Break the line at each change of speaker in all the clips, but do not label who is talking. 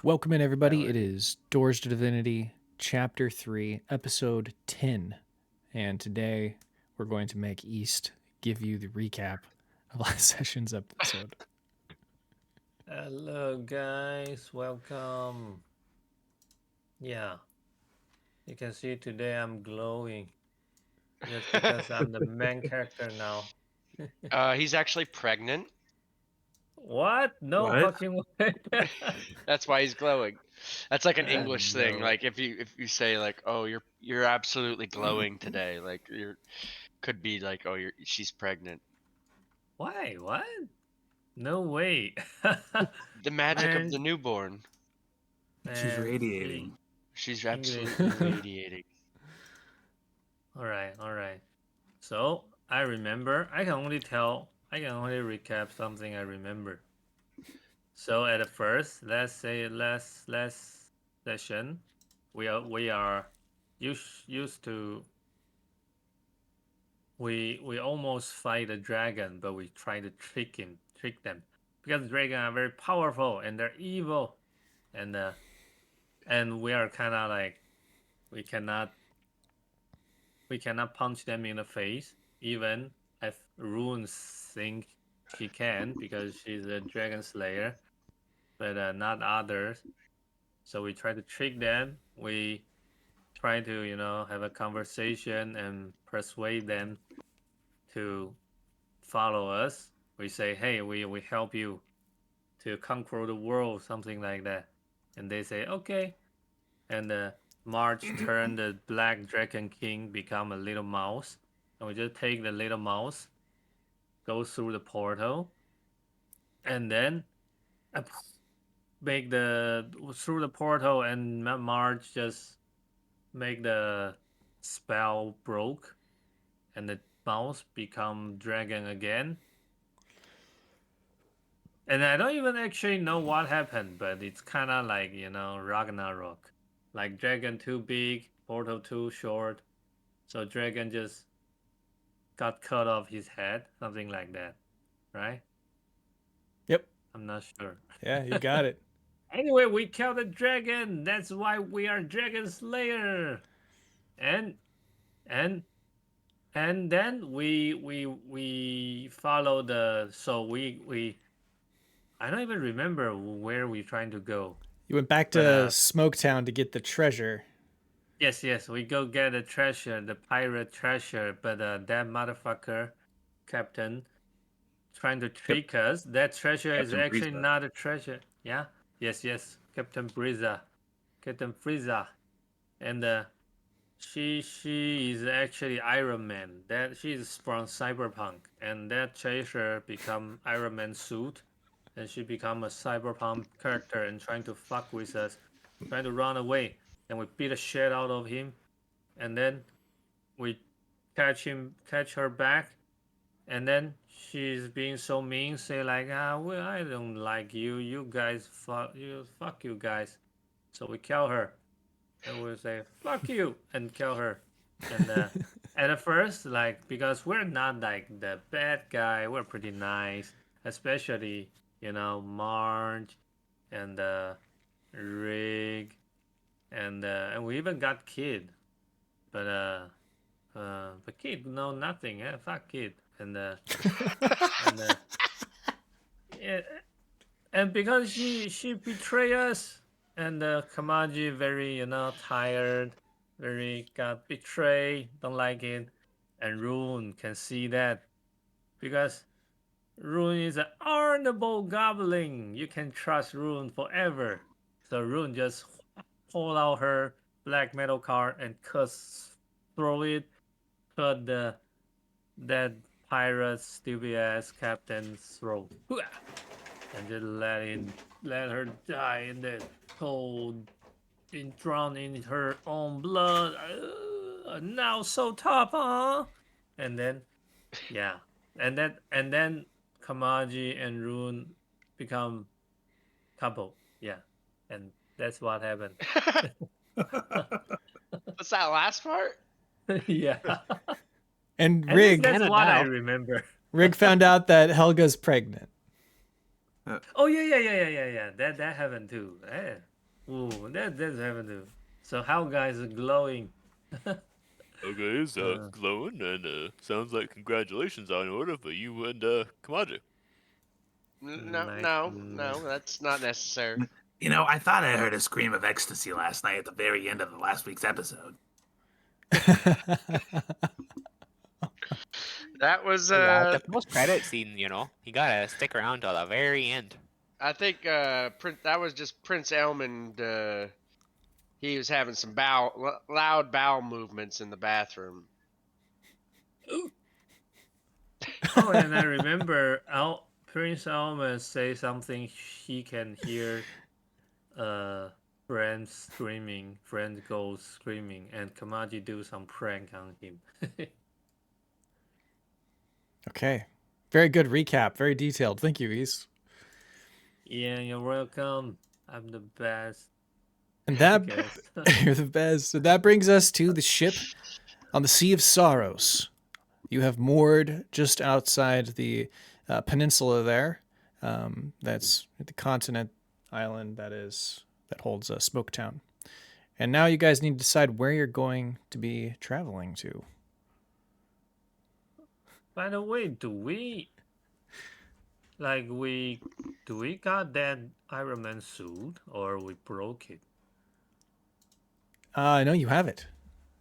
Welcome in, everybody. It is Doors to Divinity, Chapter 3, Episode 10. And today we're going to make East give you the recap of last session's episode.
Hello guys, welcome. Yeah, you can see today I'm glowing just because I'm the main character now.
He's actually pregnant.
What? No
What?
fucking way.
That's why he's glowing. That's like an
Ah,
English thing.
no.
Like if you say like, "Oh, you're absolutely glowing today." Like could be like, "Oh, she's pregnant."
Why? What? No way.
The magic of
Man,
the newborn.
She's
man,
radiating.
She's
English.
absolutely radiating.
All right. So I remember. I can only recap something I remember. So at the first, let's say last session, we are used to we almost fight a dragon, but we try to trick them because dragons are very powerful and they're evil, and we are kind of like we cannot we cannot punch them in the face, even if Rune think she can because she's a dragon slayer, but not others. So we try to trick them. We try to, have a conversation and persuade them to follow us. We say, hey, we help you to conquer the world, something like that. And they say, okay. And Mardge turned the black dragon king become a little mouse. And we just take the little mouse, go through the portal, and then make through the portal, and Mardge just make the spell broke, and the mouse become dragon again. And I don't even actually know what happened, but it's kind of like, Ragnarok. Like dragon too big, portal too short. So dragon just got cut off his head, something like that, right?
Yep.
I'm not sure.
Yeah, you got it.
Anyway, we killed the dragon. That's why we are Dragon Slayer. And and and then we follow the we I don't even remember where we're trying to go.
You went back to Smoketown to get the treasure.
Yes, we go get the treasure, the pirate treasure, but that motherfucker, Captain, trying to trick us. That treasure is
Captain
actually
Frieza.
not a treasure. Yeah. Yes, Captain Frieza, and she is actually Iron Man. That she's from Cyberpunk, and that treasure become Iron Man suit, and she become a Cyberpunk character and trying to fuck with us, trying to run away, and we beat the shit out of him, and then we catch her back, and then she's being so mean, say like, well, I don't like you, you guys, fuck you guys, so we kill her. And we'll say "fuck you" and kill her. And at first, like because we're not like the bad guy, we're pretty nice. Especially Marge and Rig and we even got Kid, but Kid know nothing. Fuck Kid and yeah, and because she betray us, and Kamaji very tired, very got betrayed, don't like it, and Rune can see that because Rune is an honorable goblin. You can trust Rune forever. So Rune just pull out her black metal card and throw it, cut that pirate stupid ass captain's throat, and just let her die in the cold, drowned in her own blood. Now so tough, huh? And then, yeah, and then Kamaji and Rune become couple. Yeah, and that's what happened.
What's that last part?
Yeah,
And
at least
Rig,
that's what I
now.
remember.
Rig found out that Helga's pregnant.
Oh yeah. That happened too. Ooh, that's heavenly. So how guys are glowing?
Okay, is glowing, and sounds like congratulations on order for you and Kamaji.
No, that's not necessary.
You know, I thought I heard a scream of ecstasy last night at the very end of the last week's episode.
That was
Yeah, the post-credit scene, you know, you gotta stick around till the very end.
I think that was just Prince Elmond. He was having some loud bowel movements in the bathroom.
Oh, and I remember Prince Alma say something he can hear friend screaming, friend goes screaming, and Kamaji do some prank on him.
Okay. Very good recap. Very detailed. Thank you, East.
Yeah, you're welcome. I'm the best.
And that
Guess.
you're the best. So that brings us to the ship on the Sea of Sorrows. You have moored just outside the peninsula there. That's the continent island that holds Smoketown. And now you guys need to decide where you're going to be traveling to.
By the way, do we got that Iron Man suit or we broke it?
I know you have it.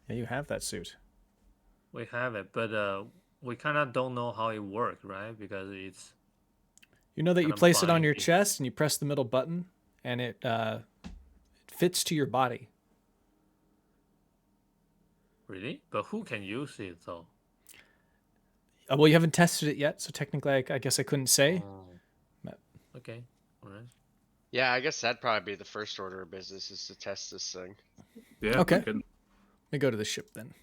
Yeah, you have that suit.
We have it, but we kind of don't know how it works, right? Because it's
You know that you
kinda
place it on your
binding.
chest and you press the middle button and it fits to your body.
Really? But who can use it though?
Well, you haven't tested it yet, so technically I guess I couldn't say.
Oh.
But-
Okay. All right.
Yeah, I guess that'd probably be the first order of business is to test this thing.
Yeah.
Okay.
we can-
Let me go to the ship then.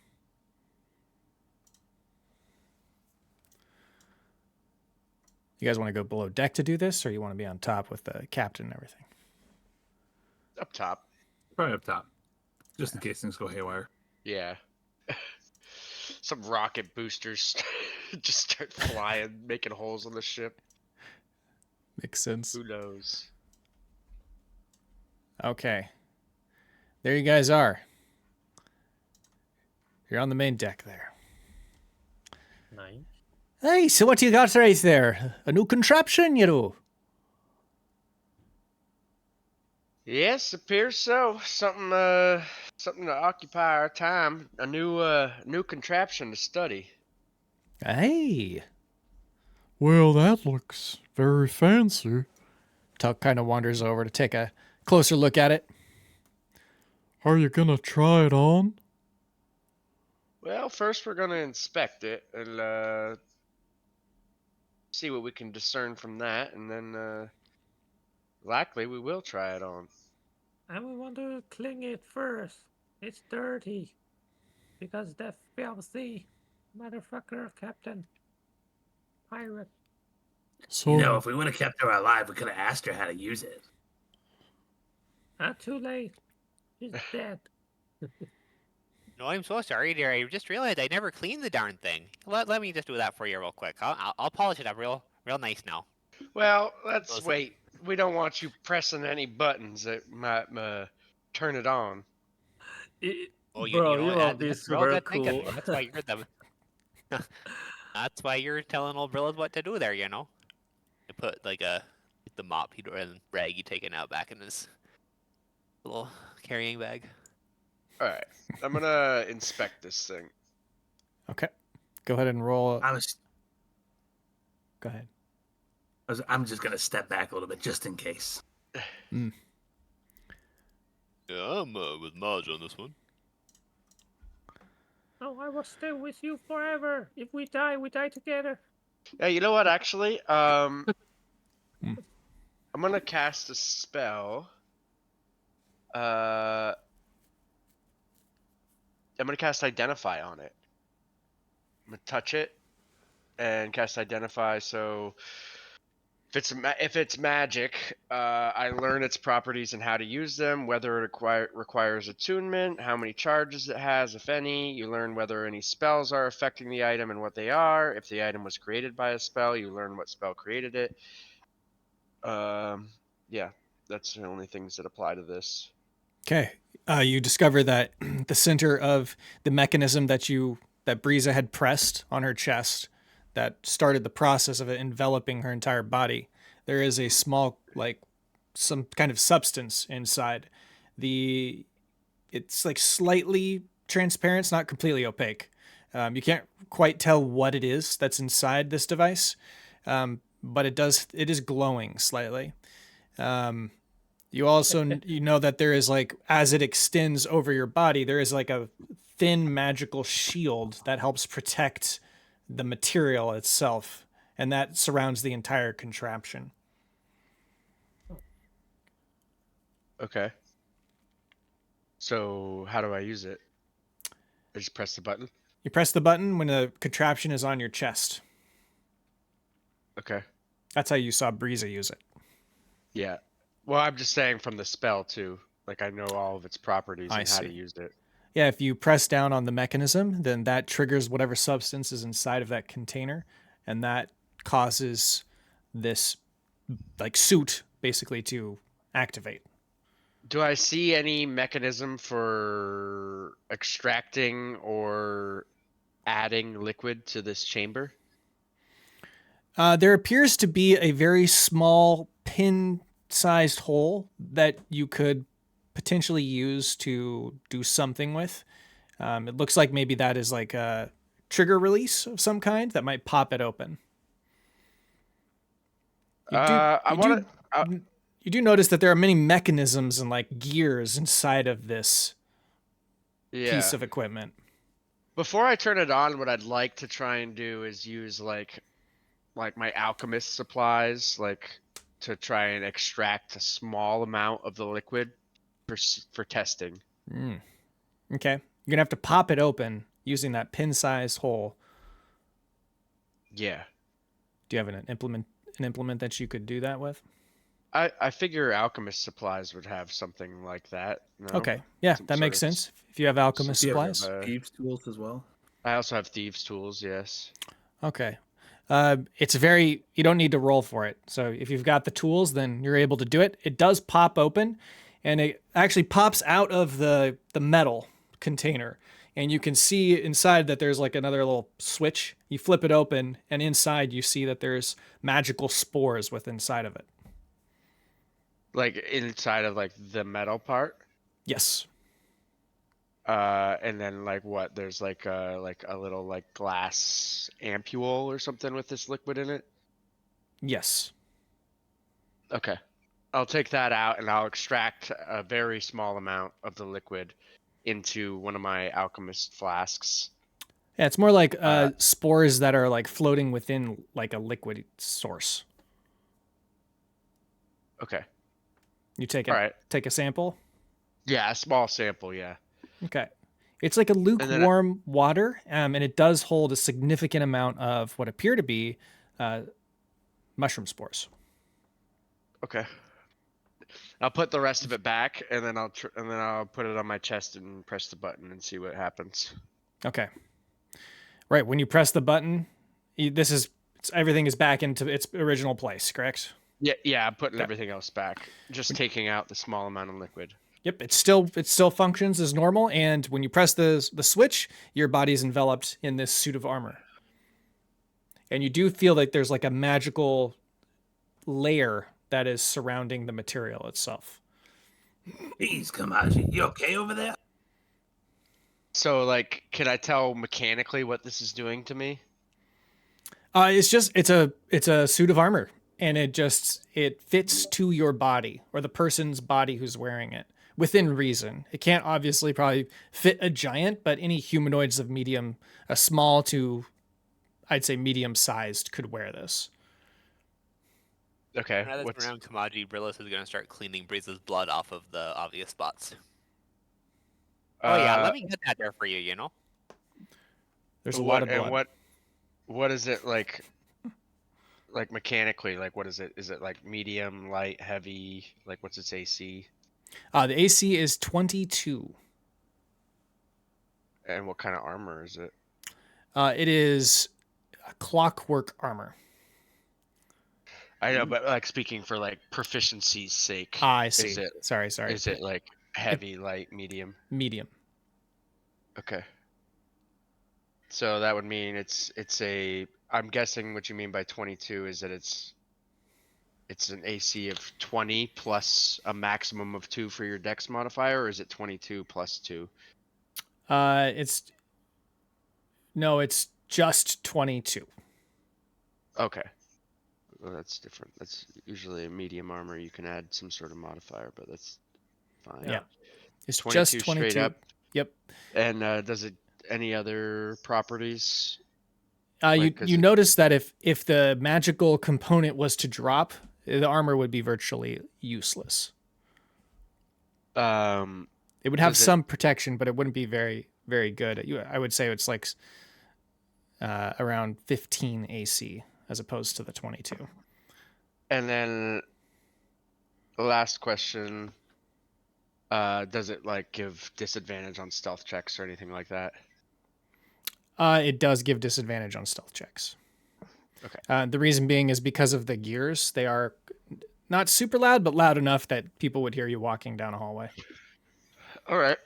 You guys want to go below deck to do this, or you want to be on top with the captain and everything?
Up top.
Probably up top, just in case things go haywire.
Yeah. Some rocket boosters just start flying, making holes on the ship.
Makes sense.
Who knows?
Okay. There you guys are. You're on the main deck there.
Nice.
Hey, so what you got right there? A new contraption, you know?
Yes, appears so. Something to occupy our time. A new contraption to study.
Hey. Well, that looks very fancy. Tuck kind of wanders over to take a closer look at it. Are you gonna try it on?
Well, first we're gonna inspect it and see what we can discern from that, and then likely we will try it on.
And we want to clean it first. It's dirty. Because that filthy motherfucker captain. Pirate.
So,
You know, if we would have kept her alive, we could have asked her how to use it.
Not too late. She's dead.
No, I'm so sorry, dear. I just realized I never cleaned the darn thing. Let me just do that for you real quick. I'll polish it up real nice now.
Well, let's
Those-
wait. We don't want you pressing any buttons that might turn it on.
Oh,
Bro,
you know
you
that,
will be
that's real
super
good thinking.
cool.
That's why you're the. That's why you're telling old Brillas what to do there. You know, you put like the mop and rag you taken out back in his little carrying bag.
All right, I'm gonna inspect this thing.
okay. Go ahead and roll. Go ahead.
I'm just gonna step back a little bit just in case.
Yeah, I'm with Mardge on this one.
Oh, I will stay with you forever. If we die together.
Yeah, you know what? Actually,
Hmm.
I'm gonna cast a spell. I'm gonna cast Identify on it. I'm gonna touch it and cast Identify. So if it's magic, I learn its properties and how to use them, whether it requires attunement, how many charges it has, if any. You learn whether any spells are affecting the item and what they are. If the item was created by a spell, you learn what spell created it. Yeah, that's the only things that apply to this.
Okay. You discover that the center of the mechanism that Breeza had pressed on her chest, that started the process of it enveloping her entire body, there is a small, like, some kind of substance inside. It's like slightly transparent. It's not completely opaque. You can't quite tell what it is that's inside this device, but it is glowing slightly. You also you know that there is, like, as it extends over your body, there is like a thin magical shield that helps protect the material itself, and that surrounds the entire contraption.
Okay. So how do I use it? I just press the button.
You press the button when the contraption is on your chest.
Okay.
That's how you saw Breeza use it.
Yeah. Well, I'm just saying from the spell too. Like I know all of its properties
I
and how to
see.
use it.
Yeah, if you press down on the mechanism, then that triggers whatever substance is inside of that container, and that causes this, like, suit basically to activate.
Do I see any mechanism for extracting or adding liquid to this chamber?
There appears to be a very small pin-sized hole that you could potentially use to do something with. It looks like maybe that is like a trigger release of some kind that might pop it open. You do notice that there are many mechanisms and, like, gears inside of this piece of equipment.
Before I turn it on, what I'd like to try and do is use like my alchemist supplies, like to try and extract a small amount of the liquid for testing.
Okay, you're gonna have to pop it open using that pin-sized hole.
Yeah.
Do you have an implement that you could do that with?
I figure alchemist supplies would have something like that. No?
Okay, yeah,
Some
that makes
sort of-
sense. If you have alchemist
some sort of,
supplies.
Thieves tools as well.
I also have thieves tools. Yes.
Okay. You don't need to roll for it. So if you've got the tools, then you're able to do it. It does pop open, and it actually pops out of the metal container. And you can see inside that there's like another little switch. You flip it open, and inside you see that there's magical spores inside of it.
Like inside of like the metal part?
Yes.
And then like what? There's like a little like glass ampule or something with this liquid in it?
Yes.
Okay. I'll take that out and I'll extract a very small amount of the liquid into one of my alchemist flasks.
Yeah, it's more like spores that are like floating within like a liquid source.
Okay.
You take
All right.
take a sample?
Yeah, a small sample, yeah.
Okay. It's like a lukewarm water, and it does hold a significant amount of what appear to be mushroom spores.
Okay. I'll put the rest of it back, and then I'll put it on my chest and press the button and see what happens.
Okay. Right, when you press the button, everything is back into its original place, correct?
Yeah, I'm putting everything else back. Just taking out the small amount of liquid.
Yep, it still functions as normal, and when you press the switch, your body's enveloped in this suit of armor. And you do feel like there's like a magical layer that is surrounding the material itself.
Jeez, Kamaji, you okay over there?
So, like, can I tell mechanically what this is doing to me?
It's a suit of armor, and it fits to your body or the person's body who's wearing it within reason. It can't obviously probably fit a giant, but any humanoids of a small to, I'd say, medium-sized could wear this.
Okay.
Now this round, Kamaji Brillis is going to start cleaning Breeze's blood off of the obvious spots. Oh yeah, let me get that there for you, you know?
There's a lot of blood.
And what is it like mechanically? Like, what is it? Is it like medium, light, heavy? Like, what's its AC?
The AC is 22.
And what kind of armor is it?
It is a clockwork armor.
I know, but like speaking for like proficiency's sake.
I see.
Is it,
Sorry.
Is it like Heavy, light, medium.
Medium.
Okay. So that would mean it's a. I'm guessing what you mean by 22 is that it's an AC of 20 plus a maximum of 2 for your Dex modifier, or is it 22 plus 2?
It's just 22.
Okay. Well, that's different. That's usually a medium armor. You can add some sort of modifier, but that's fine.
Yeah. It's
22
just 22.
straight up.
Yep.
And does it any other properties?
You notice that if the magical component was to drop, the armor would be virtually useless. It would have some protection, but it wouldn't be very, very good. I would say it's like around 15 AC as opposed to the 22.
And then the last question, does it like give disadvantage on stealth checks or anything like that?
It does give disadvantage on stealth checks.
Okay.
The reason being is because of the gears. They are not super loud, but loud enough that people would hear you walking down a hallway.
All right.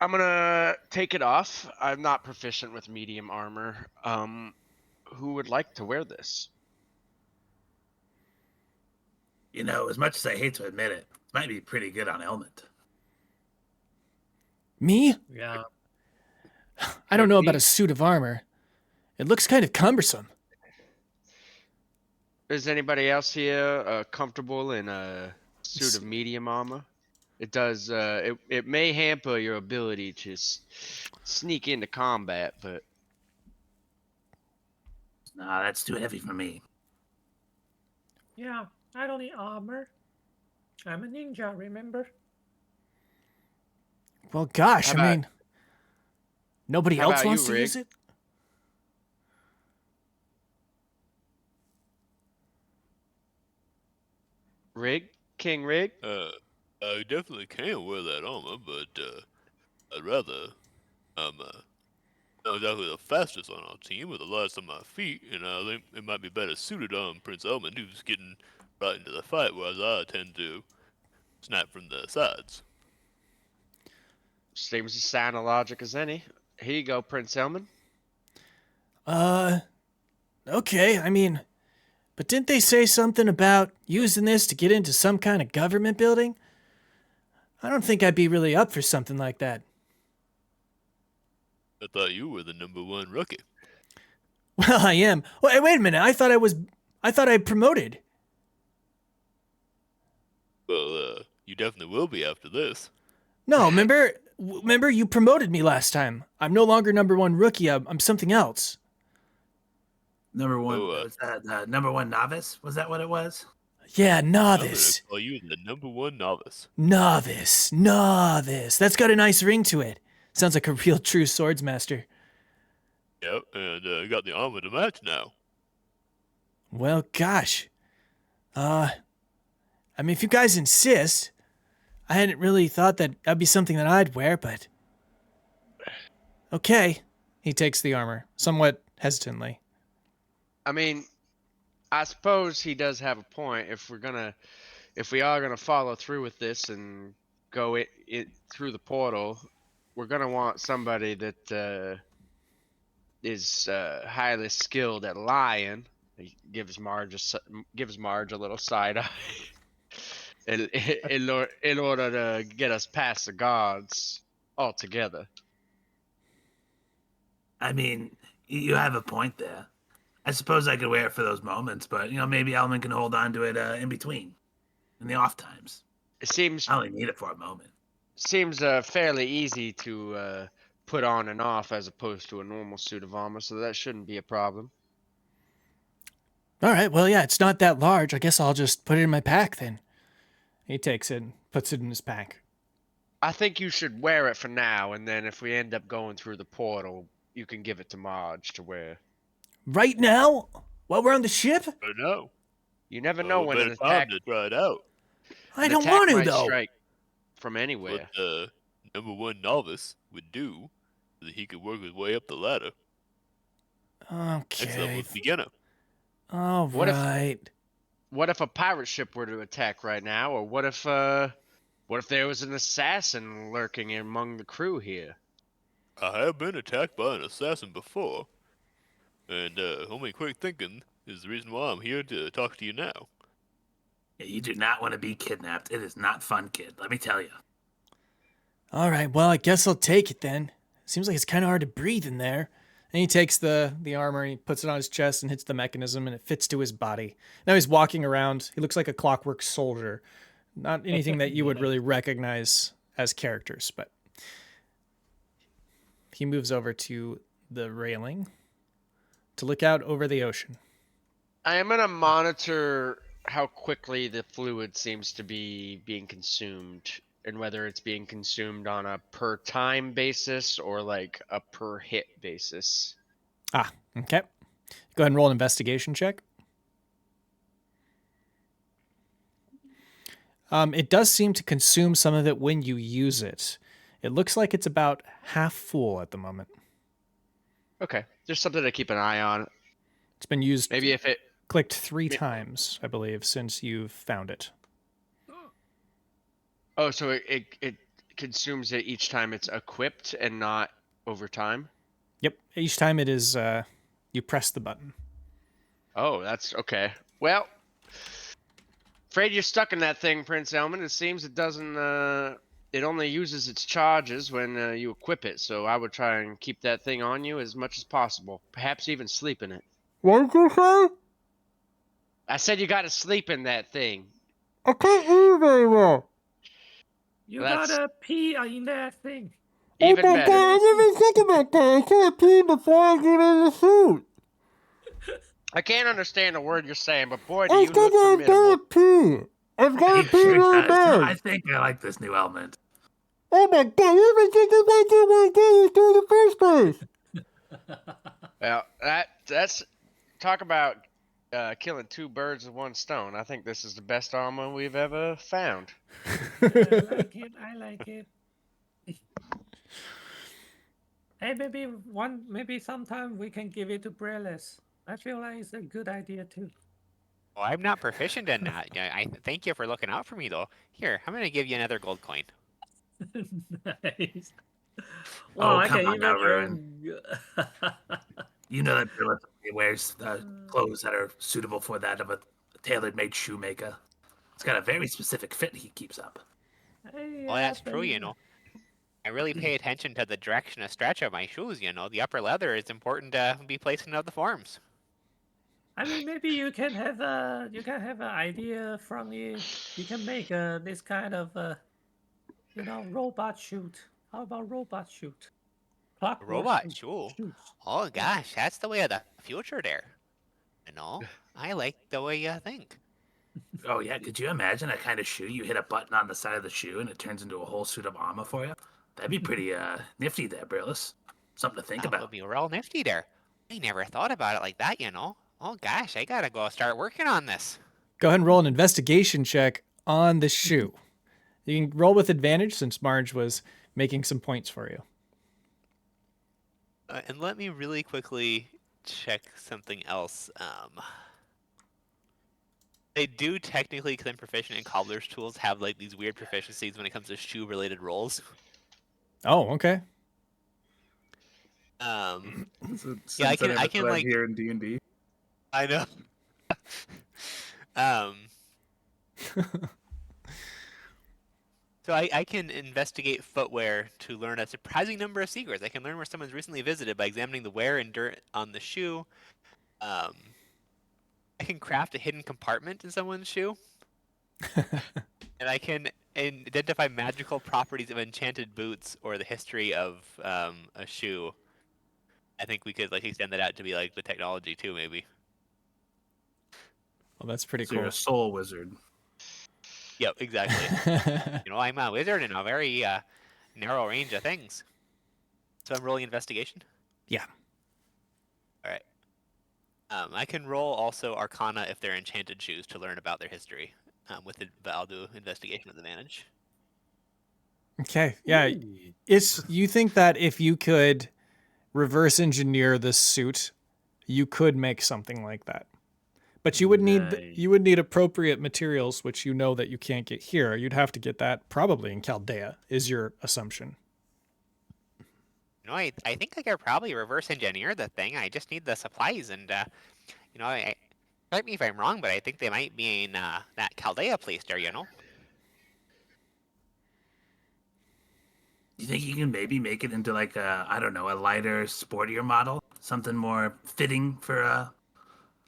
I'm gonna take it off. I'm not proficient with medium armor. Who would like to wear this?
You know, as much as I hate to admit it, it might be pretty good on Elmond.
Me?
Yeah.
I don't know about a suit of armor. It looks kind of cumbersome.
Is anybody else here comfortable in a suit of medium armor? It does. It may hamper your ability to sneak into combat, but
Nah, that's too heavy for me.
Yeah, I don't need armor. I'm a ninja, remember?
Well, gosh,
How
I
about-
mean, nobody
how
else
about
wants
you,
to use
Rig?
it?
King Rig.
I definitely can wear that armor, but I'd rather not exactly the fastest on our team with the lightest on my feet, and I think it might be better suited on Prince Elmond, who's getting right into the fight, whereas I tend to snap from the sides.
Seems as sound of logic as any. Here you go, Prince Elman.
Okay, I mean, but didn't they say something about using this to get into some kind of government building? I don't think I'd be really up for something like that.
I thought you were the #1 rookie.
Well, I am. Wait a minute. I thought I promoted.
Well, you definitely will be after this.
No, remember you promoted me last time. I'm no longer #1 rookie. I'm something else.
Number one,
Oh,
was that #1 novice? Was that what it was?
Yeah,
I'm
novice.
gonna call you the #1 novice.
Novice. That's got a nice ring to it. Sounds like a real true swordsmaster.
Yep, and got the armor to match now.
Well, gosh. I mean, if you guys insist, I hadn't really thought that that'd be something that I'd wear, but... Okay. He takes the armor, somewhat hesitantly.
I mean, I suppose he does have a point. If we are gonna follow through with this and go it through the portal, we're gonna want somebody that is highly skilled at lying. He gives Mardge a little side eye. in order to get us past the guards altogether.
I mean, you have a point there. I suppose I could wear it for those moments, but maybe Elman can hold on to it in between, in the off times.
It seems
I only need it for a moment.
fairly easy to put on and off as opposed to a normal suit of armor, so that shouldn't be a problem.
All right, well, yeah, it's not that large. I guess I'll just put it in my pack then. He takes it and puts it in his pack.
I think you should wear it for now, and then if we end up going through the portal, you can give it to Mardge to wear.
Right now? While we're on the ship?
I know.
You never know when an
better time
attack,
to try it out.
I
an
don't
attack
want to,
might
though.
strike from anywhere.
What #1 novice would do so that he could work his way up the ladder. Next level
Okay.
is beginner.
All
What if-
right.
What if a pirate ship were to attack right now, or what if What if there was an assassin lurking among the crew here?
I have been attacked by an assassin before, and only quick thinking is the reason why I'm here to talk to you now.
Yeah, you do not want to be kidnapped. It is not fun, kid. Let me tell you.
All right, well, I guess I'll take it then. Seems like it's kind of hard to breathe in there. And he takes the armor and he puts it on his chest and hits the mechanism and it fits to his body. Now he's walking around. He looks like a clockwork soldier. Not anything that you would really recognize as characters, but he moves over to the railing to look out over the ocean.
I am going to monitor how quickly the fluid seems to be being consumed and whether it's being consumed on a per time basis or like a per hit basis.
Ah, okay. Go ahead and roll an investigation check. It does seem to consume some of it when you use it. It looks like it's about half full at the moment.
Okay, there's something to keep an eye on.
It's been used,
Maybe if it
clicked 3 times, I believe, since you've found it.
Oh, so it consumes it each time it's equipped and not over time?
Yep. Each time it is, you press the button.
Oh, that's okay. Well, afraid you're stuck in that thing, Prince Elman. It seems it doesn't, it only uses its charges when you equip it, so I would try and keep that thing on you as much as possible. Perhaps even sleep in it.
What did you say?
I said you gotta sleep in that thing.
I can't hear very well.
You
That's-
gotta pee in that thing.
Even better.
I didn't even think about that. I can't pee before I get in the suit.
I can't understand a word you're saying, but boy, do
I
you look formidable.
pee. I've got
He
to pee
sure
really
does. I
bad.
think I like this new element.
Oh my god, you even think about doing this in the first place?
Well, that's talk about killing 2 birds with 1 stone. I think this is the best armor we've ever found.
I like it. I like it. Hey, maybe sometime we can give it to Brelis. I feel like it's a good idea too.
Well, I'm not proficient in that. I thank you for looking out for me, though. Here, I'm gonna give you another gold coin.
Nice.
Oh,
I
come
can
on
even
now,
earn.
You know that Brillis wears clothes that are suitable for that of a tailor-made shoemaker. It's got a very specific fit he keeps up.
Well, that's true, you know. I really pay attention to the direction of stretch of my shoes, you know. The upper leather is important to be placed in other forms.
I mean, maybe you can have an idea from you. You can make this kind of robot shoot. How about robot shoot? Clockwork
Robot shoe?
shoots.
Oh gosh, that's the way of the future there. You know, I like the way you think.
Oh yeah, could you imagine a kind of shoe? You hit a button on the side of the shoe and it turns into a whole suit of armor for you. That'd be pretty nifty there, Brillis. Something to think
That would
about.
be real nifty there. I never thought about it like that, you know. Oh gosh, I gotta go start working on this.
Go ahead and roll an investigation check on the shoe. You can roll with advantage since Mardge was making some points for you.
And let me really quickly check something else. They do technically, because I'm proficient in cobbler's tools, have like these weird proficiencies when it comes to shoe-related rolls.
Oh, okay.
Yeah, I can like
here in D&D.
I know. So I can investigate footwear to learn a surprising number of secrets. I can learn where someone's recently visited by examining the wear and dirt on the shoe. I can craft a hidden compartment in someone's shoe. And I can identify magical properties of enchanted boots or the history of a shoe. I think we could like extend that out to be like the technology too, maybe.
Well, that's pretty
So you're
cool.
a soul wizard.
Yep, exactly. You know, I'm a wizard in a very narrow range of things. So I'm rolling investigation?
Yeah.
Alright. I can roll also Arcana if they're enchanted shoes to learn about their history. But I'll do investigation with advantage.
Okay. Yeah. You think that if you could reverse engineer this suit, you could make something like that. But you would need
Nice.
you would need appropriate materials, which you know that you can't get here. You'd have to get that probably in Chaldea, is your assumption.
You know, I think I could probably reverse engineer the thing. I just need the supplies, and you know, correct me if I'm wrong, but I think they might be in that Chaldea place there. You know.
Do you think you can maybe make it into like I don't know, a lighter, sportier model, something more fitting for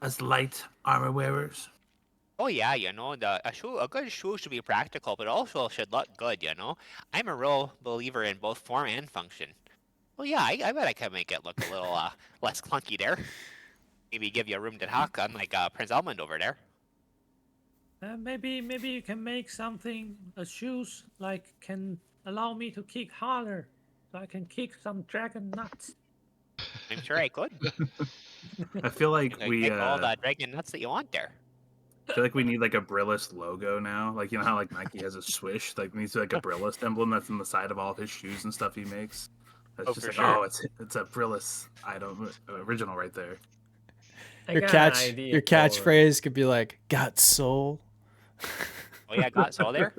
us light armor wearers?
Oh yeah, you know, a good shoe should be practical, but also should look good. You know, I'm a real believer in both form and function. Well, yeah, I bet I could make it look a little less clunky there. Maybe give you a room to talk, unlike Prince Almond over there.
Maybe you can make something, shoes like can allow me to kick harder, so I can kick some dragon nuts.
I'm sure I could.
I feel like
I
we
kick all the dragon nuts that you want there.
I feel like we need like a Brillis logo now. Like, you know how like Nike has a swish? Like, we need like a Brillis emblem that's on the side of all of his shoes and stuff he makes. That's
Oh,
just
for
like,
sure.
oh, it's a Brillis item, original right there.
Your catchphrase could be like "Got soul."
Oh yeah, got soul there.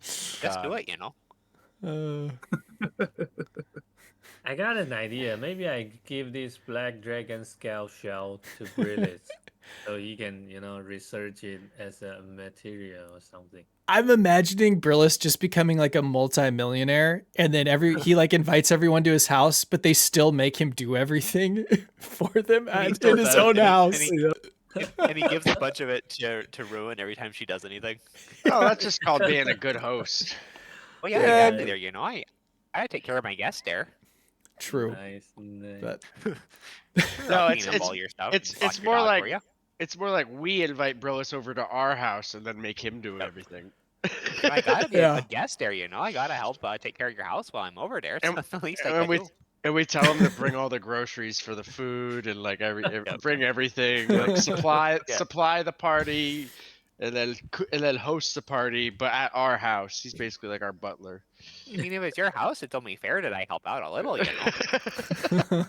Just do it, you know.
I got an idea. Maybe I give this black dragon scale shell to Brillis, so he can, research it as a material or something.
I'm imagining Brillis just becoming like a multi-millionaire, and then he like invites everyone to his house, but they still make him do everything for them in his own house.
And he gives a bunch of it to Ruin every time she does anything.
Oh, that's just called being a good host.
Well, yeah,
Yeah.
exactly. There, you know, I gotta take care of my guests there.
True.
Nice.
But
No,
I'll
it's
clean up all your stuff
it's
and walk
it's
your
more
dog
like
for ya.
it's more like we invite Brillis over to our house and then make him do everything.
I gotta be
Yeah.
a good guest there, you know. I gotta help take care of your house while I'm over there.
And-
So that's the least I
and
can do.
we tell him to bring all the groceries for the food and like bring everything, like supply the party, and then host the party, but at our house. He's basically like our butler.
I mean, if it's your house, it's only fair that I help out a little, you know.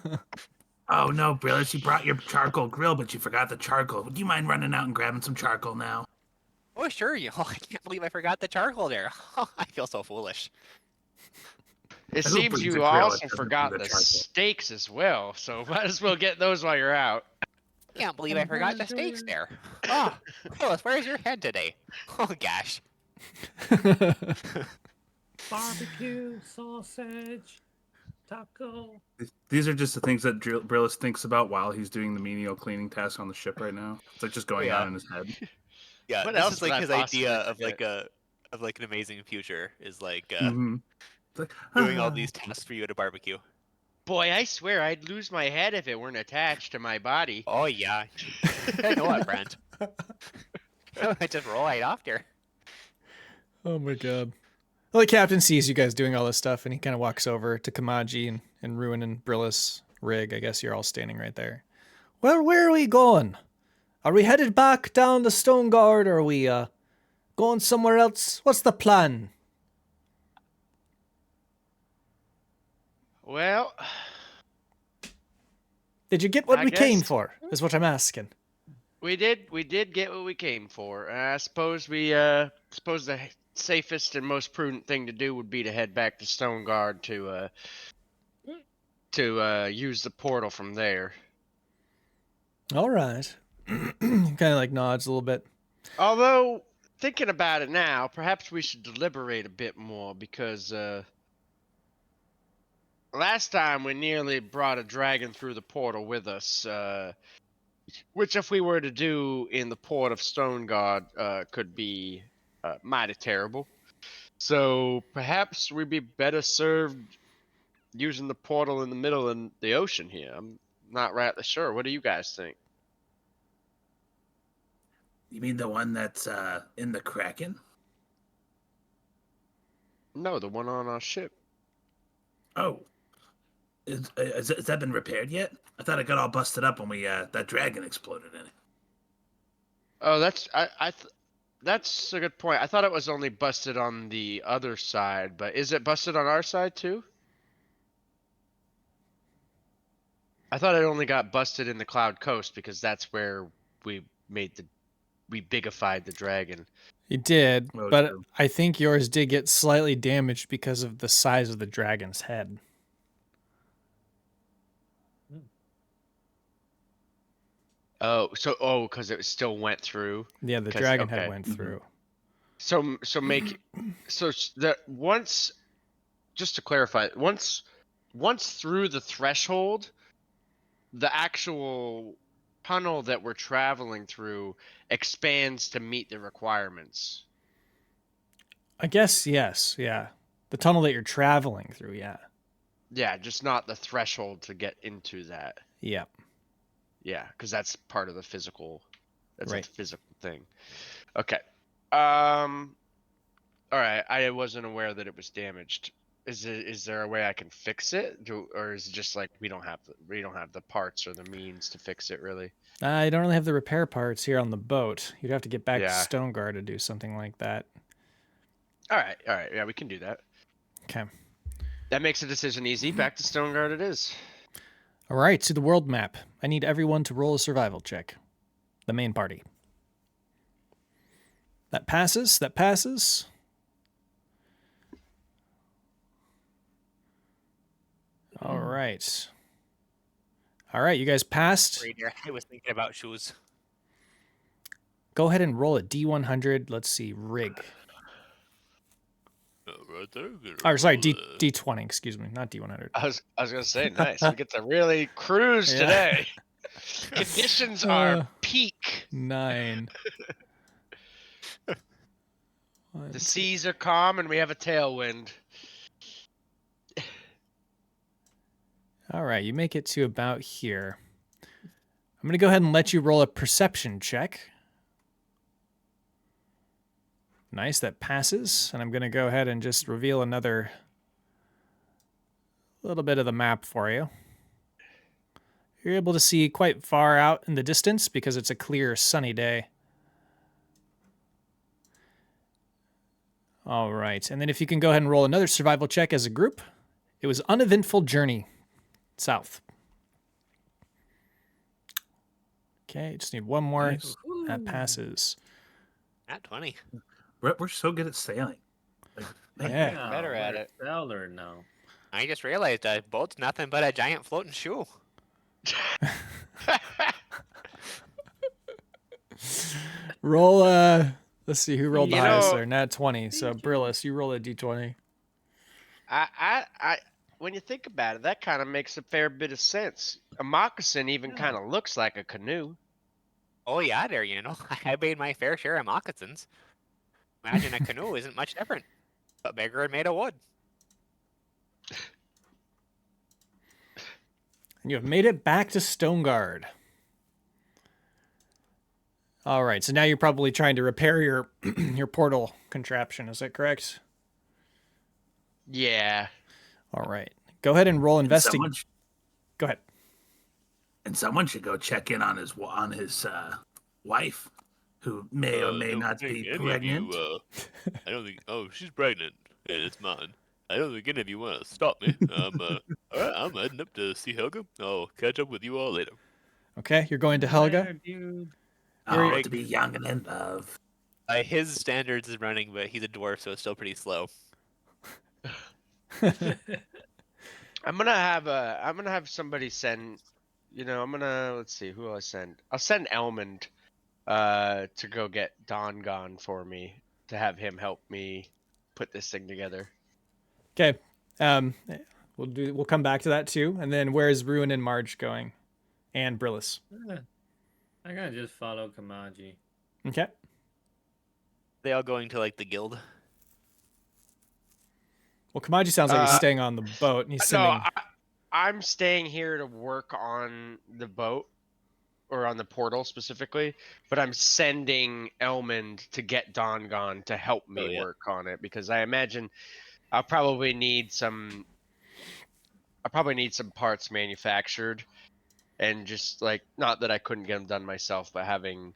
Oh no, Brillis, you brought your charcoal grill, but you forgot the charcoal. Would you mind running out and grabbing some charcoal now?
Oh, sure, you know. I can't believe I forgot the charcoal there. I feel so foolish.
It
Who
seems
brings a
you
grill
also
that doesn't
forgot
bring
the
the charcoal?
steaks as well, so might as well get those while you're out.
I can't believe I forgot the steaks there. Oh, Phyllis, where's your head today? Oh, gosh.
Barbecue, sausage, taco.
These are just the things that Brillis thinks about while he's doing the menial cleaning task on the ship right now. It's like just going
Yeah.
on in his head.
Yeah,
What
this
else
is
would
like
I
his
possibly
idea of
forget?
like an amazing future is like
Mm-hmm. It's like,
doing all these tasks for you at a barbecue.
Boy, I swear I'd lose my head if it weren't attached to my body.
Oh yeah, I know what, friend. I just roll right off there.
Oh my god. Well, the captain sees you guys doing all this stuff, and he kind of walks over to Kamaji and Ruin and Brillis, Rig. I guess you're all standing right there. Well, where are we going? Are we headed back down the Stoneguard, or are we going somewhere else? What's the plan?
Well,
Did you get what
I
we came
guess-
for? Is what I'm asking.
we did get what we came for. I suppose the safest and most prudent thing to do would be to head back to Stoneguard to use the portal from there.
All right. Kind of like nods a little bit.
Although, thinking about it now, perhaps we should deliberate a bit more because last time we nearly brought a dragon through the portal with us, which if we were to do in the port of Stoneguard could be mighty terrible. So perhaps we'd be better served using the portal in the middle of the ocean here. I'm not rightly sure. What do you guys think?
You mean the one that's in the Kraken?
No, the one on our ship.
Oh, has that been repaired yet? I thought it got all busted up when we that dragon exploded in it.
Oh, that's that's a good point. I thought it was only busted on the other side, but is it busted on our side too? I thought it only got busted in the Cloud Coast because that's where we bigified the dragon.
You did,
Oh,
but
true.
I think yours did get slightly damaged because of the size of the dragon's head.
Oh, because it still went through.
Yeah, the
'Cause-
dragon head
okay.
went
Mhm.
through.
Just to clarify, once through the threshold, the actual tunnel that we're traveling through expands to meet the requirements.
I guess, yes, yeah. The tunnel that you're traveling through, yeah.
Yeah, just not the threshold to get into that.
Yeah.
Yeah, because that's part of the physical. That's
Right.
a physical thing. Okay. All right. I wasn't aware that it was damaged. Is there a way I can fix it, or is it just like we don't have the parts or the means to fix it really?
I don't really have the repair parts here on the boat. You'd have to get back
Yeah.
to Stoneguard to do something like that.
All right. Yeah, we can do that.
Okay.
That makes the decision easy. Back to Stoneguard it is.
All right, to the world map. I need everyone to roll a survival check. The main party. That passes. That passes. All right. All right, you guys passed.
Right there. I was thinking about shoes.
Go ahead and roll a D100. Let's see, rig.
Right there.
Or sorry, D20. Excuse me, not D100.
I was gonna say nice. We get to really cruise
Yeah.
today. Conditions are peak.
9.
The seas are calm and we have a tailwind.
All right, you make it to about here. I'm going to go ahead and let you roll a perception check. Nice, that passes. And I'm going to go ahead and just reveal another little bit of the map for you. You're able to see quite far out in the distance because it's a clear, sunny day. All right, and then if you can go ahead and roll another survival check as a group. It was uneventful journey south. Okay, just need one more.
Nice.
That passes.
Not 20.
We're so good at sailing. Like, man,
Yeah.
Better at it.
Sailor now.
I just realized a boat's nothing but a giant floating shoe.
Roll, let's see who rolled the
You
highest
know-
there. Nat 20. So, Brillis, you roll a d20.
I when you think about it, that kind of makes a fair bit of sense. A moccasin even
Yeah.
kind of looks like a canoe.
Oh yeah, there, you know. I made my fair share of moccasins. Imagine a canoe isn't much different, but bigger and made of wood.
And you have made it back to Stoneguard. All right, so now you're probably trying to repair your your portal contraption. Is that correct?
Yeah.
All right. Go ahead and roll investigate.
someone, sh-
Go ahead.
and someone should go check in on his wife, who may or
I
may
don't
not
think
be
any of
pregnant.
you, I don't think. Oh, she's pregnant, and it's mine. I don't think any of you want to stop me. All right, I'm heading up to see Helga. I'll catch up with you all later.
Okay, you're going to Helga.
Later, dude.
Oh,
Greg.
to be young and in love.
By his standards is running, but he's a dwarf, so it's still pretty slow.
I'm gonna have somebody send. Let's see who I'll send. I'll send Elmond to go get Dongon for me to have him help me put this thing together.
Okay. We'll come back to that too. And then where's Ruin and Mardge going? And Brillis.
I gotta just follow Kamaji.
Okay.
They all going to like the guild.
Well, Kamaji sounds like he's
Uh,
staying on the boat and he's
No,
sending.
I'm staying here to work on the boat or on the portal specifically, but I'm sending Elmond to get Dongon to help me
Oh, yeah.
work on it because I imagine I'll probably need some parts manufactured and just like not that I couldn't get them done myself, but having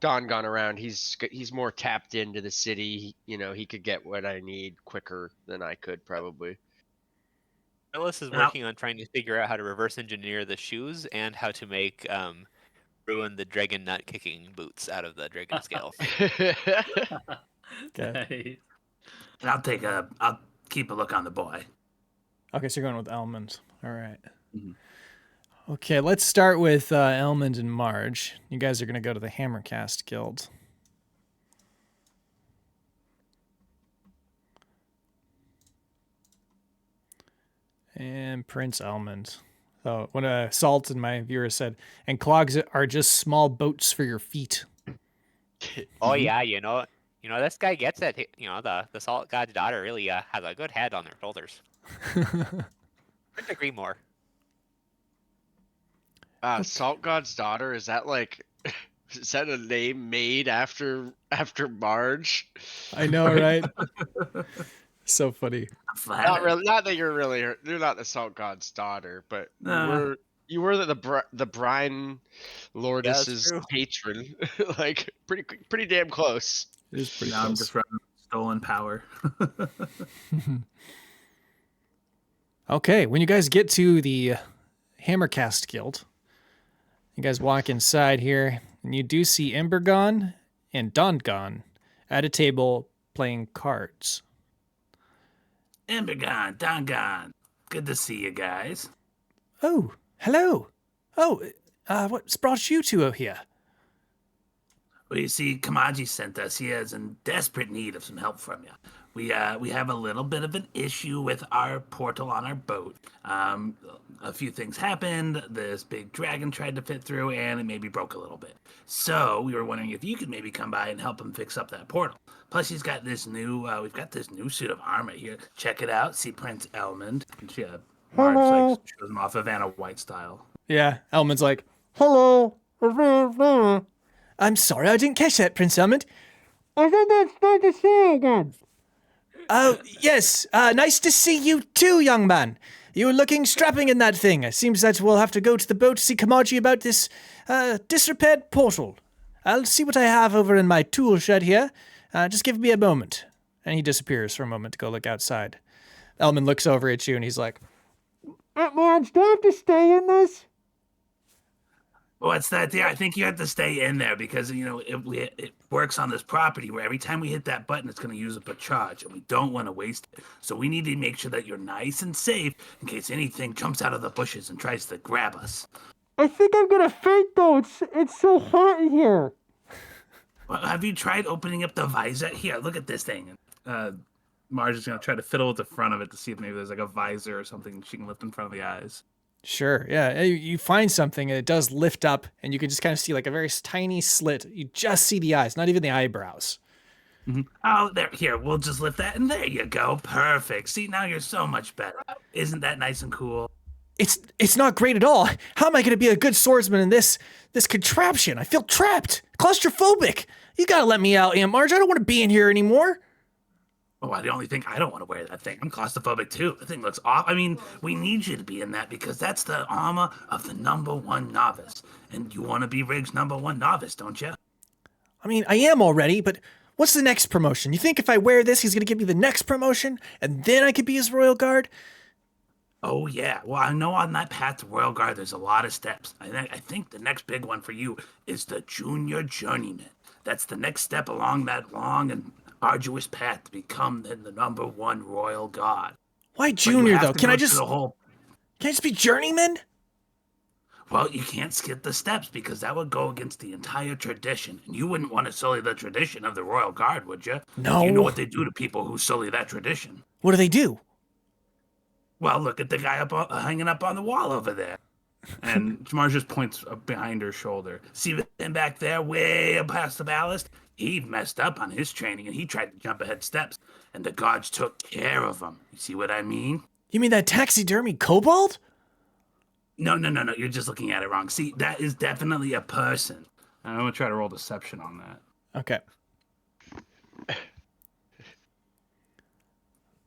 Dongon around, he's more tapped into the city. He could get what I need quicker than I could probably.
Phyllis is working on trying to figure out how to reverse engineer the shoes and how to make ruin the dragon nut kicking boots out of the dragon scale.
Okay.
Nice.
I'll keep a look on the boy.
Okay, so you're going with Elmond. All right.
Mhm.
Okay, let's start with Elmond and Mardge. You guys are going to go to the Hammercast Guild. And Prince Elmond. So when Salt and my viewer said, and clogs are just small boats for your feet.
Oh yeah, you know this guy gets it. You know the Salt God's daughter really has a good head on her shoulders. Couldn't agree more.
Salt God's daughter, is that like is that a name made after Mardge?
I know, right? So funny.
Not really. Not that you're not the Salt God's daughter, but you were the Brine Lordess's
true.
patron. Like pretty damn close.
It is pretty
Now I'm
close.
just running stolen power.
Okay, when you guys get to the Hammercast Guild, you guys walk inside here, and you do see Embergon and Dongon at a table playing cards.
Embergon, Dongon. Good to see you guys.
Oh, hello. Oh, what's brought you two out here?
Well, you see, Kamaji sent us. He is in desperate need of some help from you. We have a little bit of an issue with our portal on our boat. A few things happened. This big dragon tried to fit through, and it maybe broke a little bit. So we were wondering if you could maybe come by and help him fix up that portal. Plus, he's got this new. We've got this new suit of armor here. Check it out. See Prince Elmond. And she Mardge like shows him off of Vanna White style.
Yeah, Elmond's like, hello. I'm sorry, I didn't catch that, Prince Elmond. I think that's fun to say again. Oh, yes. Nice to see you too, young man. You're looking strapping in that thing. It seems that we'll have to go to the boat to see Kamaji about this disrepaired portal. I'll see what I have over in my tool shed here. Just give me a moment. And he disappears for a moment to go look outside. Elmond looks over at you and he's like, Mardge, do I have to stay in this?
What's that? Yeah, I think you have to stay in there because, you know, it works on this property where every time we hit that button, it's going to use up a charge, and we don't want to waste it. So we need to make sure that you're nice and safe in case anything jumps out of the bushes and tries to grab us.
I think I'm going to faint, though. It's so hot in here.
Well, have you tried opening up the visor? Here, look at this thing. Mardge is going to try to fiddle with the front of it to see if maybe there's like a visor or something she can lift in front of the eyes.
Sure, yeah. You find something and it does lift up and you can just kind of see like a very tiny slit. You just see the eyes, not even the eyebrows.
Mm-hmm. Oh, there. Here, we'll just lift that and there you go. Perfect. See, now you're so much better. Isn't that nice and cool?
It's not great at all. How am I going to be a good swordsman in this contraption? I feel trapped, claustrophobic. You got to let me out, Aunt Mardge. I don't want to be in here anymore.
Oh, the only thing I don't want to wear that thing. I'm claustrophobic too. The thing looks off. I mean, we need you to be in that because that's the armor of the #1 novice. And you want to be Rig's #1 novice, don't you?
I mean, I am already, but what's the next promotion? You think if I wear this, he's going to give me the next promotion and then I could be his royal guard?
Oh, yeah. Well, I know on that path to Royal Guard, there's a lot of steps. I think the next big one for you is the Junior Journeyman. That's the next step along that long and arduous path to become the #1 Royal Guard.
Why Junior, though? Can I
just
be Journeyman?
Well, you can't skip the steps because that would go against the entire tradition. And you wouldn't want to sully the tradition of the Royal Guard, would you?
No.
You know what they do to people who sully that tradition.
What do they do?
Well, look at the guy hanging up on the wall over there. And Mardge just points up behind her shoulder. See him back there, way up past the ballast? He messed up on his training, and he tried to jump ahead steps, and the gods took care of him. You see what I mean?
You mean that taxidermy kobold?
No. You're just looking at it wrong. See, that is definitely a person. I'm going to try to roll deception on that.
Okay.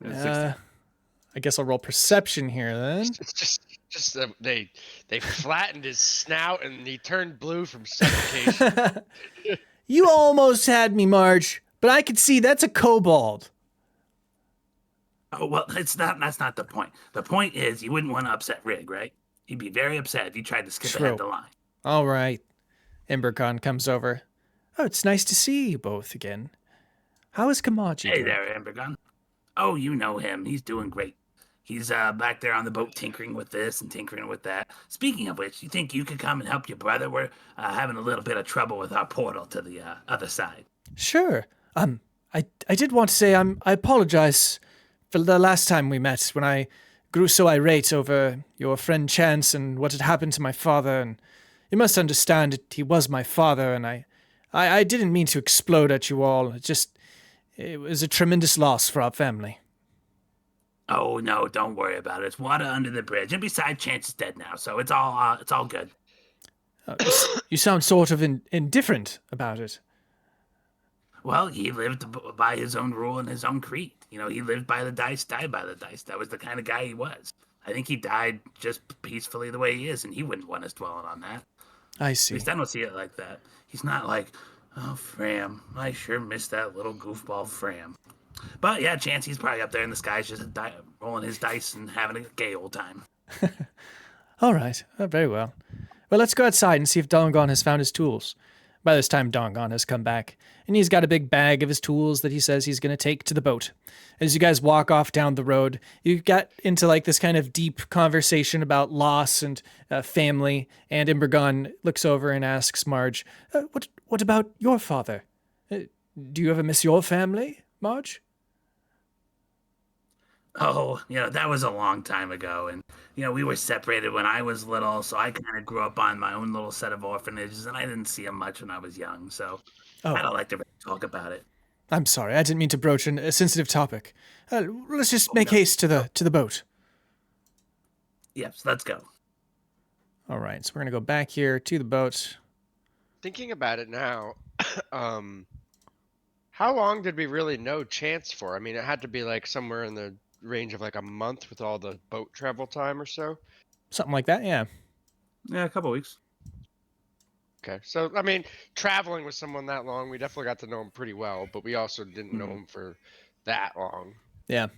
16.
I guess I'll roll perception here then.
It's just they flattened his snout and he turned blue from suffocation.
You almost had me, Mardge, but I could see that's a kobold.
Oh, well, that's not the point. The point is you wouldn't want to upset Rig, right? He'd be very upset if you tried to skip ahead
True.
the line.
All right. Embercon comes over. Oh, it's nice to see you both again. How is Kamaji
Hey
doing?
there, Ambergun. Oh, you know him. He's doing great. He's back there on the boat tinkering with this and tinkering with that. Speaking of which, you think you could come and help your brother? We're having a little bit of trouble with our portal to the other side.
Sure. I did want to say I apologize for the last time we met when I grew so irate over your friend Chance and what had happened to my father, and you must understand he was my father, and I didn't mean to explode at you all. It was a tremendous loss for our family.
Oh no, don't worry about it. It's water under the bridge. And besides, Chance is dead now, so it's all good.
You sound sort of indifferent about it.
Well, he lived by his own rule and his own creed. You know, he lived by the dice, died by the dice. That was the kind of guy he was. I think he died just peacefully the way he is, and he wouldn't want us dwelling on that.
I
At
see.
least I don't see it like that. He's not like, oh, Fram, I sure miss that little goofball Fram. But yeah, Chancey's probably up there in the skies just rolling his dice and having a gay old time.
All right. Very well. Well, let's go outside and see if Dongon has found his tools. By this time, Dongon has come back, and he's got a big bag of his tools that he says he's going to take to the boat. As you guys walk off down the road, you get into like this kind of deep conversation about loss and family, and Imbergon looks over and asks Mardge, what about your father? Do you ever miss your family, Mardge?
Oh, that was a long time ago. And, we were separated when I was little, so I kind of grew up on my own little set of orphanages, and I didn't see them much when I was young, so I don't like to really talk about it.
I'm sorry, I didn't mean to broach a sensitive topic. Let's just make haste to the boat.
Yes, let's go.
All right, so we're going to go back here to the boat.
Thinking about it now, how long did we really know Chance for? I mean, it had to be like somewhere in the range of like a month with all the boat travel time or so.
Something like that, yeah.
Yeah, a couple weeks.
Okay, so I mean, traveling with someone that long, we definitely got to know him pretty well, but we also didn't know him for that long.
Yeah.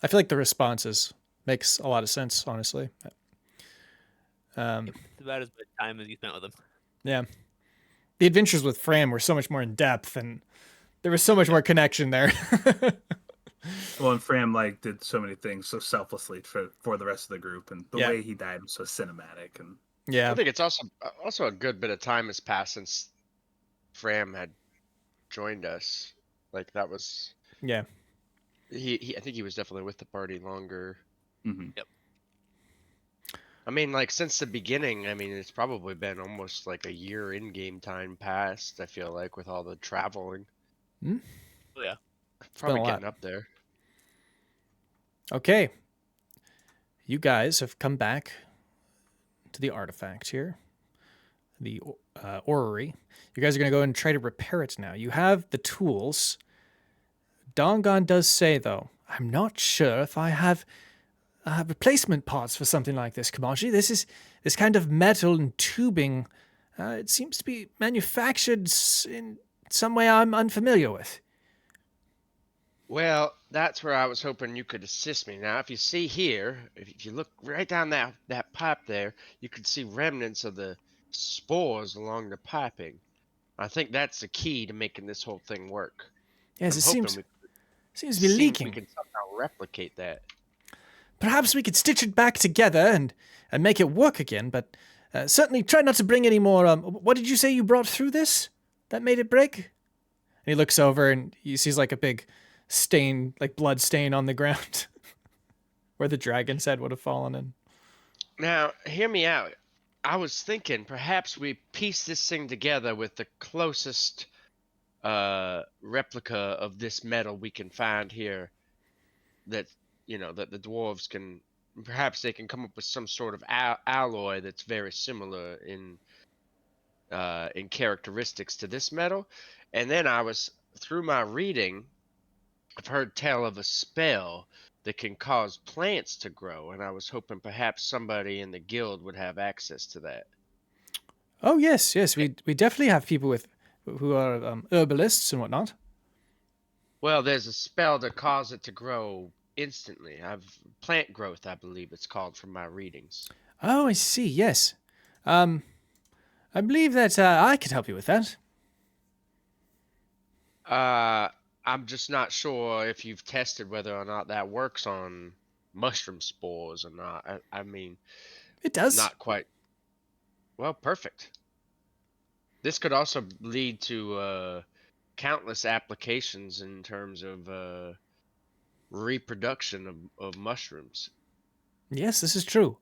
I feel like the responses makes a lot of sense, honestly.
It's about as much time as you spent with him.
Yeah. The adventures with Fram were so much more in depth, and there was so much more connection there.
Well, and Fram did so many things so selflessly for the rest of the group, and the
Yeah.
way he died was so cinematic. And
Yeah.
I think it's also a good bit of time has passed since Fram had joined us. Like that was
Yeah.
I think he was definitely with the party longer.
mm-hmm.
Yep.
I mean, like since the beginning, I mean, it's probably been almost like a year in game time passed. I feel like with all the traveling.
Oh, yeah.
Probably
been a lot.
getting up there.
Okay. You guys have come back to the artifact here, the orrery. You guys are going to go and try to repair it now. You have the tools. Dongon does say, though, I'm not sure if I have replacement parts for something like this, Kamaji. This kind of metal and tubing. It seems to be manufactured in some way I'm unfamiliar with.
Well, that's where I was hoping you could assist me. Now, if you see here, if you look right down that pipe there, you could see remnants of the spores along the piping. I think that's the key to making this whole thing work.
Yes,
I'm
it
hoping
seems to be
see if
leaking.
we can somehow replicate that.
Perhaps we could stitch it back together and make it work again, but certainly try not to bring any more... what did you say you brought through this that made it break? And he looks over and he sees like a big stain, like blood stain on the ground where the dragon's head would have fallen in.
Now, hear me out. I was thinking perhaps we piece this thing together with the closest replica of this metal we can find here that, that the dwarves can, perhaps they can come up with some sort of alloy that's very similar in characteristics to this metal. And then through my reading, I've heard tell of a spell that can cause plants to grow, and I was hoping perhaps somebody in the guild would have access to that.
Oh, yes. We definitely have people who are herbalists and whatnot.
Well, there's a spell to cause it to grow instantly. I've plant growth, I believe it's called from my readings.
Oh, I see. Yes. I believe that I could help you with that.
I'm just not sure if you've tested whether or not that works on mushroom spores or not. I mean,
It does.
not quite. Well, perfect. This could also lead to countless applications in terms of reproduction of mushrooms.
Yes, this is true.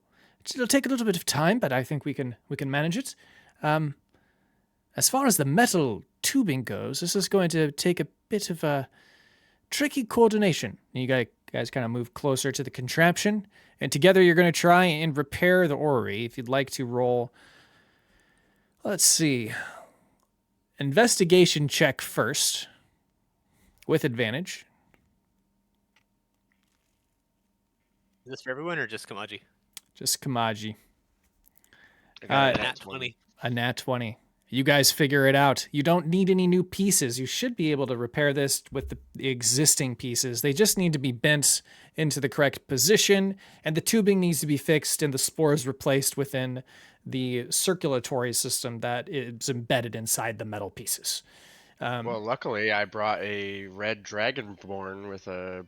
It'll take a little bit of time, but I think we can manage it. As far as the metal tubing goes, this is going to take a bit of a tricky coordination. You guys kind of move closer to the contraption, and together you're going to try and repair the orrery. If you'd like to roll, let's see, investigation check first, with advantage.
Is this for everyone or just Kamaji?
Just Kamaji.
I got a
Nat 20.
A nat 20. You guys figure it out. You don't need any new pieces. You should be able to repair this with the existing pieces. They just need to be bent into the correct position, and the tubing needs to be fixed and the spores replaced within the circulatory system that is embedded inside the metal pieces.
Well, luckily I brought a red dragonborn with a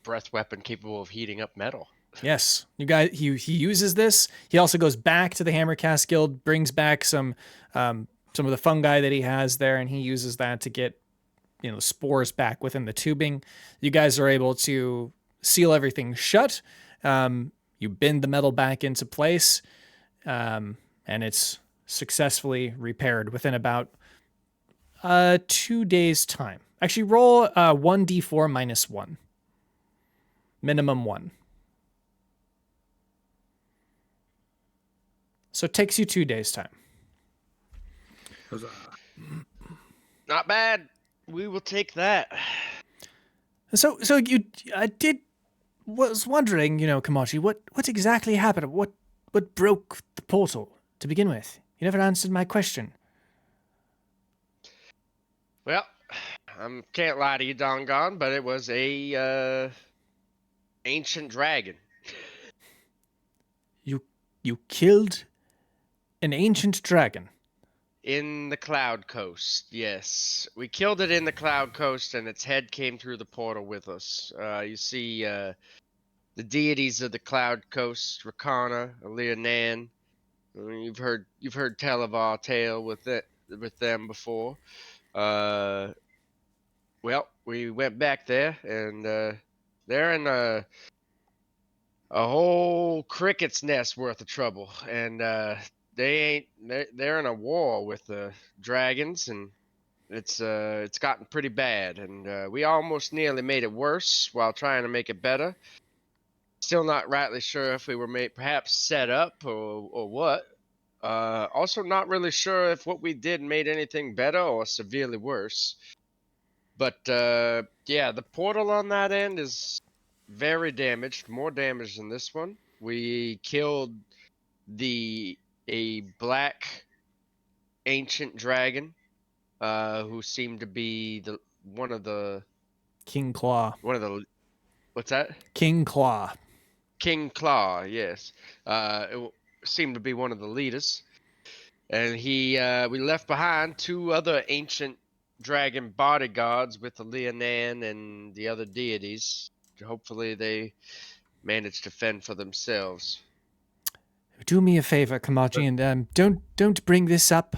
breath weapon capable of heating up metal.
Yes, you guys. He uses this. He also goes back to the Hammercast Guild, brings back some of the fungi that he has there, and he uses that to get spores back within the tubing. You guys are able to seal everything shut. You bend the metal back into place, and it's successfully repaired within about 2 days' time. Actually, roll 1d4 minus 1. Minimum 1. So it takes you 2 days' time.
Not bad. We will take that.
So I was wondering, Kamachi, what exactly happened? What broke the portal to begin with? You never answered my question.
Well, I can't lie to you, Dongon, but it was a ancient dragon.
You killed an ancient dragon.
In the Cloud Coast, yes. We killed it in the Cloud Coast, and its head came through the portal with us. You see the deities of the Cloud Coast, Rakana, Aleanan. You've heard tell of our tale with them before. Well, we went back there, and they're in a whole cricket's nest worth of trouble, and they're in a war with the dragons, and it's gotten pretty bad, and we almost nearly made it worse while trying to make it better. Still not rightly sure if we were perhaps set up or what. Also not really sure if what we did made anything better or severely worse. But yeah, the portal on that end is very damaged, more damaged than this one. We killed a black ancient dragon, who seemed to be one of the
King Claw.
What's that?
King Claw.
King Claw, yes. It seemed to be one of the leaders, and we left behind 2 other ancient dragon bodyguards with the Leonan and the other deities. Hopefully, they managed to fend for themselves.
Do me a favor, Kamachi, and don't bring this up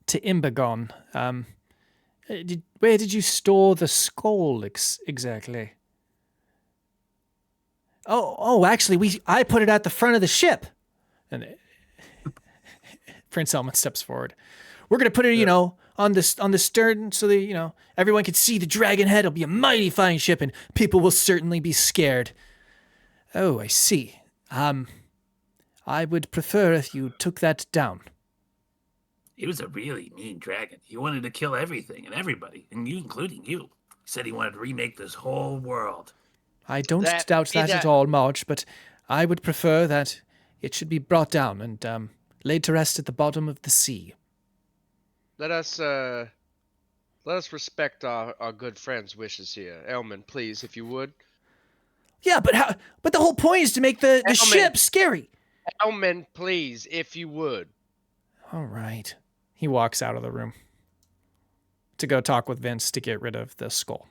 to Imbergon. Where did you store the skull exactly? Oh, actually, I put it at the front of the ship. And Prince Elman steps forward. We're gonna put it, on the stern, so that everyone can see the dragon head. It'll be a mighty fine ship, and people will certainly be scared. Oh, I see. I would prefer if you took that down.
He was a really mean dragon. He wanted to kill everything and everybody, and you, including you. He said he wanted to remake this whole world.
I don't doubt that at all, Mardge, but I would prefer that it should be brought down and laid to rest at the bottom of the sea.
Let us respect our good friend's wishes here. Elman, please, if you would.
Yeah, but the whole point is to make the
Elman.
ship scary.
Elman, please, if you would.
All right. He walks out of the room to go talk with Vince to get rid of the skull.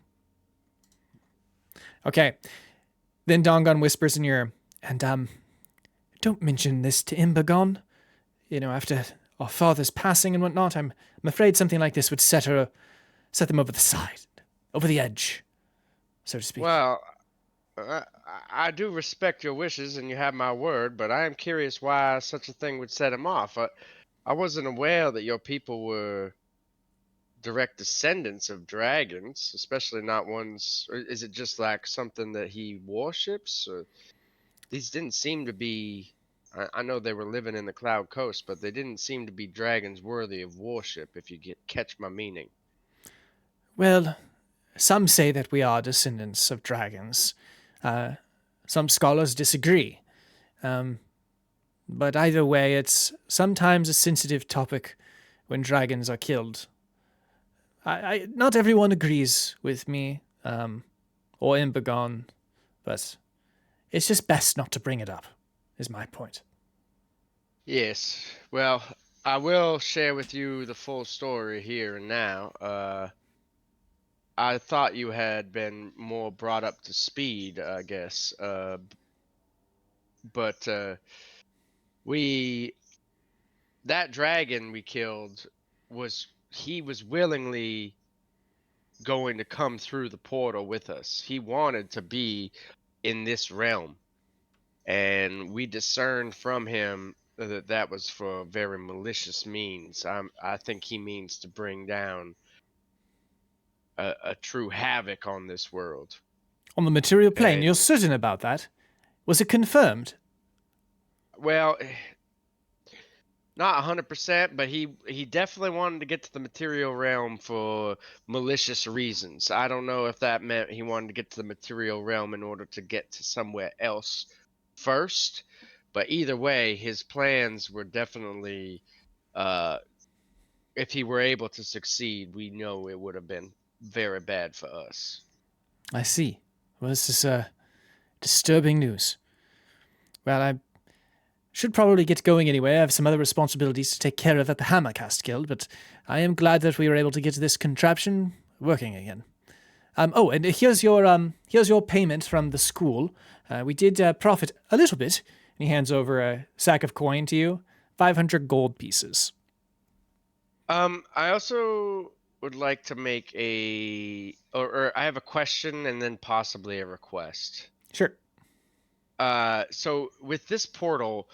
Okay. Then Dongon whispers in your ear, and don't mention this to Imbagon. You know, after our father's passing and whatnot, I'm afraid something like this would set them over the side, over the edge, so to speak.
Well, I do respect your wishes, and you have my word, but I am curious why such a thing would set him off. I wasn't aware that your people were direct descendants of dragons, especially not ones. Or is it just like something that he worships? Or these didn't seem to be. I know they were living in the Cloud Coast, but they didn't seem to be dragons worthy of worship. If you catch my meaning.
Well, some say that we are descendants of dragons. Some scholars disagree. But either way, it's sometimes a sensitive topic when dragons are killed. Not everyone agrees with me, or Imbagon, but it's just best not to bring it up, is my point.
Yes. Well, I will share with you the full story here and now. I thought you had been more brought up to speed, I guess. But that dragon we killed he was willingly going to come through the portal with us. He wanted to be in this realm, and we discerned from him that was for very malicious means. I think he means to bring down a true havoc on this world.
On the material plane, you're certain about that? Was it confirmed?
Well, not 100%, but he definitely wanted to get to the material realm for malicious reasons. I don't know if that meant he wanted to get to the material realm in order to get to somewhere else first, but either way, his plans were definitely, if he were able to succeed, we know it would have been very bad for us.
I see. Well, this is disturbing news. Well, I should probably get going anyway. I have some other responsibilities to take care of at the Hammercast Guild, but I am glad that we were able to get this contraption working again. Oh, and here's your payment from the school. We did profit a little bit. And he hands over a sack of coin to you, 500 gold pieces.
I also would like to make or I have a question and then possibly a request.
Sure.
So with this portal,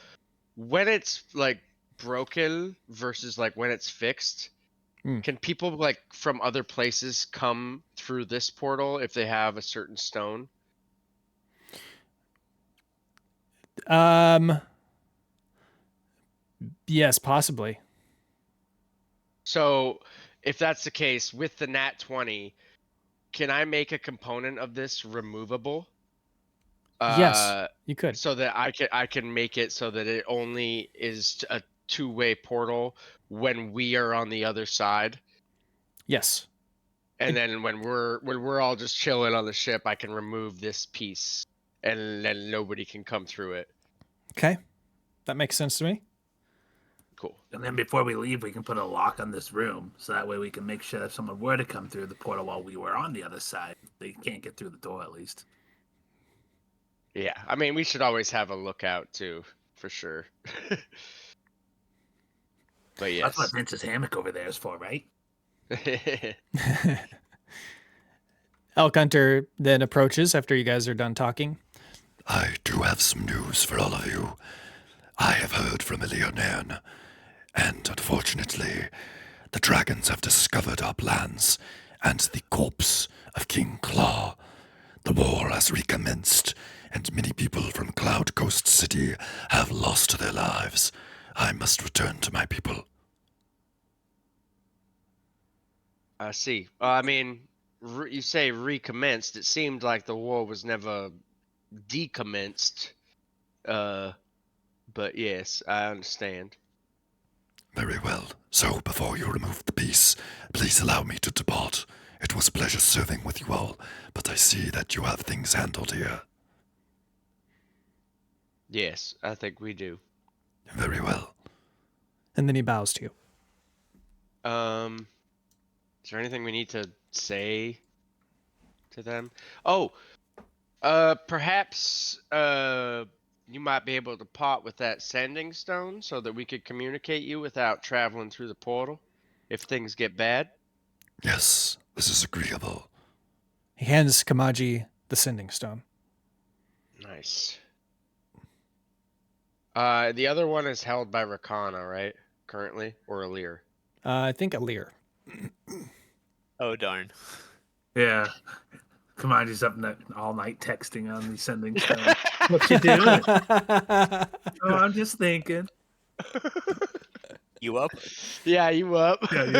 when it's like broken versus like when it's fixed, can people like from other places come through this portal if they have a certain stone?
Yes, possibly.
So if that's the case, with the Nat 20, can I make a component of this removable?
Yes, you could.
So that I can make it so that it only is a two-way portal when we are on the other side.
Yes.
And then when we're all just chilling on the ship, I can remove this piece, and then nobody can come through it.
Okay, that makes sense to me.
Cool.
And then before we leave, we can put a lock on this room, so that way we can make sure if someone were to come through the portal while we were on the other side, they can't get through the door at least.
Yeah, I mean, we should always have a lookout too, for sure. But yes.
That's what Vince's hammock over there is for, right?
Elk Hunter then approaches after you guys are done talking.
I do have some news for all of you. I have heard from Eleonan, and unfortunately, the dragons have discovered our plans and the corpse of King Claw. The war has recommenced, and many people from Cloud Coast City have lost their lives. I must return to my people.
I see. I mean, you say recommenced. It seemed like the war was never decommenced. But yes, I understand.
Very well. So, before you remove the piece, please allow me to depart. It was a pleasure serving with you all, but I see that you have things handled here.
Yes, I think we do.
Very well.
And then he bows to you.
Is there anything we need to say to them? Oh, perhaps you might be able to pot with that sending stone so that we could communicate you without traveling through the portal if things get bad.
Yes, this is agreeable.
He hands Kamaji the sending stone.
Nice. The other one is held by Rakana, right? Currently, or Alir?
I think Alir.
Oh darn.
Yeah. Kamaji's up all night texting on the sending stone. What you doing? Oh, I'm just thinking.
You up?
Yeah, you up?
Yeah, you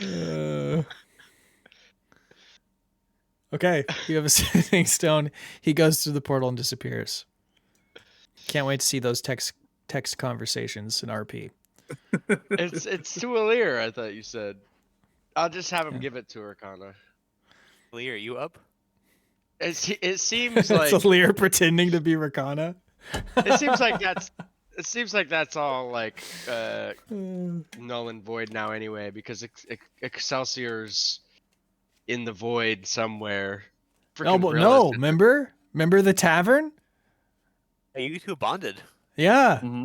know?
Okay, you have a sending stone. He goes through the portal and disappears. Can't wait to see those text conversations in RP.
It's to Alir, I thought you said. I'll just have him
Yeah.
give it to Rakana.
Lee, are you up?
It seems
It's
like
Alir pretending to be Rakana.
it seems like that's all like null and void now anyway, because Excelsior's in the void somewhere.
No,
Frickin'
but
Brilla's
no,
in-
remember the tavern?
Hey, you two bonded.
Yeah,
Mm-hmm.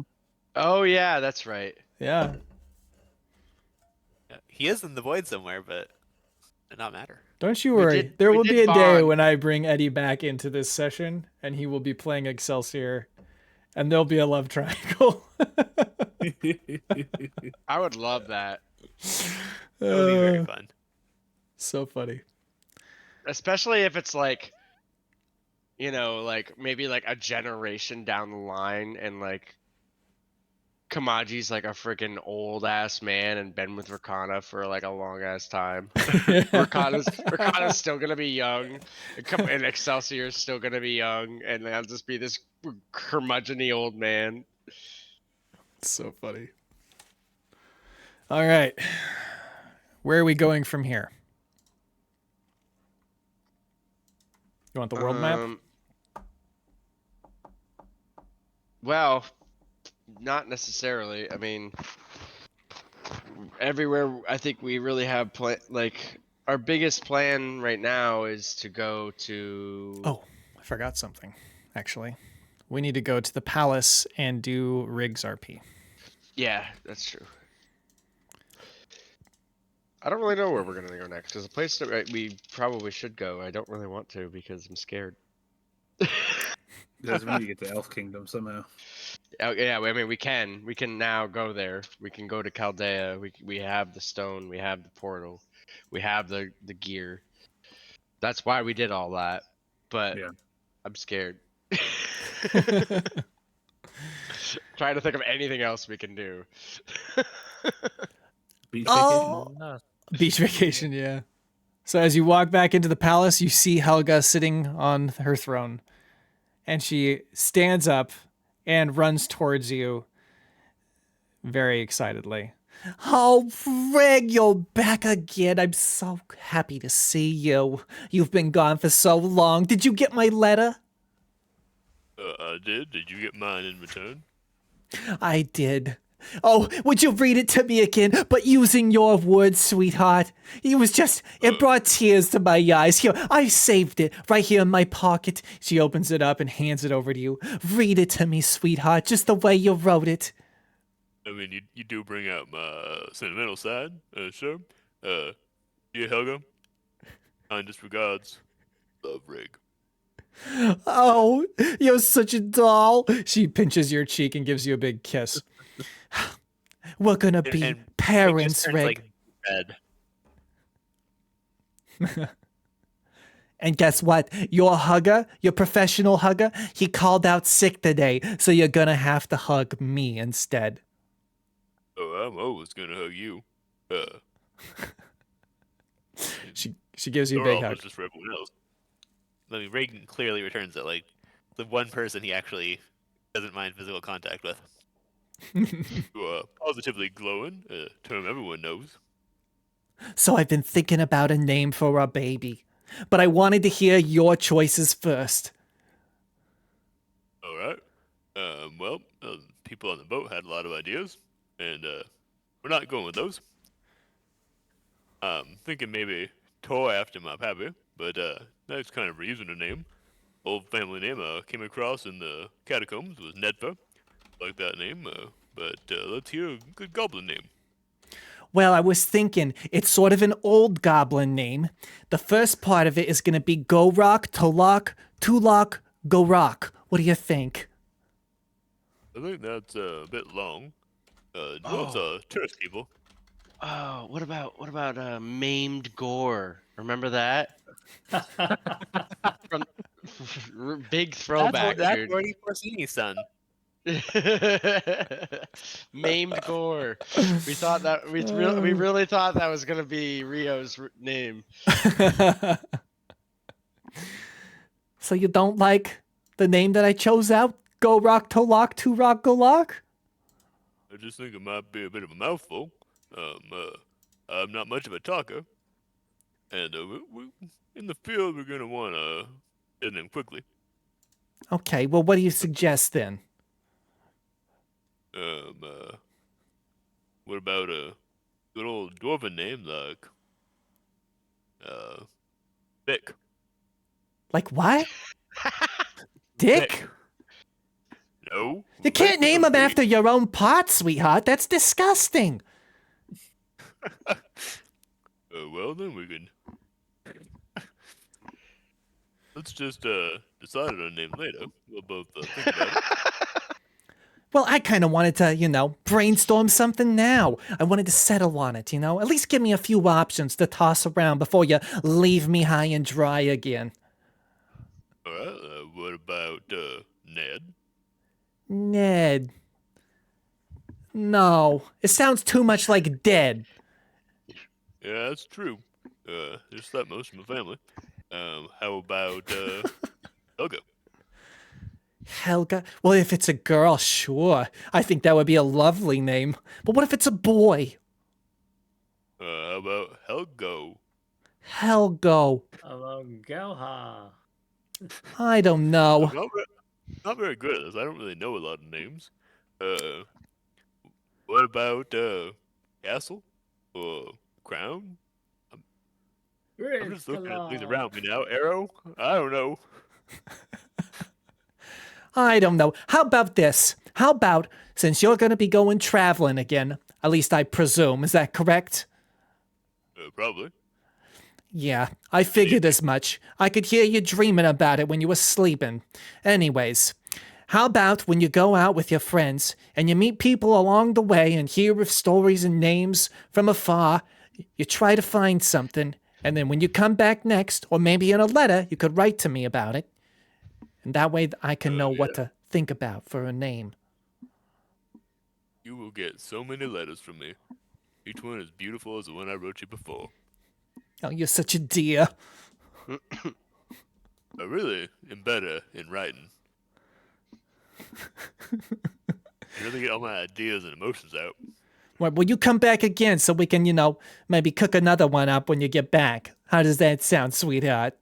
Oh yeah, that's right.
yeah.
Yeah, he is in the void somewhere, but it did not matter.
Don't you
We
worry.
did-
There
we
will
did
be a day
bond.
when I bring Eddie back into this session, and he will be playing Excelsior, and there'll be a love triangle.
I would love that,
That would be very
Uh,
fun.
So funny.
especially if it's like, like maybe like a generation down the line, and like Kamaji's like a freaking old ass man and been with Rakana for like a long ass time. Rakana's still gonna be young, and Excelsior's still gonna be young, and I'll just be this curmudgeon-y old man.
So funny. All right. Where are we going from here? You want the world map?
Well, not necessarily. I mean, everywhere. I think we really have like our biggest plan right now is to go to.
Oh, I forgot something, actually. We need to go to the palace and do Riggs RP.
Yeah, that's true. I don't really know where we're gonna go next. There's a place that we probably should go. I don't really want to because I'm scared.
Because we need to get to Elf Kingdom somehow.
Oh, yeah, I mean we can now go there. We can go to Chaldea. We have the stone. We have the portal. We have the gear. That's why we did all that. But
Yeah.
I'm scared. Trying to think of anything else we can do.
Beach
Oh!
No.
Beach vacation, yeah. So as you walk back into the palace, you see Helga sitting on her throne. And she stands up and runs towards you very excitedly. Oh, Frig, you're back again. I'm so happy to see you. You've been gone for so long. Did you get my letter?
I did. Did you get mine in return?
I did. Oh, would you read it to me again, but using your words, sweetheart? It brought tears to my eyes. Here, I saved it right here in my pocket. She opens it up and hands it over to you. Read it to me, sweetheart, just the way you wrote it.
I mean, you do bring out my sentimental side, sure. Dear Helga, kindest regards, Love Rig.
Oh, you're such a doll. She pinches your cheek and gives you a big kiss. We're gonna be
And Rig
parents,
just turns,
Rig.
like, red.
And guess what? Your hugger, your professional hugger, he called out sick today, so you're gonna have to hug me instead.
Oh, I'm always gonna hug you.
She gives you a
Or
big
I'll
hug.
just for everyone else.
I mean, Reagan clearly returns it, like, the one person he actually doesn't mind physical contact with.
You are positively glowing, a term everyone knows.
So I've been thinking about a name for our baby, but I wanted to hear your choices first.
Well, people on the boat had a lot of ideas, and we're not going with those. Thinking maybe Toy after my pappy, but that's kind of a using a name. Old family name I came across in the catacombs was Nedfa. Like that name, but let's hear a good goblin name.
Well, I was thinking it's sort of an old goblin name. The first part of it is going to be Go Rock, Tolok, Tulok, Go Rock. What do you think?
I think that's a bit long. Those are tourist people.
Oh, what about maimed gore? Remember that? From big throwback,
That's
dude.
already Corsini's son.
Maimed gore. We thought that we really thought that was gonna be Rio's name.
So you don't like the name that I chose out? Go Rock, Tolok, Two Rock, Go Lock?
I just think it might be a bit of a mouthful. I'm not much of a talker, and we in the field we're gonna want to get them quickly.
Okay, well, what do you suggest then?
What about a good old dwarven name like Vic?
Like what? Dick?
No.
You can't
Vic
name
with
him
a V.
after your own pot, sweetheart. That's disgusting.
Well then we can. Let's just decide on a name later. We'll both think about it.
Well, I kind of wanted to, brainstorm something now. I wanted to settle on it, At least give me a few options to toss around before you leave me high and dry again.
All right. What about Ned?
Ned. No, it sounds too much like dead.
Yeah, that's true. Just like most of my family. How about Helga?
Helga? Well, if it's a girl, sure. I think that would be a lovely name. But what if it's a boy?
How about Helgo?
Helgo.
Hello, Gelha.
I don't know.
I'm not very good at this. I don't really know a lot of names. What about Castle or Crown? I'm just looking at things around me now. Arrow? I don't know.
I don't know. How about this? How about, since you're going to be going traveling again, at least I presume, is that correct?
Probably.
Yeah, I figured as much. I could hear you dreaming about it when you were sleeping. Anyways, how about when you go out with your friends and you meet people along the way and hear of stories and names from afar, you try to find something, and then when you come back next, or maybe in a letter, you could write to me about it. And that way I can know what to think about for a name.
You will get so many letters from me. Each one as beautiful as the one I wrote you before.
Oh, you're such a dear.
I really am better in writing. I really get all my ideas and emotions out.
Well, will you come back again so we can, maybe cook another one up when you get back? How does that sound, sweetheart?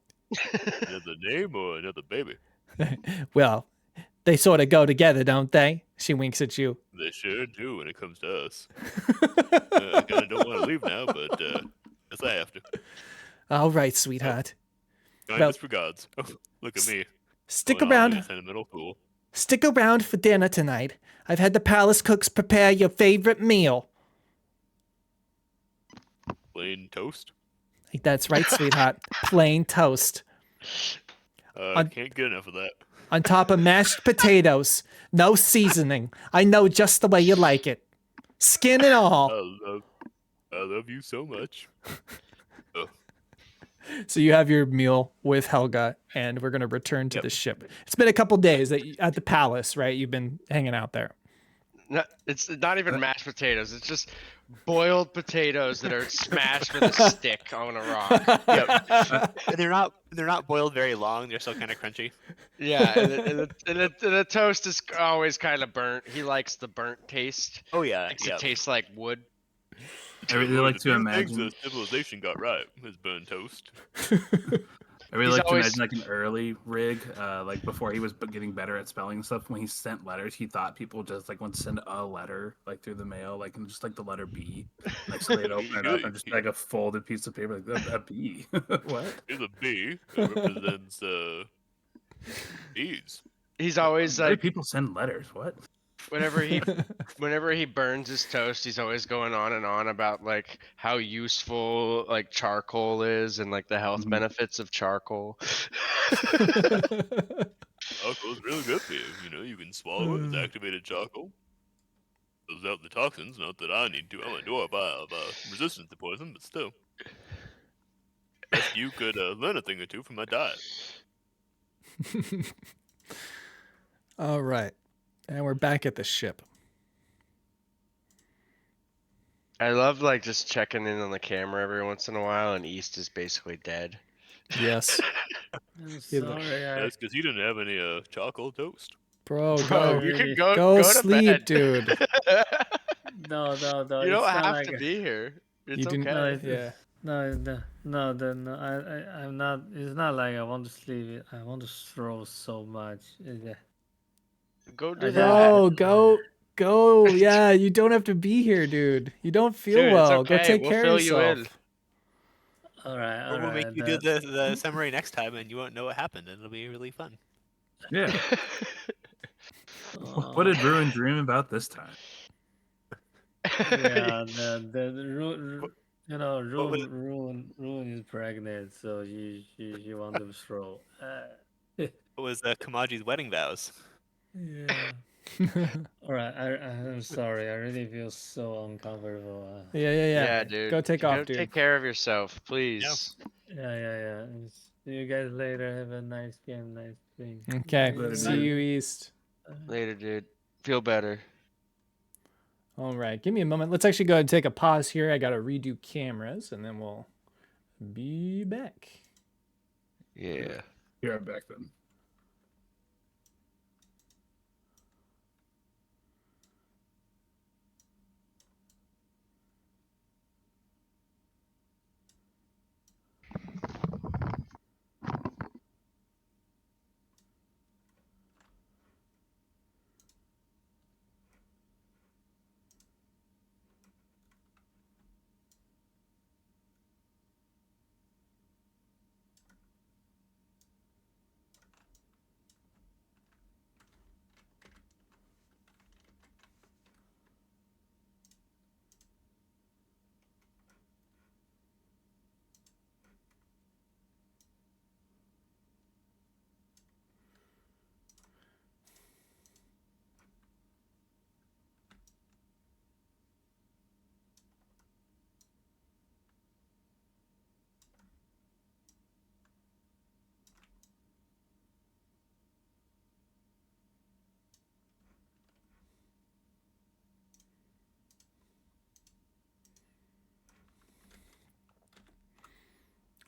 Another name or another baby?
Well, they sort of go together, don't they? She winks at you.
They sure do when it comes to us. I kind of don't want to leave now, but guess I have to.
All right, sweetheart.
Kindness for gods. Oh, look at me.
Stick
Going all
around.
the sentimental fool.
Stick around for dinner tonight. I've had the palace cooks prepare your favorite meal.
Plain toast.
That's right, sweetheart. Plain toast.
I can't get enough of that.
On top of mashed potatoes. No seasoning. I know just the way you like it. Skin and all.
I love you so much.
So you have your meal with Helga, and we're going to return to the ship. It's been a couple days at the palace, right? You've been hanging out there.
No, it's not even mashed potatoes. It's just boiled potatoes that are smashed with a stick on a rock.
Yep. They're not boiled very long. They're still kind of crunchy.
Yeah, and the toast is always kind of burnt. He likes the burnt taste.
Oh yeah.
Likes it tastes like wood.
I really like to imagine.
The civilization got right is burnt toast.
I really
He's
like to
always-
imagine like an early rig, like before he was getting better at spelling and stuff. When he sent letters, he thought people just like want to send a letter like through the mail, like and just like the letter B, like so they'd open it up and just like a folded piece of paper, like a B. What?
Here's a B that represents bees.
He's always
Why do
like,
people send letters? What?
whenever he burns his toast, he's always going on and on about like how useful like charcoal is and like the health
Mhm.
benefits of charcoal.
Charcoal's really good for you. You know, you can swallow it. It's activated charcoal. Those out the toxins. Not that I need to. I'm a dwarf. I have resistance to poison, but still. Best you could learn a thing or two from my diet.
All right. And we're back at the ship.
I love like just checking in on the camera every once in a while, and East is basically dead.
Yes.
I'm
He look-
sorry.
That's because he didn't have any charcoal toast.
Bro,
Bro,
go.
you can
really-
go
Go
to
sleep,
bed.
dude.
No.
You don't
it's not
have
like
to be here. It's
You didn't-
okay.
No, it's,
Yeah.
no. I'm not. It's not like I want to sleep. I want to throw so much.
Go do
I
that.
Bro, go. Yeah, you don't have to be here, dude. You don't feel
Dude, it's
well. Go
okay.
take
We'll
care
fill
of
you in.
yourself.
All right.
Or we'll make you do the summary next time, and you won't know what happened, and it'll be really fun.
Yeah. What did Ruin dream about this time?
Yeah,
What was it?
Ruin is pregnant, so she want to throw.
What was Kamaji's wedding vows?
Yeah. All right. I'm sorry. I really feel so uncomfortable.
Yeah.
Yeah, dude.
Go take off,
Go
dude.
take care of yourself, please.
Yeah. See you guys later. Have a nice game, nice thing.
Okay.
Later,
See
dude.
you, East.
Later, dude. Feel better.
All right. Give me a moment. Let's actually go ahead and take a pause here. I got to redo cameras, and then we'll be back.
Yeah.
Be right back then.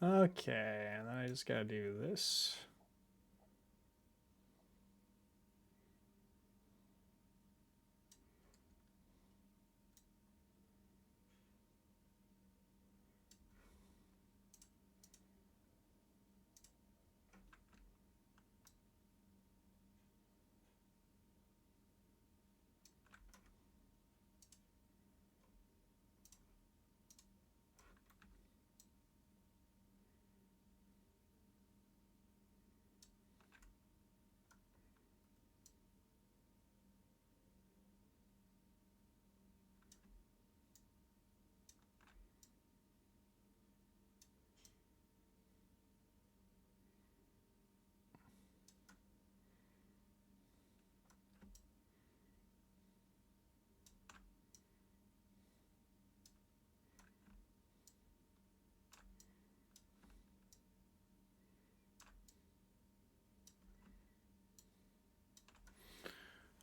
Okay, and then I just got to do this.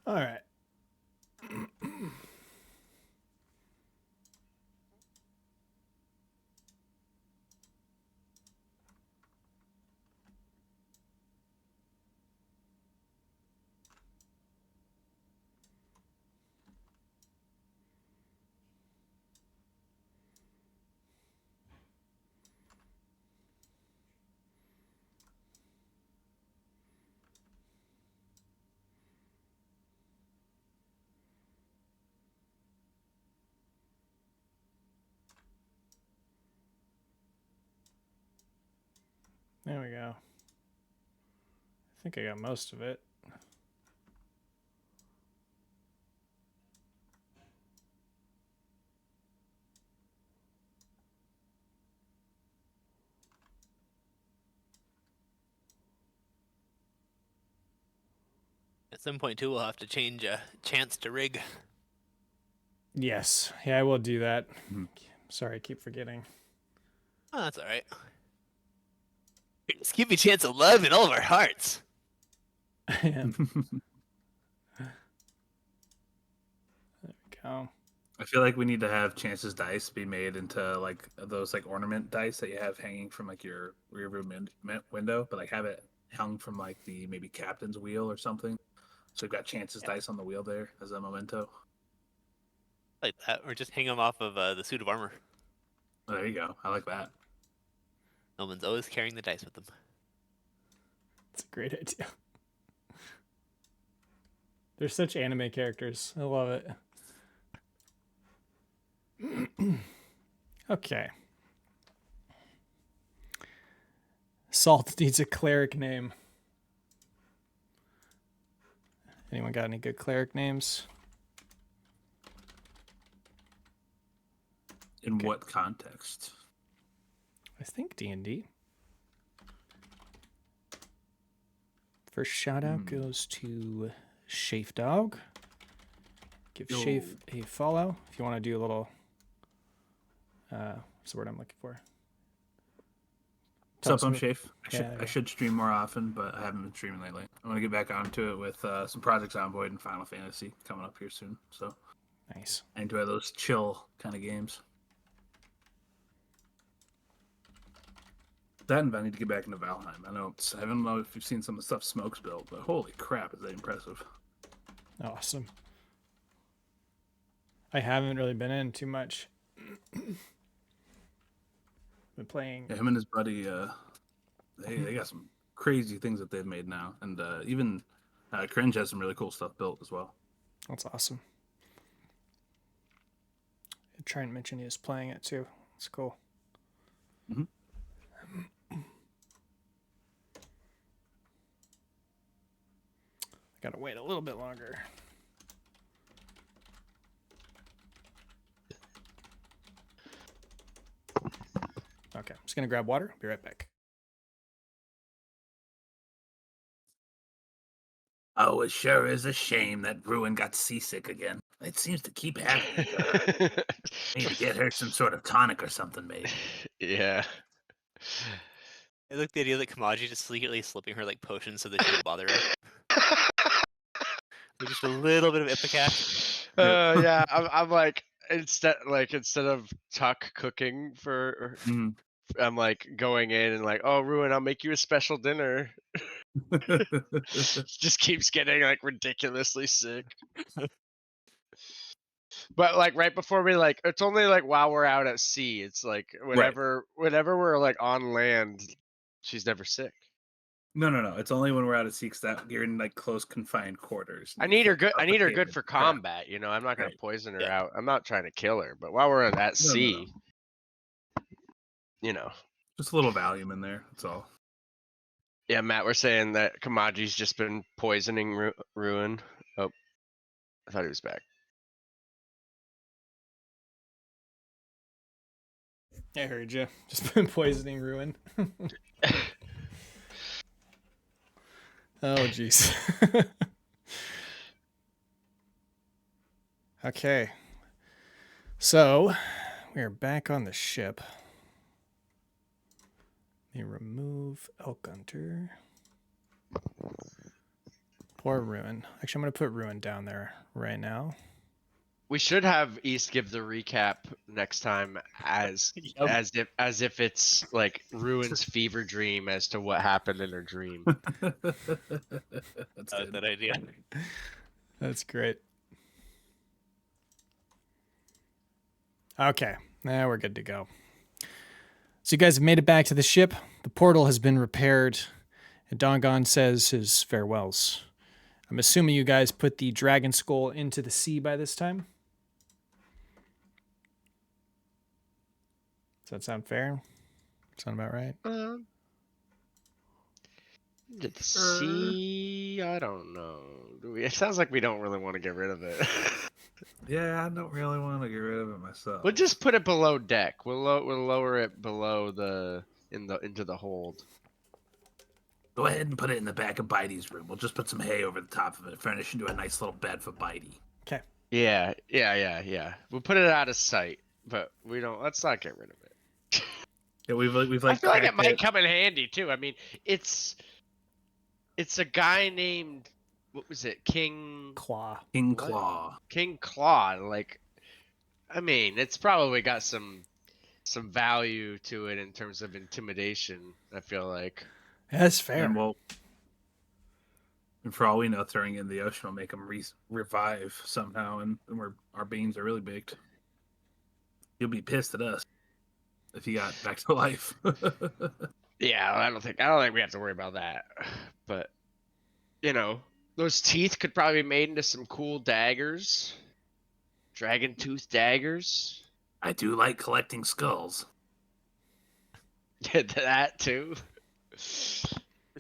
All right. There we go. I think I got most of it.
At some point too, we'll have to change chance to rig.
Yes. Yeah, I will do that.
Mhm.
Sorry, I keep forgetting.
Oh, that's all right. Just give me chance of love in all of our hearts.
I am. There we go.
I feel like we need to have Chance's dice be made into like those like ornament dice that you have hanging from like your rear view window, but like have it hung from like the maybe captain's wheel or something. So we've got Chance's dice on the wheel there as a memento.
Like that, or just hang them off of the suit of armor.
Oh, there you go. I like that.
Elman's always carrying the dice with them.
It's a great idea. They're such anime characters. I love it. Okay. Salt needs a cleric name. Anyone got any good cleric names?
In
Okay.
what context?
I think D&D. First shout out goes to Shafe Dog. Give
Yo.
Shafe a follow if you want to do a little. What's the word I'm looking for?
What's up, I'm
Tell us
Shafe.
Yeah,
I should stream more often, but I haven't been streaming lately. I'm gonna get back onto it with some projects on board and Final Fantasy coming up here soon. So
Nice.
I enjoy those chill kind of games. That and I need to get back into Valheim. I don't know if you've seen some of the stuff Smoke's built, but holy crap, is that impressive!
Awesome. I haven't really been in too much. Been playing.
Yeah, him and his buddy, they got some crazy things that they've made now, and even Cringe has some really cool stuff built as well.
That's awesome. I try and mention he was playing it too. It's cool.
Mhm.
Gotta wait a little bit longer. Okay, I'm just gonna grab water. Be right back.
Oh, it sure is a shame that Ruin got seasick again. It seems to keep happening to her. Need to get her some sort of tonic or something made.
Yeah.
I like the idea that Kamaji just secretly slipping her like potions so that she don't bother her. Like, just a little bit of Ipecac.
Yeah, I'm like instead of Tuck cooking for,
Mm.
I'm like going in and like, oh, Ruin, I'll make you a special dinner. Just keeps getting like ridiculously sick. But like right before we like, it's only like while we're out at sea. It's like whenever we're like on land, she's never sick.
No. It's only when we're out at sea that you're in like close confined quarters.
I need her good. I need her good
Suffocated.
for
Crap.
combat. You know, I'm not gonna
Right.
poison her
Yeah.
out. I'm not trying to kill her. But while we're at
No.
sea, you know.
Just a little Valium in there. That's all.
Yeah, Matt, we're saying that Kamaji's just been poisoning Ruin. Oh, I thought he was back.
I heard you. Just been poisoning Ruin. Oh, jeez. Okay. So, we are back on the ship. Let me remove Elk Hunter. Poor Ruin. Actually, I'm going to put Ruin down there right now.
We should have East give the recap next time as if it's like Ruin's fever dream as to what happened in her dream.
That's
I
good.
like that idea.
That's great. Okay, now we're good to go. So you guys have made it back to the ship. The portal has been repaired, and Dongon says his farewells. I'm assuming you guys put the dragon skull into the sea by this time. Does that sound fair? Sound about right?
See, I don't know. It sounds like we don't really want to get rid of it.
Yeah, I don't really want to get rid of it myself.
We'll just put it below deck. We'll lower it below into the hold.
Go ahead and put it in the back of Bitey's room. We'll just put some hay over the top of it, furnish into a nice little bed for Bitey.
Okay.
Yeah. We'll put it out of sight, but we don't. Let's not get rid of it.
Yeah, we've
I
like
feel like it
cracked
might come in handy too. I mean, it's a guy named, what was it, King
Claw.
King
What?
Claw.
King Claw. Like, I mean, it's probably got some value to it in terms of intimidation. I feel like.
That's fair.
And for all we know, throwing in the ocean will make them revive somehow, and our beans are really baked. You'll be pissed at us if you got back to life.
Yeah, I don't think we have to worry about that. But those teeth could probably be made into some cool daggers. Dragon tooth daggers.
I do like collecting skulls.
Yeah, that too.
Just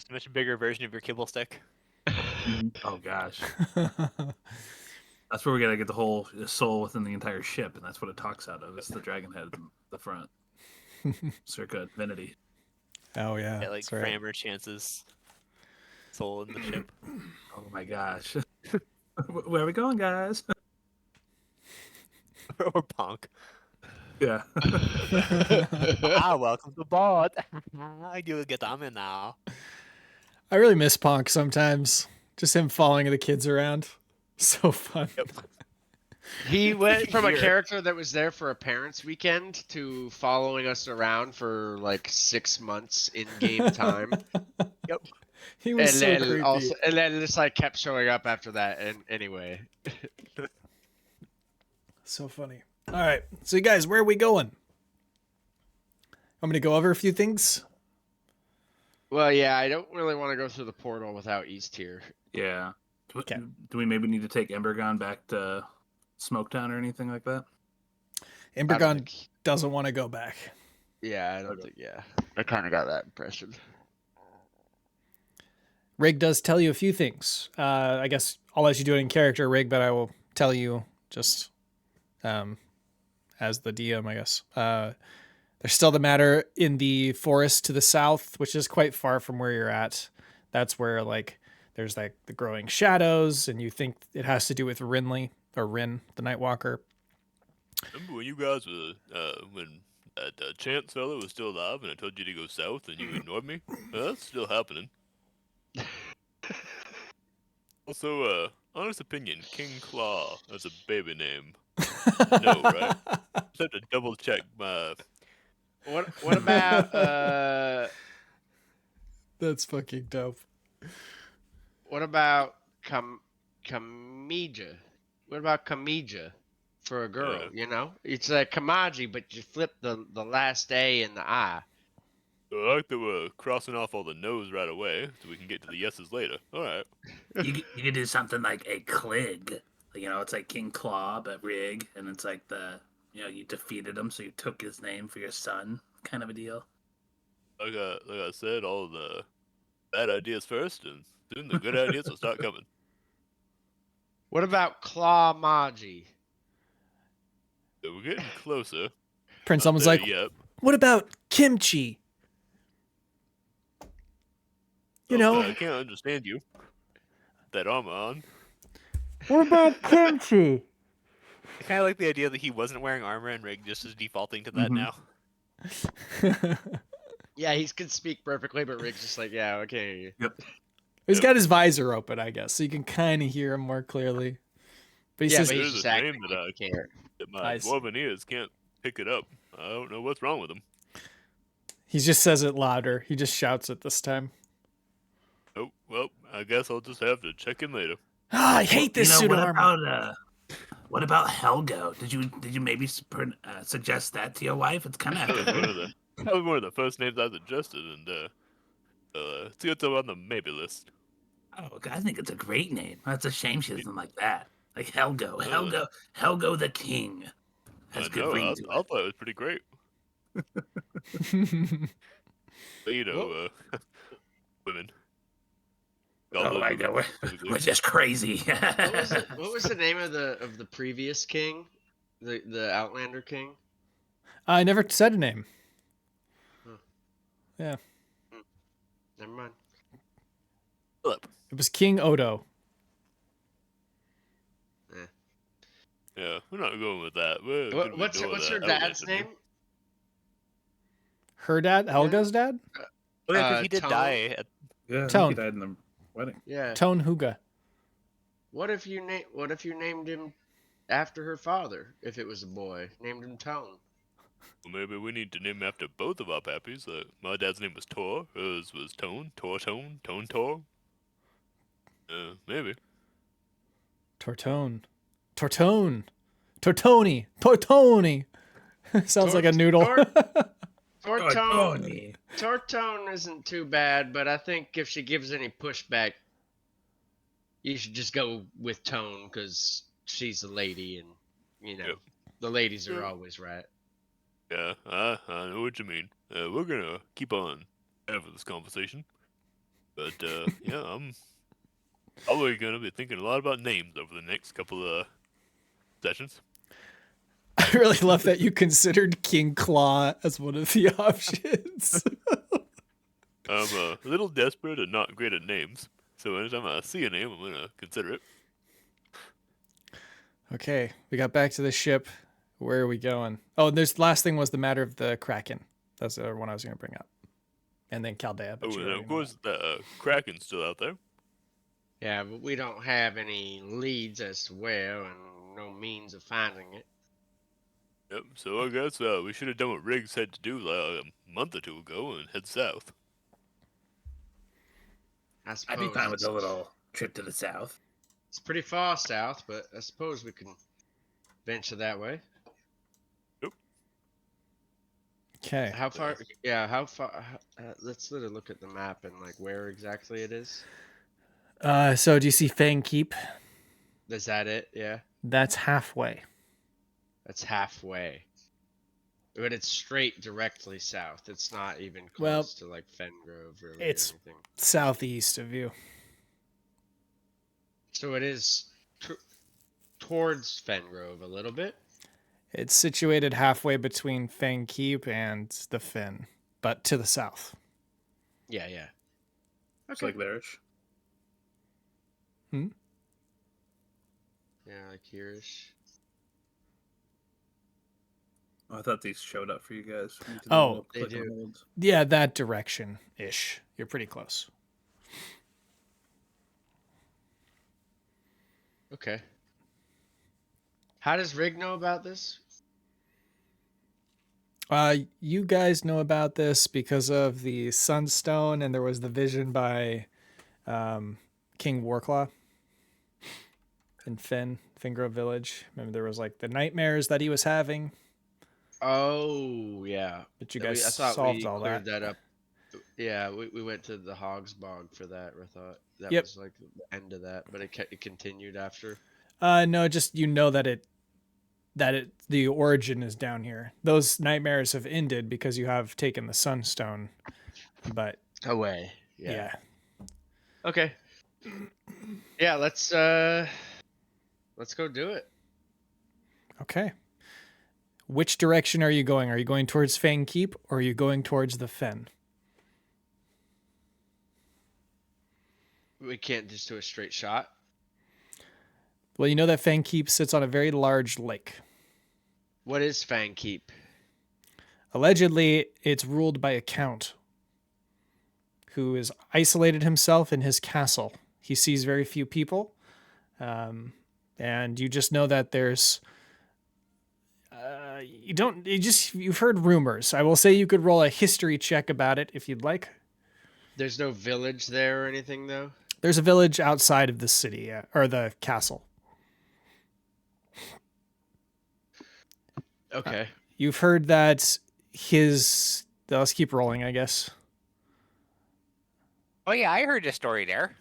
a much bigger version of your kibble stick.
Oh gosh, that's where we gotta get the whole soul within the entire ship, and that's what it talks out of. It's the dragon head at the front, circa Divinity.
Oh yeah.
Yeah, like
that's right.
Frammer chances soul in the ship.
Oh my gosh, where are we going, guys?
Or Punk.
Yeah.
Welcome to board. You get on me now.
I really miss Ponk sometimes. Just him following the kids around. So fun.
Yep.
He went from a
Here.
character that was there for a parents' weekend to following us around for like 6 months in game time.
Yep.
He was
and
so
then
creepy.
and then just like kept showing up after that. And anyway,
So funny. All right. So you guys, where are we going? I'm going to go over a few things.
well, yeah, I don't really want to go through the portal without East here.
Yeah.
Okay.
Do we maybe need to take Embergon back to Smoketown or anything like that?
I don't
Embergon
think-
doesn't want to go back.
Yeah, I don't think. Yeah, I kind of got that impression.
Rig does tell you a few things. I guess I'll let you do it in character, Rig, but I will tell you just as the DM, I guess. There's still the matter in the forest to the south, which is quite far from where you're at. That's where there's the growing shadows, and you think it has to do with Rin, the Nightwalker.
Remember when you guys were, when that Chance fella was still alive and I told you to go south and you ignored me? Well, that's still happening. Also, honest opinion, King Claw as a baby name. No, right? Just have to double check my...
What about
That's fucking dope.
what about Kamija? What about Kamija for a girl? It's a Kamaji, but you flip the last A in the I.
So I like that we're crossing off all the no's right away so we can get to the yeses later. Alright.
You could do something like a Clig. It's like King Claw, but Rig, and it's like you defeated him, so you took his name for your son, kind of a deal.
Like I said, all the bad ideas first, and soon the good ideas will start coming.
What about Claw Maji?
So we're getting closer.
Prince
Not
Almon's
there
like,
yet.
what about kimchi? You know,
I can't understand you. That armor on.
what about kimchi?
I kind of like the idea that he wasn't wearing armor and Rig just is defaulting to that
Mhm.
now.
Yeah, he can speak perfectly, but Rig's just like, yeah, okay.
He's got his visor open, I guess, so you can kind of hear him more clearly. But he
Yeah,
says,
but he's
There's
just
a
acting
name
like
that
he can't.
That my
Nice.
dwarven ears can't pick it up. I don't know what's wrong with them.
he just says it louder. He just shouts it this time.
Oh, well, I guess I'll just have to check in later.
Ah, I hate this suit
what
armor.
about Helgo? Did you maybe suggest that to your wife? It's kind of
That was one of the first names I suggested, and see what's on the maybe list.
Oh, I think it's a great name. That's a shame she doesn't like that. Like Helgo,
Uh.
Helgo the King. Has
I
good
know,
ring to
I
it.
thought it was pretty great. But, women.
Oh my God, we're just crazy.
What was the name of the previous king, the Outlander king?
I never said a name.
Huh.
Yeah,
Never mind.
Philip.
it was King Odo.
Yeah, we're not going with that. We're gonna
What's
ignore
her
that
dad's
Outlander
name?
Her dad, Helga's dad,
Oh, yeah, 'cause he did
Tone?
die.
Yeah, I think
Tone.
he died in the wedding.
Yeah.
Tone Huga.
What if you named him after her father? If it was a boy, named him Tone.
Well, maybe we need to name after both of our pappies. My dad's name was Tor. Hers was Tone. Tone. Maybe.
Tortone. Tortone. Tortoni. Sounds like a noodle.
Tortone. Tortone isn't too bad, but I think if she gives any pushback, you should just go with Tone because she's a lady, and
Yep.
the ladies are always right.
Yeah, I know what you mean. We're gonna keep on having this conversation. But, yeah, I'm probably gonna be thinking a lot about names over the next couple of sessions.
I really love that you considered King Claw as one of the options.
I'm a little desperate and not great at names, so anytime I see a name, I'm gonna consider it.
Okay, we got back to the ship. Where are we going? Oh, the last thing was the matter of the Kraken. That's the one I was going to bring up. And then Chaldea. But
Oh,
you
and
already
of
know
course, the Kraken's still out there.
Yeah, but we don't have any leads as to where, and no means of finding it.
Yep, so I guess we should have done what Riggs said to do like a month or two ago and head south.
I
I'd be
suppose
fine with a little trip to the south.
it's pretty far south, but I suppose we can venture that way.
Okay.
How far? Yeah, how far? Let's look at the map and like where exactly it is.
So do you see Fangkeep?
Is that it? Yeah,
That's halfway.
that's halfway. But it's straight directly south. It's not even
Well,
close to like Fengrove really
it's-
or anything.
Southeast of you.
So it is towards Fengrove a little bit.
It's situated halfway between Fangkeep and the Fen, but to the south.
Yeah, yeah.
It's like there-ish.
Yeah, like here-ish.
Oh, I thought these showed up for you guys. We did a
Oh,
little
they
click
do.
and hold.
Yeah, that direction-ish. You're pretty close.
Okay. How does Rig know about this?
You guys know about this because of the Sunstone, and there was the vision by King Warclaw in Fingrove Village. Remember, there was like the nightmares that he was having.
Oh, yeah.
But you
I
guys
thought
solved
we
all
cleared
that.
that up. Yeah, we went to the Hog's Bog for that. I thought that
Yep.
was like the end of that, but it continued after.
No, just you know that the origin is down here. Those nightmares have ended because you have taken the Sunstone. But
Away.
yeah.
Okay. Yeah, let's go do it.
Okay. Which direction are you going? Are you going towards Fangkeep or are you going towards the Fen?
We can't just do a straight shot.
Well, you know that Fangkeep sits on a very large lake.
What is Fangkeep?
Allegedly, it's ruled by a count who has isolated himself in his castle. He sees very few people, and you just know that there's. You've heard rumors. I will say you could roll a history check about it if you'd like.
There's no village there or anything though.
There's a village outside of the city, or the castle.
Okay.
You've heard that let's keep rolling, I guess.
Oh yeah, I heard a story there.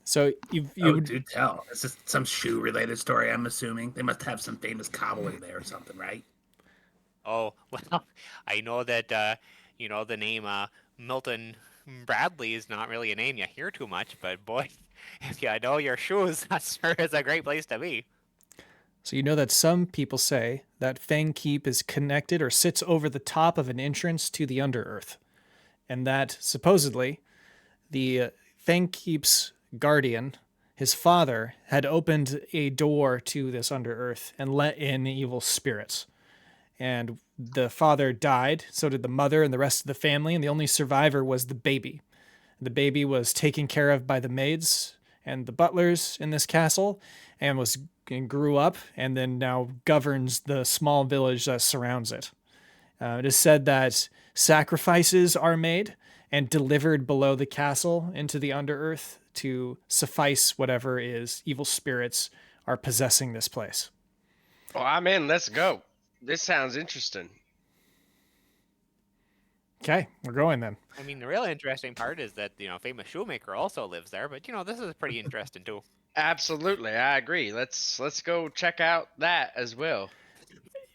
So
Oh, do tell. Is this some shoe-related story, I'm assuming? They must have some famous cobbler there or something, right?
Oh well, I know that you know the name Milton Bradley is not really a name you hear too much, but boy, if you know your shoes, that sure is a great place to be.
So you know that some people say that Fangkeep is connected or sits over the top of an entrance to the Underearth, and that supposedly the Fangkeep's guardian, his father, had opened a door to this Underearth and let in evil spirits. And the father died, so did the mother and the rest of the family, and the only survivor was the baby. The baby was taken care of by the maids and the butlers in this castle, and grew up, and then now governs the small village that surrounds it. It is said that sacrifices are made and delivered below the castle into the underearth to suffice whatever is evil spirits are possessing this place.
Well, I'm in. Let's go. This sounds interesting.
Okay, we're going then.
I mean, the real interesting part is that, famous shoemaker also lives there, but, this is pretty interesting too.
Absolutely, I agree. Let's go check out that as well.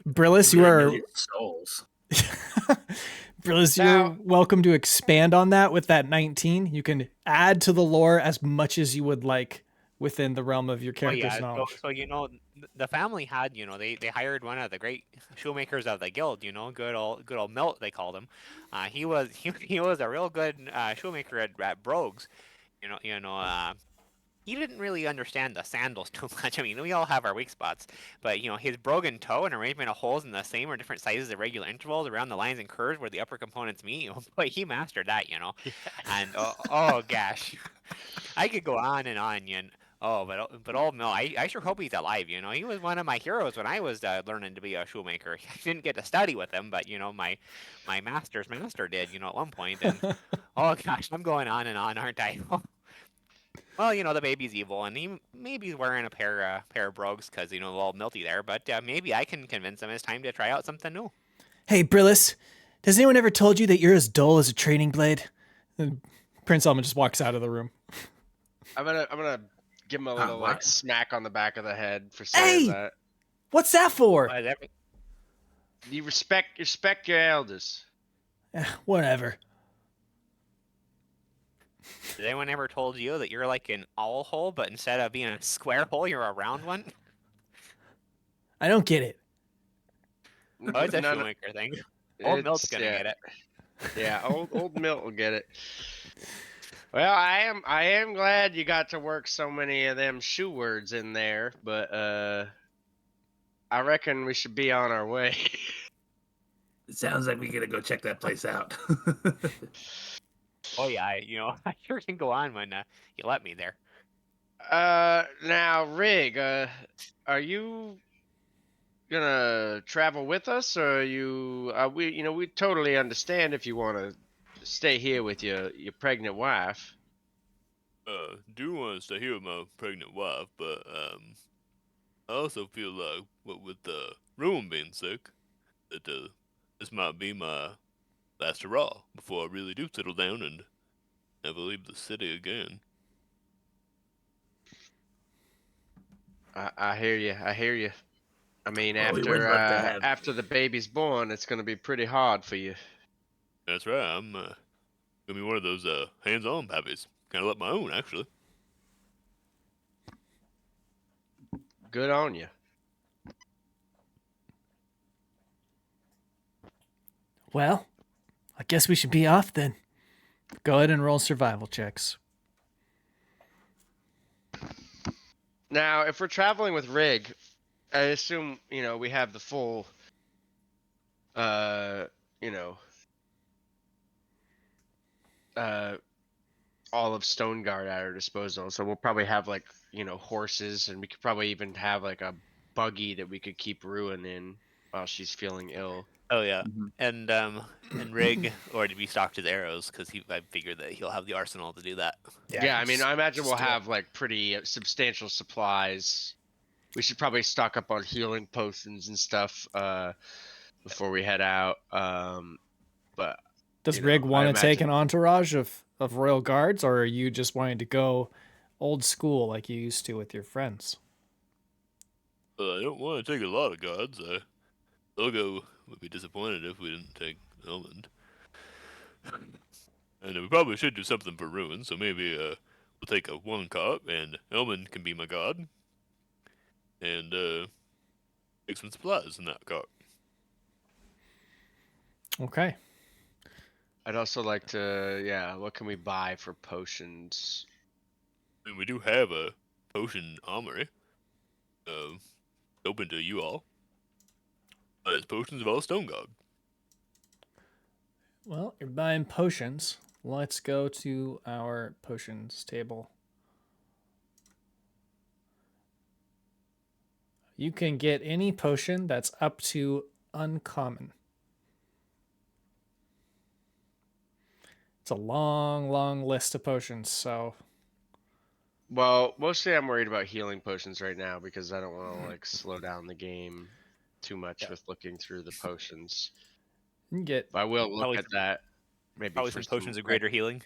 Brillis, you are
souls.
Brillis,
Now-
you're welcome to expand on that with that 19. You can add to the lore as much as you would like within the realm of your character's knowledge.
So the family had, they hired one of the great shoemakers of the guild, good old Milt, they called him. He was a real good shoemaker at brogues. He didn't really understand the sandals too much. I mean, we all have our weak spots, but his brogan toe and arrangement of holes in the same or different sizes at regular intervals around the lines and curves where the upper components meet. Boy, he mastered that, And oh gosh, I could go on and on, but old Mill, I sure hope he's alive. He was one of my heroes when I was learning to be a shoemaker. I didn't get to study with him, but my master's master did, at one point. And oh gosh, I'm going on and on, aren't I? Well, the baby's evil, and he maybe wearing a pair of brogues because all milty there. But maybe I can convince him it's time to try out something new.
Hey, Brillis, has anyone ever told you that you're as dull as a training blade? And Prince Elman just walks out of the room.
I'm gonna give him a little
what?
smack on the back of the head for saying
Hey!
that.
What's that for?
You respect your elders.
Whatever.
Has anyone ever told you that you're like an owl hole, but instead of being a square hole, you're a round one?
I don't get it.
Oh, it's a
None-
shoemaker thing. Old Milt's gonna
yeah.
get it.
Yeah, old Milt will get it. Well, I am glad you got to work so many of them shoe words in there, but I reckon we should be on our way.
It sounds like we gotta go check that place out.
Oh yeah, I sure can go on when you let me there.
Now, Rig, are you gonna travel with us, or are you? We totally understand if you want to stay here with your pregnant wife.
Do want to stay here with my pregnant wife, but I also feel like, what with Rowan being sick, that this might be my last hurrah before I really do settle down and never leave the city again.
I hear you. I hear you. I mean,
Well, we would love to have-
after the baby's born, it's gonna be pretty hard for you.
That's right. I'm gonna be one of those hands-on pappies, kind of like my own, actually.
Good on you.
Well, I guess we should be off then. Go ahead and roll survival checks.
Now, if we're traveling with Rig, I assume we have the full, all of Stoneguard at our disposal. So we'll probably have horses, and we could probably even have like a buggy that we could keep Ruin in while she's feeling ill.
Oh yeah,
Mhm.
and Rig already restocked his arrows because I figured that he'll have the arsenal to do that.
Yeah, I mean, I imagine we'll
just do it.
have pretty substantial supplies. We should probably stock up on healing potions and stuff before we head out. But
Does Rig
I
want to take
imagine-
an entourage of royal guards, or are you just wanting to go old school like you used to with your friends?
I don't want to take a lot of guards. Logo would be disappointed if we didn't take Elmond. And we probably should do something for ruins, so maybe we'll take a 1 cart, and Elman can be my guard. And take some supplies in that cart.
Okay.
I'd also like to, yeah, what can we buy for potions?
I mean, we do have a potion armory. Open to you all. It's potions of all Stoneguard.
Well, you're buying potions. Let's go to our potions table. You can get any potion that's up to uncommon. It's a long, long list of potions, so
Well, mostly I'm worried about healing potions right now because I don't want to like slow down the game too much with looking through the potions.
you can get.
But I will look
Probably
at that maybe
Probably
for
some potions
some
of greater healing.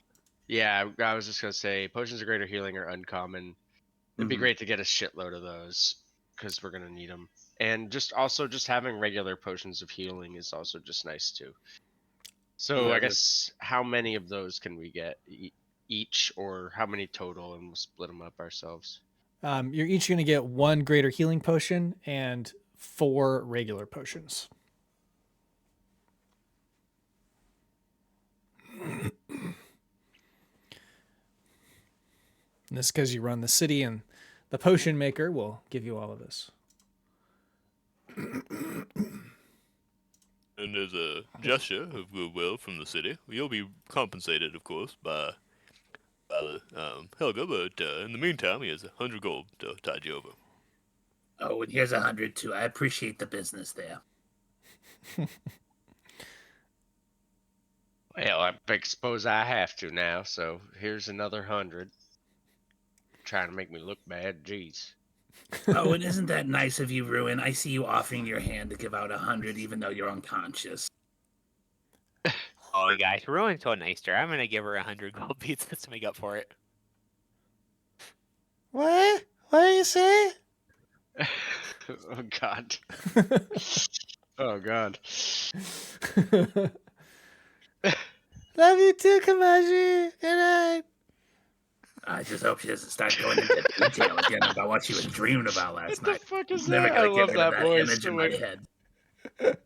Yeah, I was just gonna say potions of greater healing are uncommon. It'd be great to get a shitload of those because we're gonna need them. And just having regular potions of healing is also just nice too. So
Yeah,
I guess how many of those can we get each, or how many total, and we'll split them up ourselves.
You're each going to get 1 greater healing potion and 4 regular potions. And this is because you run the city, and the potion maker will give you all of this.
And as a gesture of goodwill from the city, you'll be compensated, of course, by the Helga, but in the meantime, he has 100 gold to tide you over.
Oh, and here's 100 too. I appreciate the business there.
Well, I suppose I have to now, so here's another 100. Trying to make me look bad, jeez.
Oh, and isn't that nice of you, Ruin? I see you offering your hand to give out 100 even though you're unconscious.
Oh, guys, Ruin's so nice to her. I'm gonna give her 100 gold pieces to make up for it.
What? What do you say?
Oh god. Oh god.
Love you too, Kamaji. Good night.
I just hope she doesn't start going into detail again about what she was dreaming about last
What
night.
the fuck is
Never
that?
gonna
I
get
love
rid
that
of that
voice.
image in my head.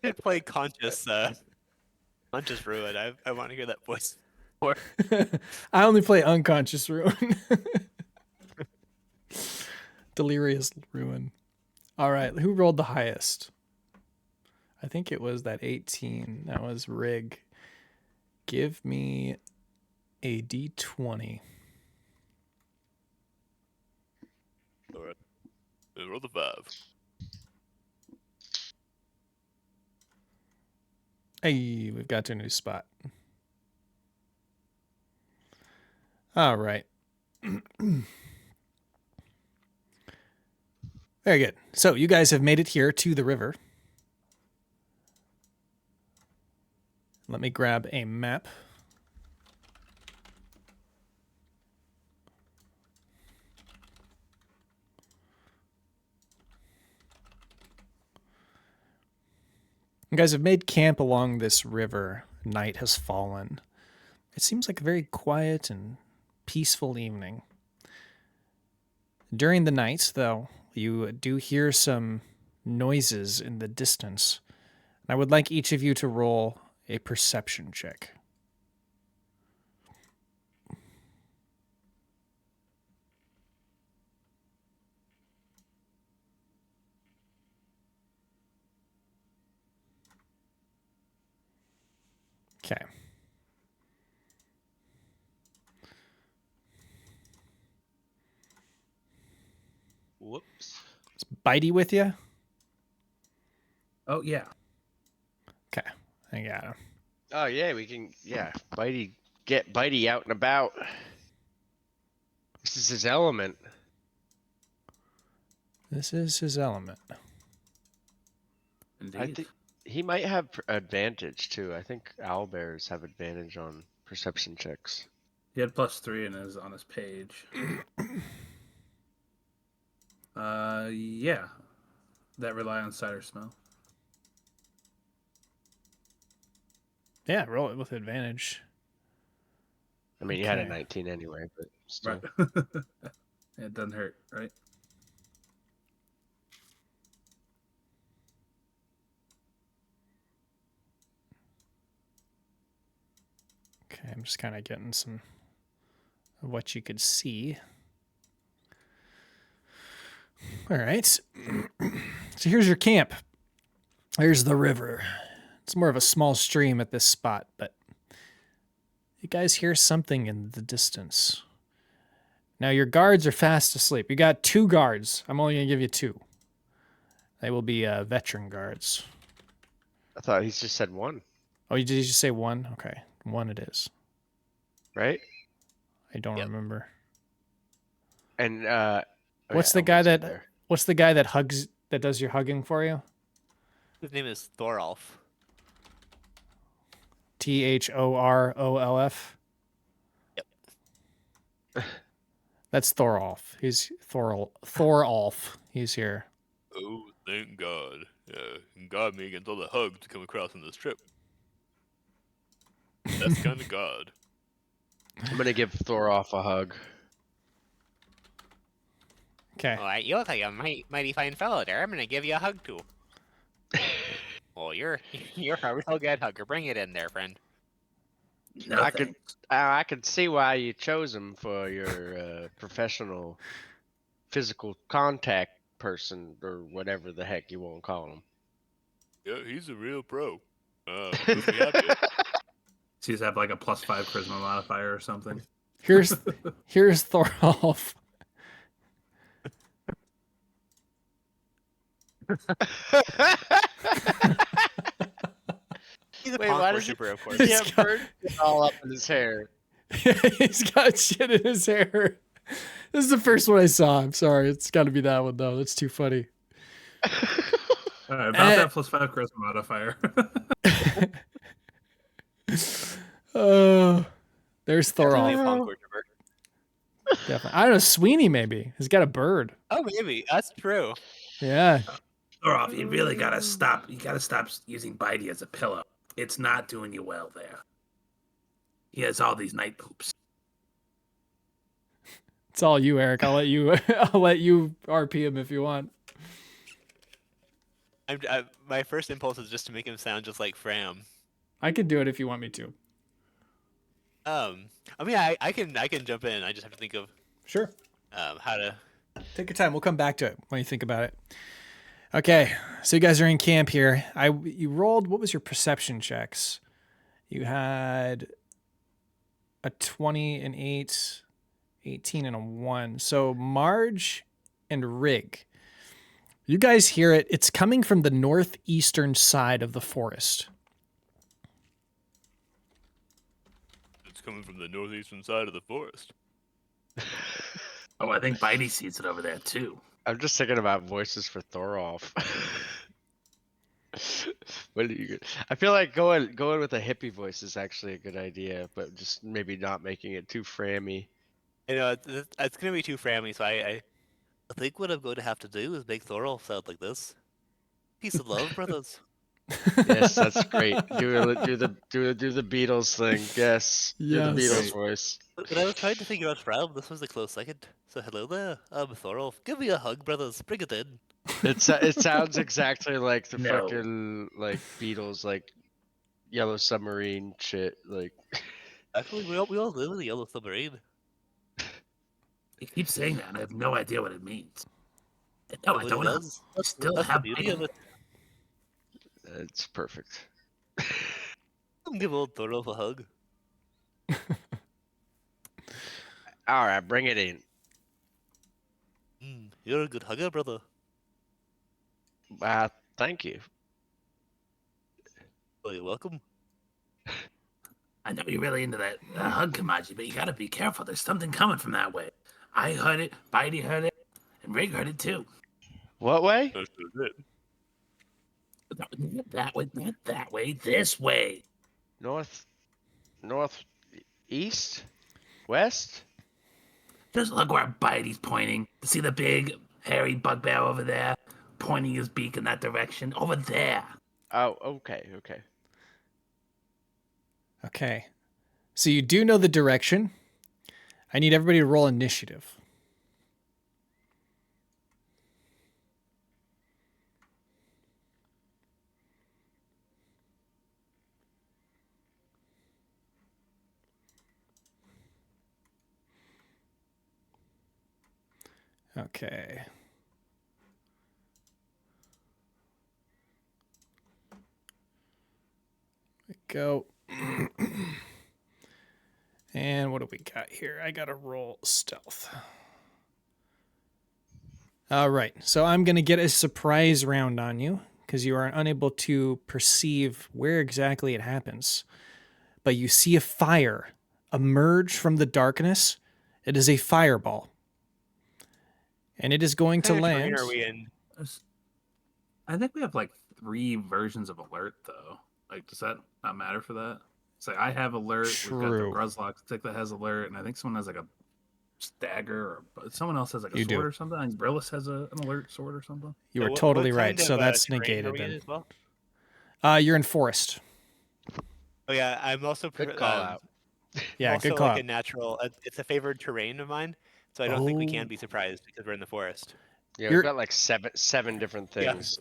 Did play conscious Ruin. I want to hear that voice more.
I only play unconscious ruin. Delirious ruin. All right, who rolled the highest? I think it was that 18. That was Rig. Give me a d20.
All right. And roll the 5.
Hey, we've got to a new spot. All right. Very good. So you guys have made it here to the river. Let me grab a map. You guys have made camp along this river. Night has fallen. It seems like a very quiet and peaceful evening. During the night, though, you do hear some noises in the distance. I would like each of you to roll a perception check. Okay.
Whoops.
Is Bitey with you?
Oh yeah.
Okay. I got him.
Oh yeah, we can. Yeah, get Bitey out and about. This is his element.
This is his element.
Indeed.
I think he might have advantage too. I think owlbears have advantage on perception checks.
He had +3 on his page. Yeah. That rely on sight or smell.
Yeah, roll it with advantage.
I mean, you had a
Okay.
19 anyway, but still.
Right. It doesn't hurt, right?
Okay, I'm just kind of getting some of what you could see. All right. So here's your camp. There's the river. It's more of a small stream at this spot, but you guys hear something in the distance. Now your guards are fast asleep. You got 2 guards. I'm only going to give you 2. They will be veteran guards.
I thought he just said 1,
Oh, did you just say 1? Okay, 1 it is.
right?
I don't remember.
And
What's
yeah,
the guy
one's in
that
there.
What's the guy that hugs that does your hugging for you?
His name is Thorolf.
Thorolf.
Yep.
That's Thorolf. He's Thorolf. He's here.
Oh, thank God. God me against all the hugs to come across on this trip. That's kind of God.
I'm gonna give Thorolf a hug.
Okay.
All right, you look like a mighty fine fellow there. I'm gonna give you a hug too. Well, you're a real good hugger. Bring it in there, friend.
No,
I could-
thanks.
I can see why you chose him for your professional physical contact person, or whatever the heck you want to call him.
Yeah, he's a real pro. Makes me happy.
So you have like a +5 charisma modifier or something.
Here's Thorolf.
He's a
Wait,
punk
why does he-
worshiper, of course.
He's
Yeah,
got-
bird all up in his hair.
He's got shit in his hair. This is the first one I saw. I'm sorry. It's got to be that one though. That's too funny.
All right, about that +5 charisma modifier.
There's
Definitely a
Thorolf.
punk worshiper.
Definitely. I don't know. Sweeney maybe. He's got a bird.
Oh, maybe that's true.
Yeah.
Thorolf, you really gotta stop. You gotta stop using Bitey as a pillow. It's not doing you well there. He has all these night poops.
It's all you, Eric. I'll let you. I'll let you RP him if you want.
My first impulse is just to make him sound just like Fram.
I can do it if you want me to.
I mean, I can jump in. I just have to think of
Sure.
how to.
Take your time. We'll come back to it when you think about it. Okay, so you guys are in camp here. You rolled. What was your perception checks? You had a 20, an 8, 18, and a 1. So Mardge and Rig, you guys hear it. It's coming from the northeastern side of the forest.
It's coming from the northeastern side of the forest.
Oh, I think Bitey sees it over there too.
I'm just thinking about voices for Thorolf. What do you? I feel like going with a hippie voice is actually a good idea, but just maybe not making it too frammy.
You know, it's gonna be too Frammy, so I think what I'm going to have to do is make Thorolf sound like this. Peace of love, brothers.
Yes, that's great. Do the Beatles thing. Yes, do the
Yes.
Beatles voice.
When I was trying to figure out Fram, this was a close second. So hello there, I'm Thorolf. Give me a hug, brothers. Bring it in.
It sounds exactly like the
No.
fucking like Beatles, like Yellow Submarine shit. Like
Actually, we all live in the Yellow Submarine.
You keep saying that, and I have no idea what it means. No, I
Nobody
don't know.
does.
I still
That's the
have
beauty of it.
it's perfect.
Give old Thorolf a hug.
All right, bring it in.
You're a good hugger, brother.
Thank you.
Well, you're welcome.
I know you're really into that hug, Kamaji, but you gotta be careful. There's something coming from that way. I heard it, Bitey heard it, and Rig heard it too.
What way?
That's it.
Not that way, not that way, this way.
North, east, west.
Just look where Bitey's pointing. See the big, hairy bugbear over there? Pointing his beak in that direction. Over there.
Oh, okay.
Okay. So you do know the direction. I need everybody to roll initiative. Okay. We go. And what do we got here? I gotta roll stealth. All right, so I'm gonna get a surprise round on you because you are unable to perceive where exactly it happens. But you see a fire emerge from the darkness. It is a fireball. And it is going to
What kind of terrain
land.
are we in?
I think we have like 3 versions of alert though. Like, does that not matter for that? It's like I have alert. We've got the
True.
Gruzlock stick that has alert, and I think someone has like a dagger, or someone else has like a
You
sword
do.
or something. I think Brillis has an alert sword or something.
You
So
are
what
totally
kind
right. So
of,
that's
terrain are
negated
we in
then.
as well?
You're in forest.
Oh yeah, I'm also
Good call out.
Yeah,
also
good call.
like a natural. It's a favored terrain of mine, so I don't think we
Oh.
can be surprised because we're in the forest.
Yeah,
You're-
we've got like seven different
Yeah.
things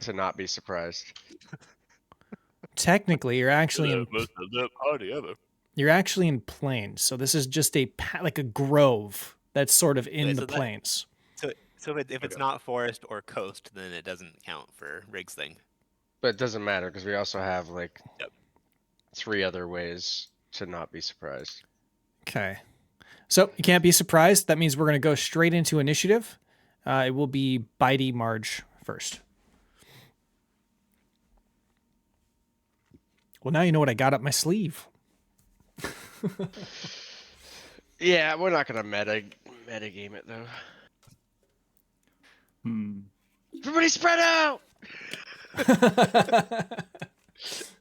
to not be surprised.
Technically, you're actually in
Most of that party ever.
You're actually in plains, so this is just like a grove that's sort of in
Okay,
the
so that-
plains.
So if it's not forest or coast, then it doesn't count for Rig's thing.
But it doesn't matter because we also have like
Yep.
3 other ways to not be surprised.
Okay, so you can't be surprised. That means we're going to go straight into initiative. It will be Bitey Mardge first. Well, now you know what I got up my sleeve.
Yeah, we're not gonna meta game it though. Everybody spread out.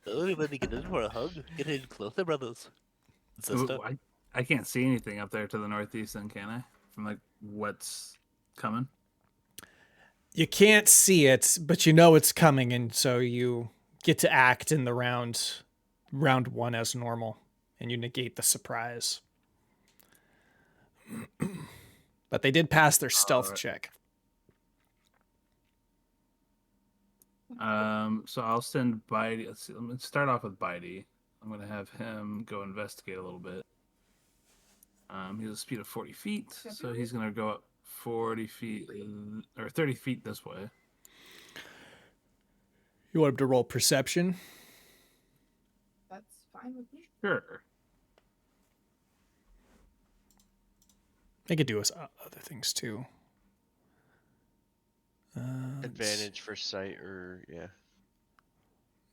Everybody get in for a hug. Get in closer, brothers.
Ooh, I can't see anything up there to the northeast, then can I? From like what's coming?
You can't see it, but you know it's coming, and so you get to act in the round 1 as normal, and you negate the surprise. But they did pass their stealth
Alright.
check.
So I'll send Bitey. Let's see. Let me start off with Bitey. I'm gonna have him go investigate a little bit. He has a speed of 40 feet, so he's gonna go up 40 feet or 30 feet this way.
You want him to roll perception?
That's fine with me.
Sure.
They could do us other things too.
Advantage for sight or yeah.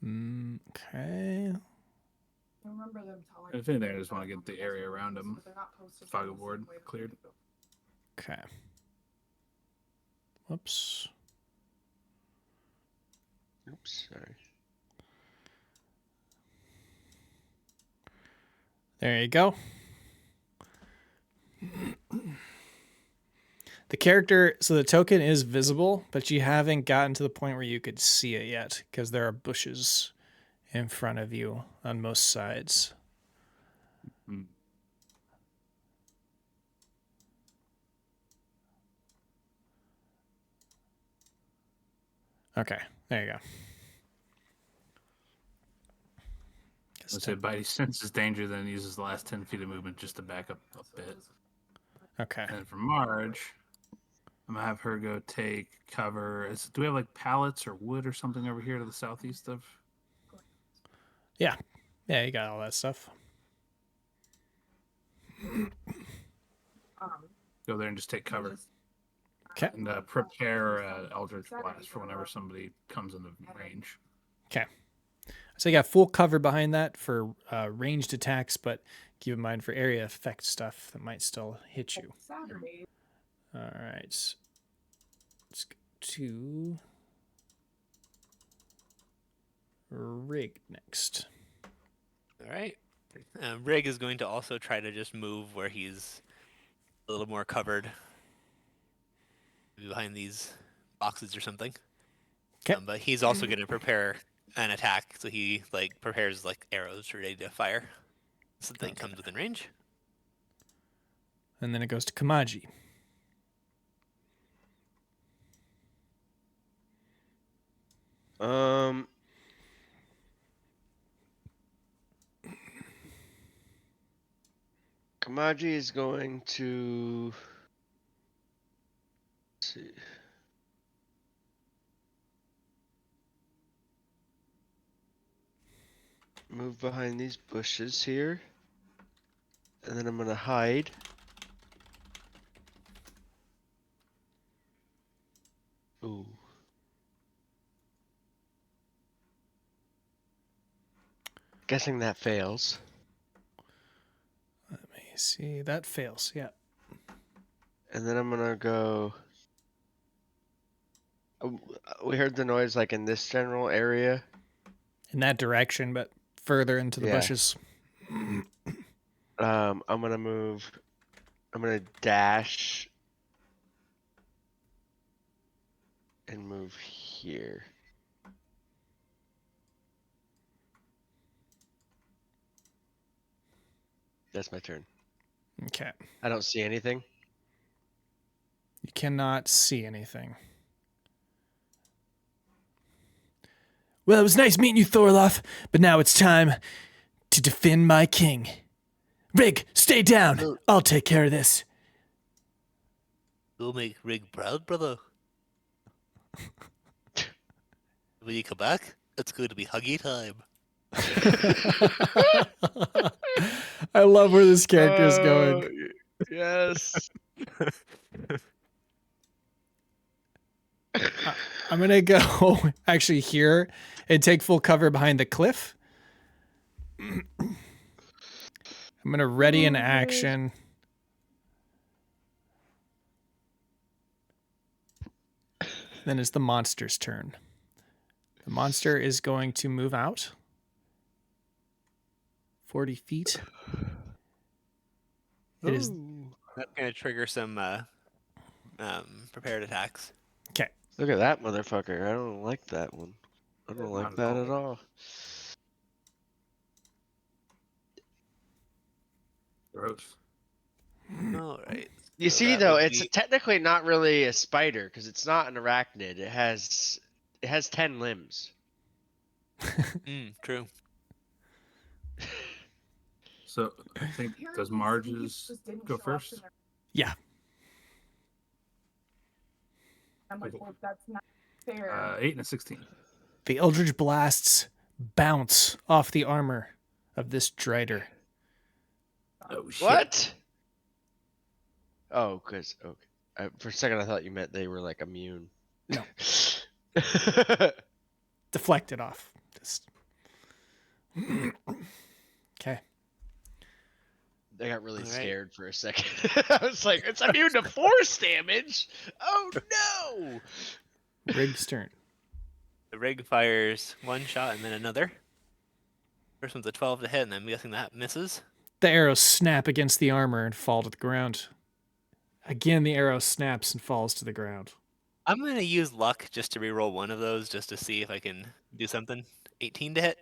Okay.
I remember them telling
If anything, I just want to get the area around him,
They're not posted
fog
the
of ward
same way that
cleared.
they do.
Okay. Whoops.
Oops, sorry.
There you go. The character, so the token is visible, but you haven't gotten to the point where you could see it yet because there are bushes in front of you on most sides. Okay, there you go.
Let's say Bitey senses danger, then uses the last 10 feet of movement just to back up a bit.
Okay.
And for Mardge, I'm gonna have her go take cover. Do we have like pallets or wood or something over here to the southeast of?
Yeah, you got all that stuff.
Go there and just take cover.
Okay.
And prepare Eldritch Blast for whenever somebody comes into range.
Okay. So you got full cover behind that for ranged attacks, but keep in mind for area effect stuff that might still hit you.
Saturday.
All right. Let's go to Rig next.
All right. Rig is going to also try to just move where he's a little more covered, maybe behind these boxes or something.
'Kay.
But he's also going to prepare an attack, so he like prepares like arrows ready to fire. Something comes within range.
And then it goes to Kamaji.
Kamaji is going to. Let's see. Move behind these bushes here. And then I'm gonna hide. Ooh. Guessing that fails.
Let me see. That fails. Yeah.
And then I'm gonna go. We heard the noise like in this general area.
In that direction, but further into the
Yeah.
bushes.
I'm gonna move. I'm gonna dash and move here. That's my turn.
Okay.
I don't see anything.
You cannot see anything. Well, it was nice meeting you, Thorloth, but now it's time to defend my king. Rig, stay down. I'll take care of this.
We'll make Rig proud, brother. When you come back, it's going to be huggy time.
I love where this character is going.
Yes.
I'm going to go actually here and take full cover behind the cliff. I'm going to ready an action. Then it's the monster's turn. The monster is going to move out 40 feet. It is
That's going to trigger some prepared attacks.
okay.
Look at that motherfucker. I don't like that one. I don't like that at all.
Gross.
All right.
You
So
see,
that
though,
would
it's
be-
technically not really a spider because it's not an arachnid. It has 10 limbs.
True.
So I think does Mardge's go first?
Yeah.
I'm like, well, that's not fair.
8 and a 16.
The Eldritch Blasts bounce off the armor of this Drider.
Oh shit!
What? Oh, because okay. For a second, I thought you meant they were like immune.
No. Deflected off. Just... Okay.
They got really
All right.
scared for a second. I was like, it's immune to force damage. Oh no!
Rig's turn.
The Rig fires one shot and then another. First one's a 12 to hit, and I'm guessing that misses.
The arrows snap against the armor and fall to the ground. Again, the arrow snaps and falls to the ground.
I'm going to use luck just to reroll one of those just to see if I can do something. 18 to hit.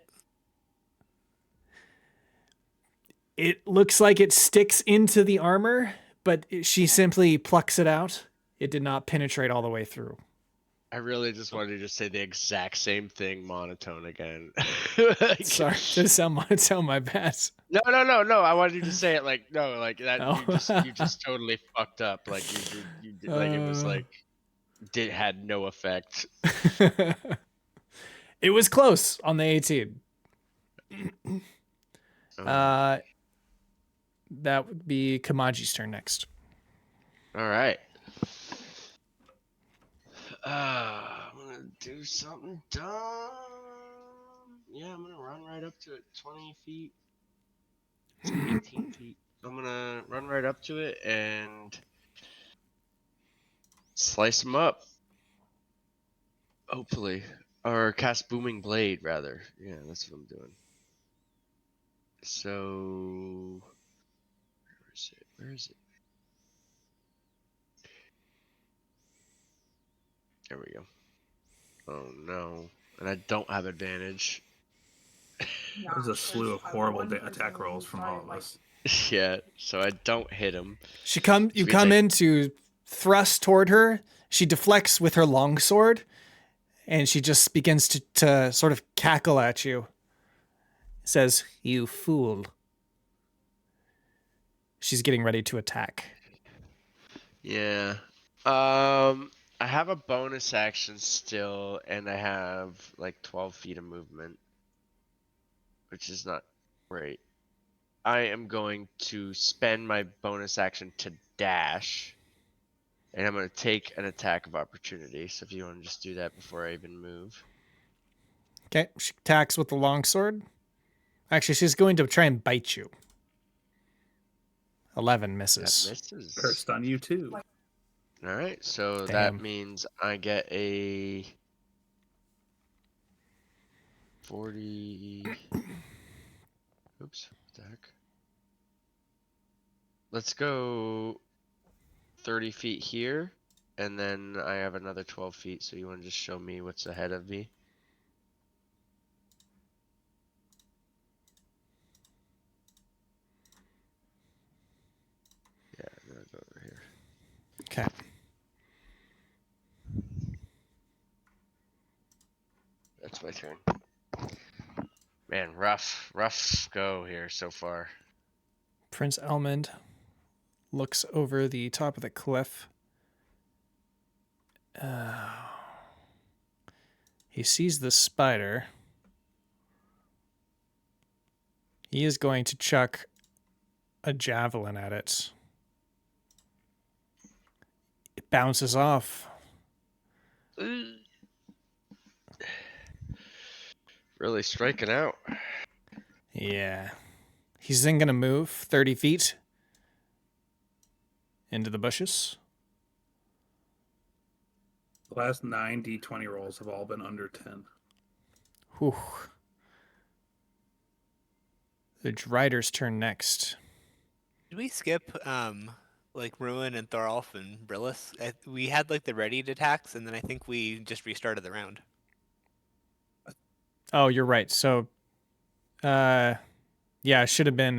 It looks like it sticks into the armor, but she simply plucks it out. It did not penetrate all the way through.
I really just wanted to just say the exact same thing monotone again.
Sorry, did it sound my bad?
No. I wanted you to say it like no, like that.
Oh.
You just totally fucked up. Like you did, like it was like had no effect.
It was close on the 18. That would be Kamaji's turn next.
All right. I'm gonna do something dumb. Yeah, I'm gonna run right up to it. 20 feet. 18 feet. I'm gonna run right up to it and slice him up. Hopefully. Or cast Booming Blade, rather. Yeah, that's what I'm doing. So... Where is it? There we go. Oh no. And I don't have advantage.
There's a slew of horrible attack rolls from all of us.
Yeah, so I don't hit him.
You
Which means
come
I-
in to thrust toward her. She deflects with her longsword, and she just begins to sort of cackle at you. Says, "You fool." She's getting ready to attack.
Yeah. I have a bonus action still, and I have like 12 feet of movement, which is not great. I am going to spend my bonus action to dash, and I'm going to take an attack of opportunity. So if you want to just do that before I even move.
Okay, she attacks with the longsword. Actually, she's going to try and bite you. 11
That
misses.
misses.
Cursed on you too.
All right, so
Damn.
that means I get a 40. Oops, what the heck? Let's go 30 feet here, and then I have another 12 feet. So you want to just show me what's ahead of me? Yeah, I'm gonna go over here.
Okay.
That's my turn. Man, rough go here so far.
Prince Elmond looks over the top of the cliff. He sees the spider. He is going to chuck a javelin at it. It bounces off.
Really striking out.
Yeah. He's then going to move 30 feet into the bushes.
The last 9 d20 rolls have all been under 10.
Whew. The Drider's turn next.
Did we skip like Ruin and Thorolf and Brillis? We had like the readied attacks, and then I think we just restarted the round.
Oh, you're right. So, yeah, it should have been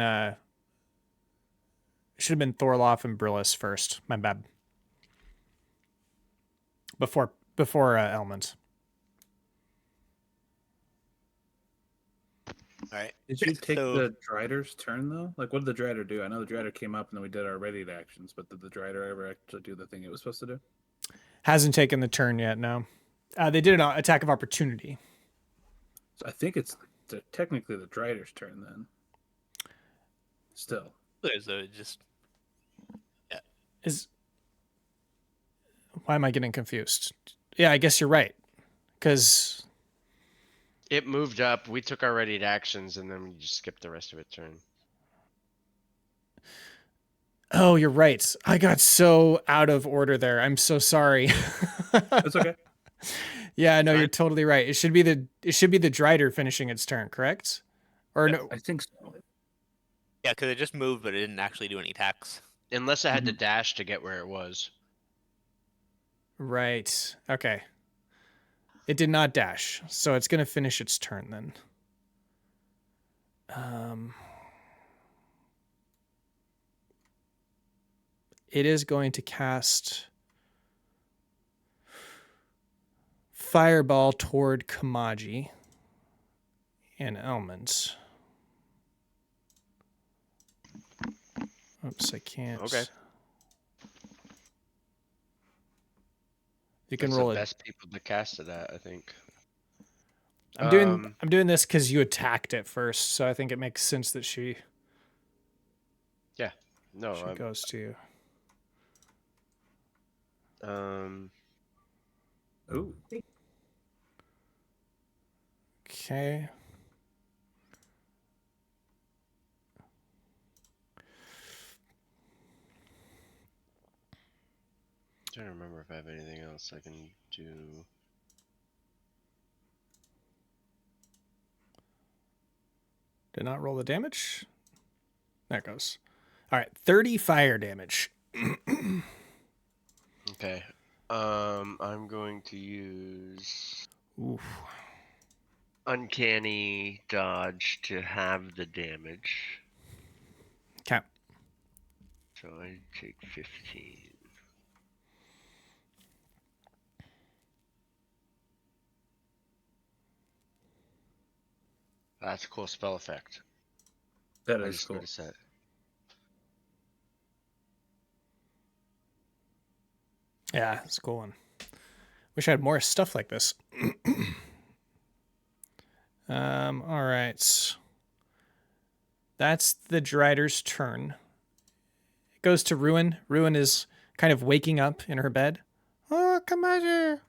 Thorloff and Brillis first. My bad. Before Elmond.
All right.
Did you take
So-
the Drider's turn though? Like, what did the Drider do? I know the Drider came up and then we did our ready actions, but did the Drider ever actually do the thing it was supposed to do?
Hasn't taken the turn yet, no. They did an attack of opportunity.
So I think it's technically the Drider's turn then. Still.
So just
Why am I getting confused? Yeah, I guess you're right. Because,
It moved up. We took our ready actions, and then we just skipped the rest of its turn.
oh, you're right. I got so out of order there. I'm so sorry.
That's okay.
Yeah, no,
Fine.
you're totally right. It should be the Drider finishing its turn, correct? Or no?
I think so.
yeah, because it just moved, but it didn't actually do any attacks.
Unless I had to dash to get where it was.
Right. Okay. It did not dash, so it's going to finish its turn then. It is going to cast Fireball toward Kamaji and Elmond. Oops, I can't.
Okay.
You can
That's
roll
the
it.
best people to cast it at, I think.
I'm doing this because you attacked it first, so I think it makes sense that she
No,
goes to you.
Ooh.
Okay.
trying to remember if I have anything else I can do.
Did not roll the damage. There it goes. All right, 30 fire damage.
Okay. I'm going to use.
Oof.
uncanny dodge to have the damage.
Okay.
So I take 15. That's a cool spell effect.
That
I
is
just
cool.
noticed that.
Yeah, it's a cool one. Wish I had more stuff like this. All right. That's the Drider's turn. It goes to Ruin. Ruin is kind of waking up in her bed. Oh, Kamaji,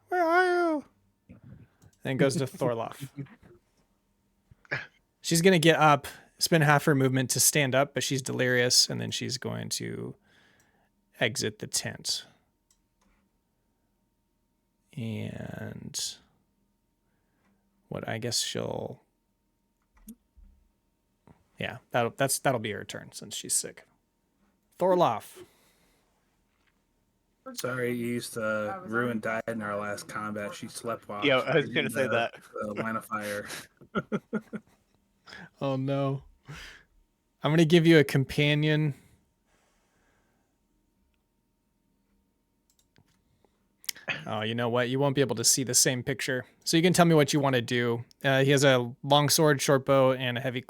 where are you? Then goes to Thorloff. She's going to get up, spend half her movement to stand up, but she's delirious, and then she's going to exit the tent. And what I guess she'll... Yeah, that'll be her turn since she's sick. Thorloff.
Sorry, you used to Ruin died in our last combat. She slept while
Yeah, I was gonna say that.
the line of fire.
Oh no. I'm going to give you a companion. Oh, you know what? You won't be able to see the same picture. So you can tell me what you want to do. He has a long sword, short bow, and a heavy...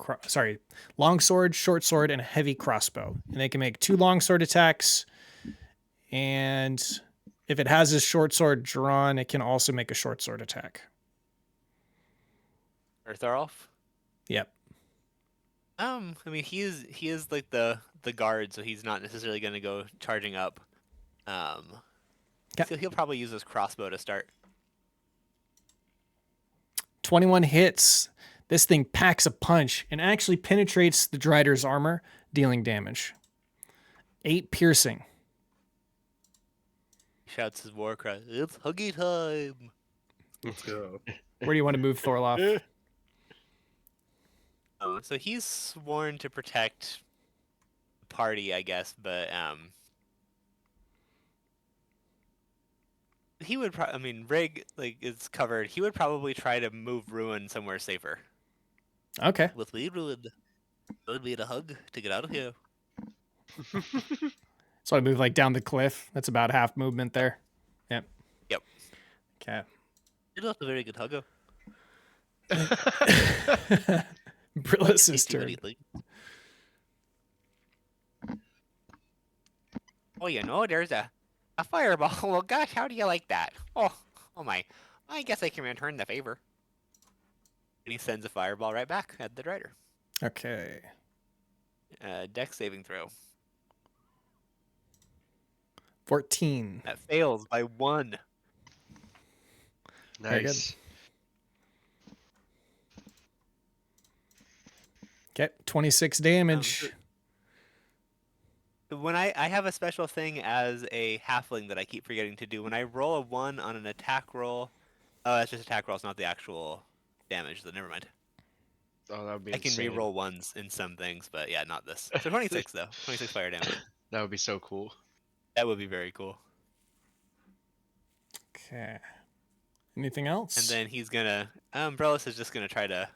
long sword, short sword, and a heavy crossbow. And they can make 2 long sword attacks. And if it has his short sword drawn, it can also make a short sword attack.
Or Thorolf?
Yep.
I mean, he is like the guard, so he's not necessarily going to go charging up.
Yeah.
So he'll probably use his crossbow to start.
21 hits. This thing packs a punch and actually penetrates the Drider's armor, dealing damage. 8 piercing.
Shouts his war cry. It's huggy time.
Let's go.
Where do you want to move Thorloff?
So he's sworn to protect the party, I guess, but he would I mean, Rig is covered. He would probably try to move Ruin somewhere safer.
Okay.
With me, Ruin, it would be a hug to get out of here.
So I move like down the cliff. That's about half movement there. Yep.
Yep.
Okay.
You're not a very good hugger.
Brilla's
Tasty
turn.
goody thing. Oh, you know, there's a fireball. Well, gosh, how do you like that? Oh my. I guess I can return the favor. And he sends a fireball right back at the Drider.
Okay.
Dex saving throw.
14.
That fails by 1.
Very good.
Nice.
Okay. 26 damage.
When I have a special thing as a halfling that I keep forgetting to do. When I roll a 1 on an attack roll, oh, that's just attack roll. It's not the actual damage. So never mind.
Oh, that would be
I can
insane.
re-roll 1s in some things, but yeah, not this. So 26 though. 26 fire damage.
That would be so cool.
That would be very cool.
Okay. Anything else?
And then he's gonna. Umbrellas is just gonna try to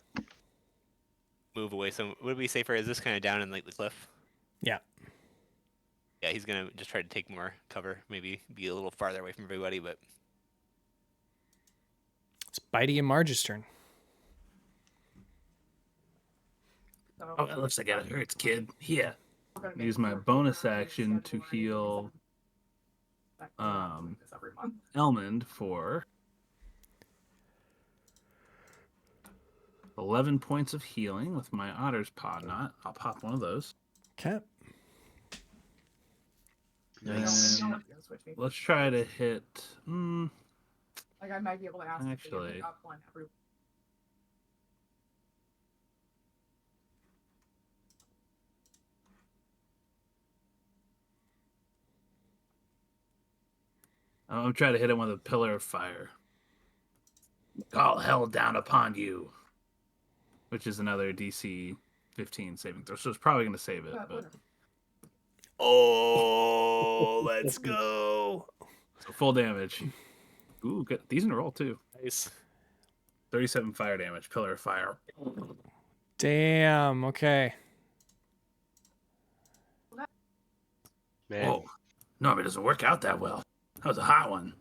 move away. So would it be safer? Is this kind of down in like the cliff?
Yeah.
Yeah, he's gonna just try to take more cover. Maybe be a little farther away from everybody, but.
It's Bitey and Mardge's turn.
Oh, it looks like it hurts, kid. Here.
Use my bonus action to heal Elmond for 11 points of healing with my Otter's Paw Knot. I'll pop one of those.
Okay.
Nice.
And let's try to hit.
Like I might be able to ask if they can
Actually.
pick up one every.
I'm trying to hit him with a pillar of fire. Call hell down upon you. Which is another DC 15 saving throw. So it's probably going to save it. But...
Oh, let's go.
So full damage. Ooh, good. Decent roll, too.
Nice.
37 fire damage. Pillar of fire.
Damn. Okay.
Man,
Whoa. No, it doesn't work out that well. That was a hot one.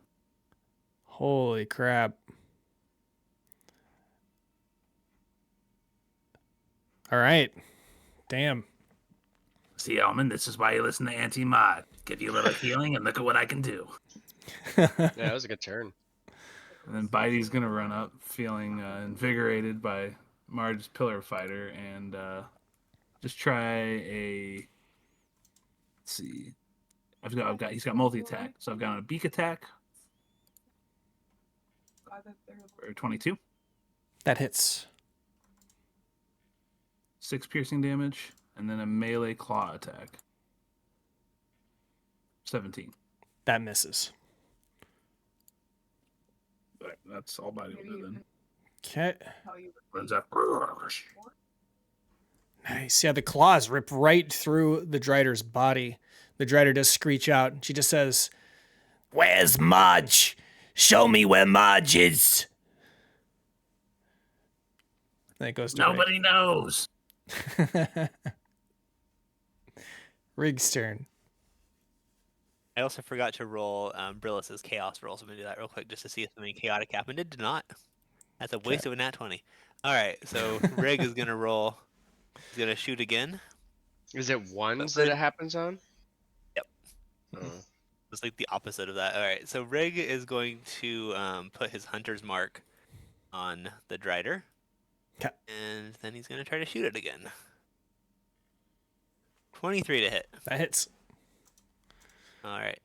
Holy crap. All right. Damn.
See, Elman, this is why you listen to Anti-Mod. Give you a little healing, and look at what I can do.
yeah, that was a good turn.
And then Bitey's gonna run up, feeling invigorated by Mardge's pillar fighter, and just try a. Let's see. He's got multi attack, so I've got a beak attack for 22,
That hits.
6 piercing damage, and then a melee claw attack, 17.
That misses.
But that's all Bitey will do then.
Okay.
Runs up.
Nice. Yeah, the claws rip right through the Drider's body. The Drider does screech out. She just says, "Where's Mardge? Show me where Mardge is." Then it goes to
Nobody knows.
Rig. Rig's turn.
I also forgot to roll Brillis's chaos roll, so I'm gonna do that real quick just to see if something chaotic happened. It did not. That's a waste of a nat 20. All right, so Rig is gonna roll. He's gonna shoot again.
Is it ones that it happens on?
Yep.
Oh.
It's like the opposite of that. All right, so Rig is going to put his hunter's mark on the Drider.
'Kay.
And then he's gonna try to shoot it again. 23 to hit.
That hits.
All right.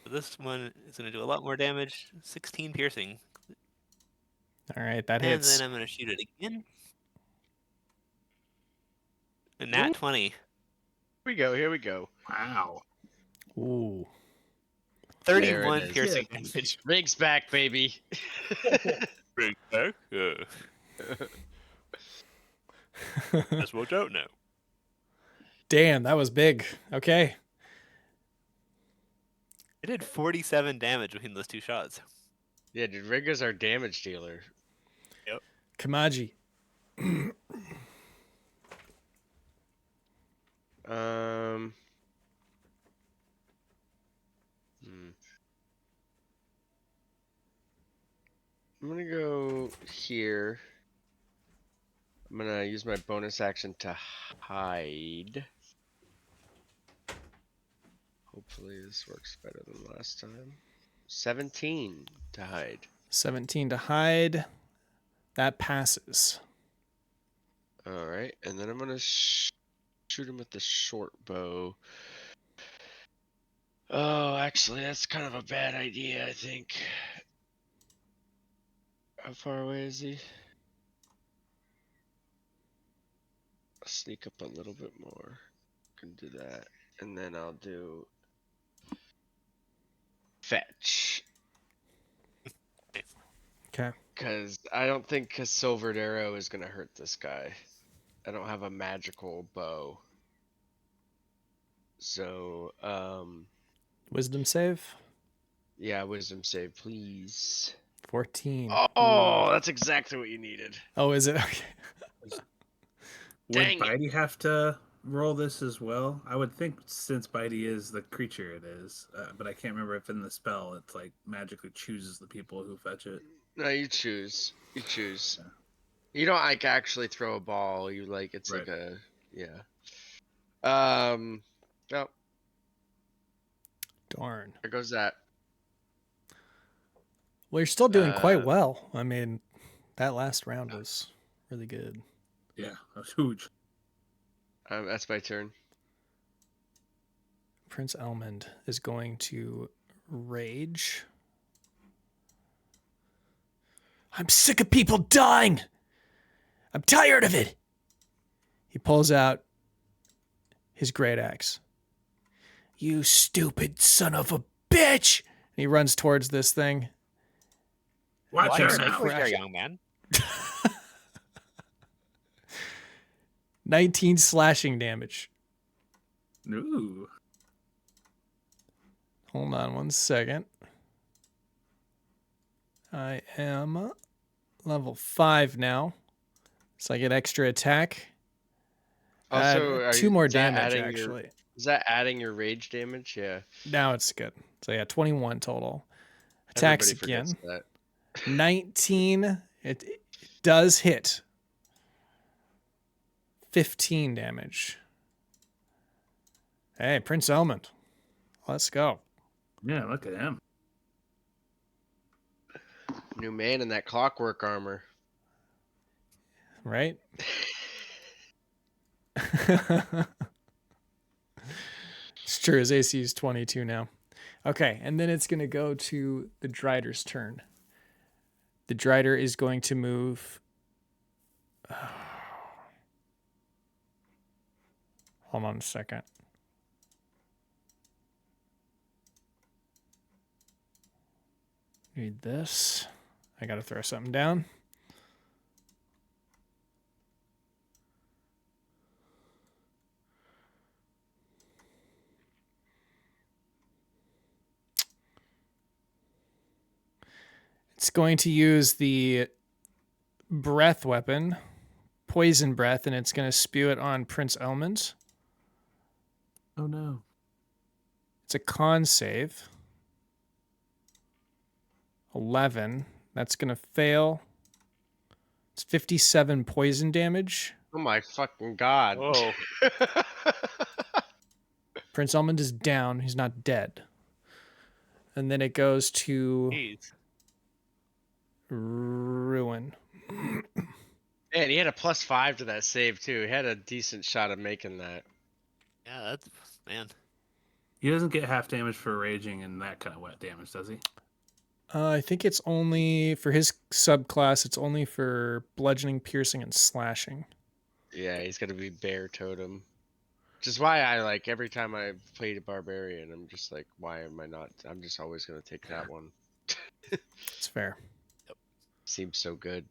So this one is going to do a lot more damage. 16 piercing.
All right, that
And
hits.
then I'm going to shoot it again. A nat 20.
Here we go. Here we go.
Wow.
Ooh.
31
is.
piercing damage.
Rig's back, baby.
Bring back. Just watch out now.
Damn, that was big. Okay.
I did 47 damage between those two shots.
Yeah, dude, Rig is our damage dealer.
Kamaji.
I'm gonna go here. I'm gonna use my bonus action to hide. Hopefully this works better than last time. 17 to hide.
17 to hide. That passes.
All right, and then I'm gonna shoot him with the short bow. Oh, actually, that's kind of a bad idea, I think. How far away is he? I'll sneak up a little bit more. Can do that, and then I'll do fetch.
Okay.
Because I don't think a silvered arrow is gonna hurt this guy. I don't have a magical bow. So,
Wisdom save.
yeah, wisdom save, please.
14.
Oh, that's exactly what you needed.
Oh, is it? Okay.
Would
Dang it.
Bitey have to roll this as well? I would think since Bitey is the creature it is, but I can't remember if in the spell it's like magically chooses the people who fetch it.
No, you choose. You choose. You don't like actually throw a ball. You like it's like a Oh,
Darn.
there goes that.
Well, you're still doing quite well. I mean, that last round was really good.
Yeah, that was huge.
That's my turn.
Prince Elmond is going to rage. I'm sick of people dying. I'm tired of it. He pulls out his great axe. You stupid son of a bitch! And he runs towards this thing.
Watch
Watch
out now.
there, young man.
19 slashing damage.
Ooh.
Hold on one second. I am level 5 now. So I get extra attack.
Also,
2 more
is that
damage,
adding
actually.
is that adding your rage damage? Yeah.
Now it's good. So yeah, 21 total. Attacks
Everybody
again.
forgets that.
19. It does hit. 15 damage. Hey, Prince Elmond. Let's go.
Yeah, look at him.
New man in that clockwork armor.
Right? It's true. His AC is 22 now. Okay, and then it's going to go to the Drider's turn. The Drider is going to move. Hold on a second. Need this. I got to throw something down. It's going to use the breath weapon, poison breath, and it's going to spew it on Prince Elmond.
Oh no.
It's a con save. 11. That's going to fail. It's 57 poison damage.
Oh my fucking god.
Whoa.
Prince Elmond is down. He's not dead. And then it goes to
Jeez.
Ruin.
Man, he had a +5 to that save too. He had a decent shot of making that.
Yeah, that's man.
He doesn't get half damage for raging and that kind of wet damage, does he?
I think it's only for his subclass. It's only for bludgeoning, piercing, and slashing.
Yeah, he's gonna be bear totem. Which is why I like every time I played a barbarian, I'm just like, why am I not? I'm just always gonna take that one.
It's fair.
Seems so good.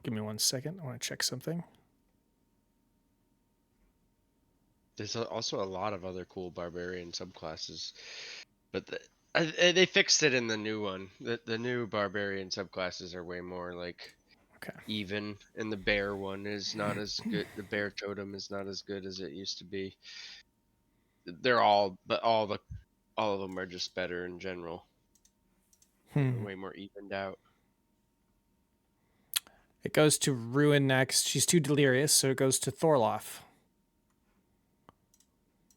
Give me 1 second. I want to check something.
There's also a lot of other cool barbarian subclasses, but they fixed it in the new one. The new barbarian subclasses are way more like
Okay.
even, and the bear one is not as good. The bear totem is not as good as it used to be. They're all, but all of them are just better in general. Way more evened out.
It goes to Ruin next. She's too delirious, so it goes to Thorloff.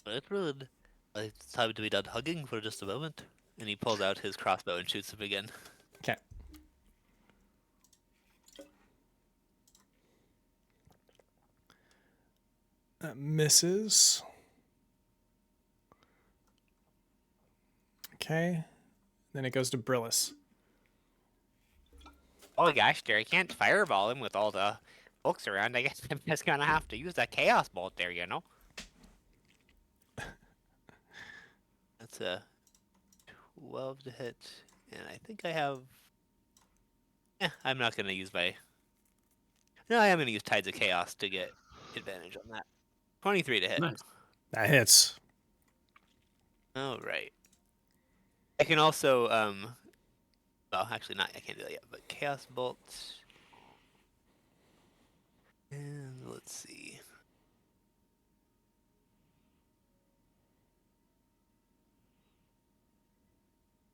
It's ruined. It's time to be done hugging for just a moment. And he pulls out his crossbow and shoots him again.
Okay. That misses. Okay. Then it goes to Brillis.
Oh gosh, there, I can't fireball him with all the folks around. I guess I'm just gonna have to use that chaos bolt there, you know? That's a 12 to hit, and I think I have... I'm not gonna use my... No, I am gonna use Tides of Chaos to get advantage on that. 23 to hit.
Nice.
That hits.
Alright. I can also, well, actually not, I can't do that yet, but Chaos Bolt. And let's see.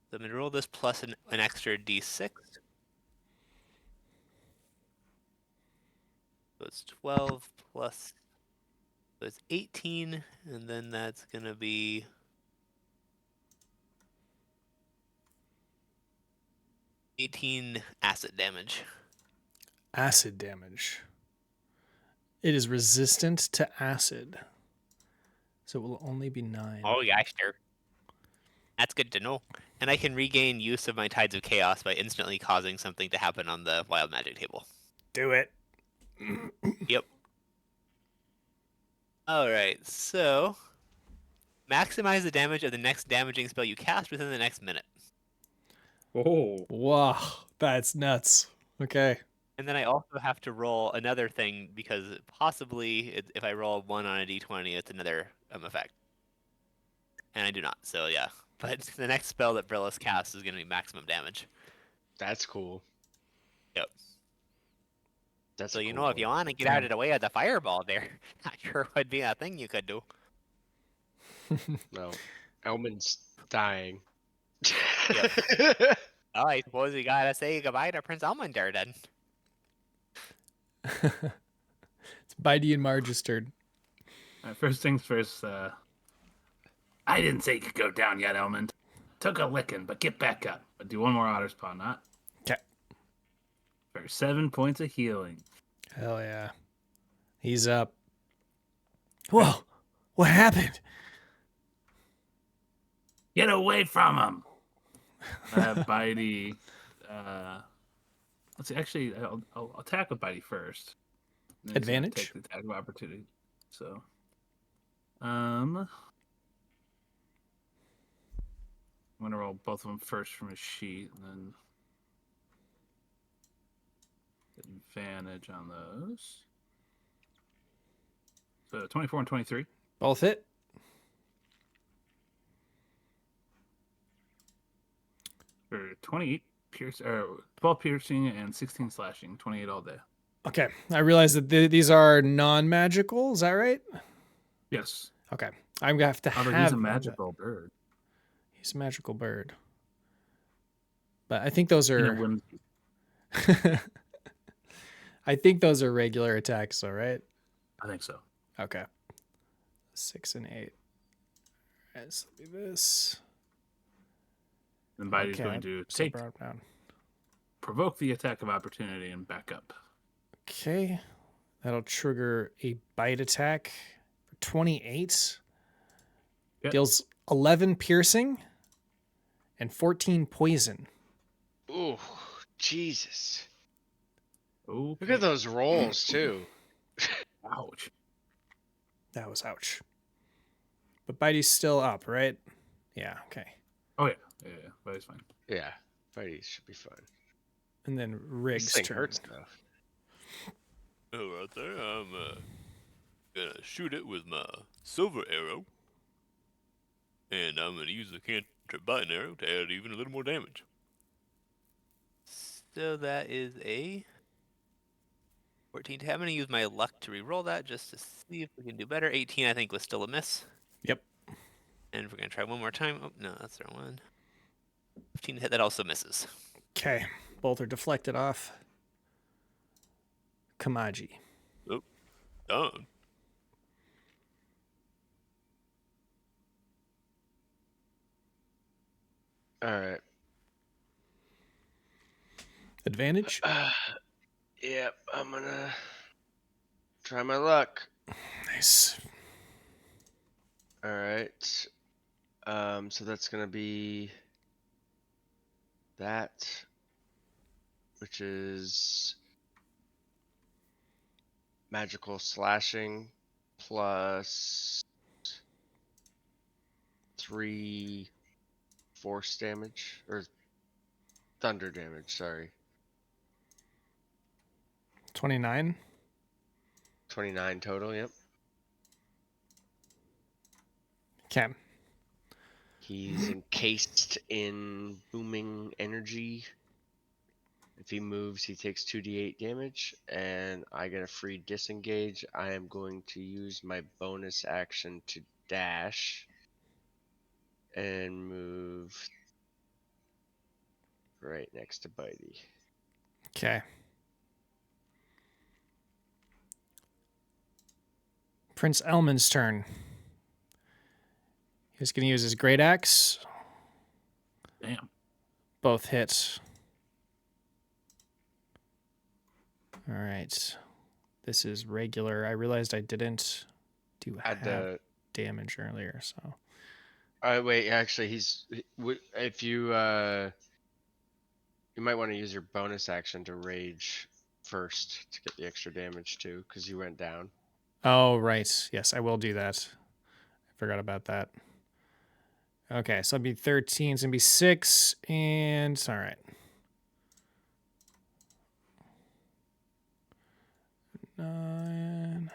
So I'm going to roll this plus an extra d6. So it's 12 plus, so it's 18, and then that's going to be 18 acid damage.
Acid damage. It is resistant to acid. So it will only be 9.
Oh, gosh, sure. That's good to know. And I can regain use of my Tides of Chaos by instantly causing something to happen on the Wild Magic table.
Do it.
Yep. Alright, so... maximize the damage of the next damaging spell you cast within the next minute.
Oh.
Wow. That's nuts. Okay.
And then I also have to roll another thing, because possibly, if I roll 1 on a d20, it's another effect. and I do not. So yeah, but the next spell that Brillis casts is going to be maximum damage.
That's cool.
Yep.
That's
So
a
you
cool
know, if
one.
you want to get out of the way of the fireball there, not sure would be a thing you could do.
No, Elman's dying.
Yep. Oh, I suppose we gotta say goodbye to Prince Elmondar then.
It's Bitey and Mardge's turn.
All right, first things first. I didn't say you could go down yet, Elmond. Took a licking, but get back up. But do one more otter spawn, not?
'Kay.
For 7 points of healing.
Hell yeah. He's up. Whoa! What happened?
Get away from him! Bitey. Let's see. Actually, I'll attack with Bitey first. And then he's gonna
Advantage?
Take the attack of opportunity. So, I'm gonna roll both of them first from his sheet, and then advantage on those. So 24 and 23.
Both hit.
For 28 or 12 piercing and 16 slashing. 28 all day.
Okay. I realize that these are non-magical. Is that right?
Yes.
Okay. I'm gonna have to
Although
have
he's a magical bird.
He's a magical bird. But I think those are
whimsy.
I think those are regular attacks, though, right?
I think so.
Okay. 6 and 8. Alright, so do this.
And Bitey's
Okay,
going to
so
take
brought it down.
provoke the attack of opportunity and back up.
Okay. That'll trigger a bite attack for 28.
Yep.
Deals 11 piercing and 14 poison.
Ooh, Jesus.
Okay.
Look at those rolls, too.
Ouch.
That was ouch. But Bitey's still up, right? Yeah, okay.
Oh yeah. Bitey's fine.
Yeah, Fighty should be fine.
And then
This
Riggs'
thing
turn.
hurts, though.
Oh, right there. I'm gonna shoot it with my silver arrow. And I'm gonna use the cantrip biting arrow to add even a little more damage.
So that is a 14. I'm gonna use my luck to re-roll that just to see if we can do better. 18, I think, was still a miss.
Yep.
And we're gonna try one more time. Oh no, that's the wrong one. 15 to hit, that also misses.
Okay. Both are deflected off. Kamaji.
Done.
Alright.
Advantage?
Yep, I'm gonna try my luck.
Nice.
Alright. So that's gonna be that, which is magical slashing plus 3 force damage, or thunder damage, sorry.
29.
29 total, yep.
Okay.
He's encased in booming energy. If he moves, he takes 2d8 damage, and I get a free disengage. I am going to use my bonus action to dash and move right next to Bitey.
Okay. Prince Elman's turn. He's going to use his great axe.
Damn.
Both hit. All right. This is regular. I realized I didn't do
Add
half
the.
damage earlier, so.
Wait, actually, if you you might want to use your bonus action to rage first to get the extra damage too, because you went down.
Oh, right. Yes, I will do that. I forgot about that. Okay, so it'll be 13. It's going to be 6, and all right. 9.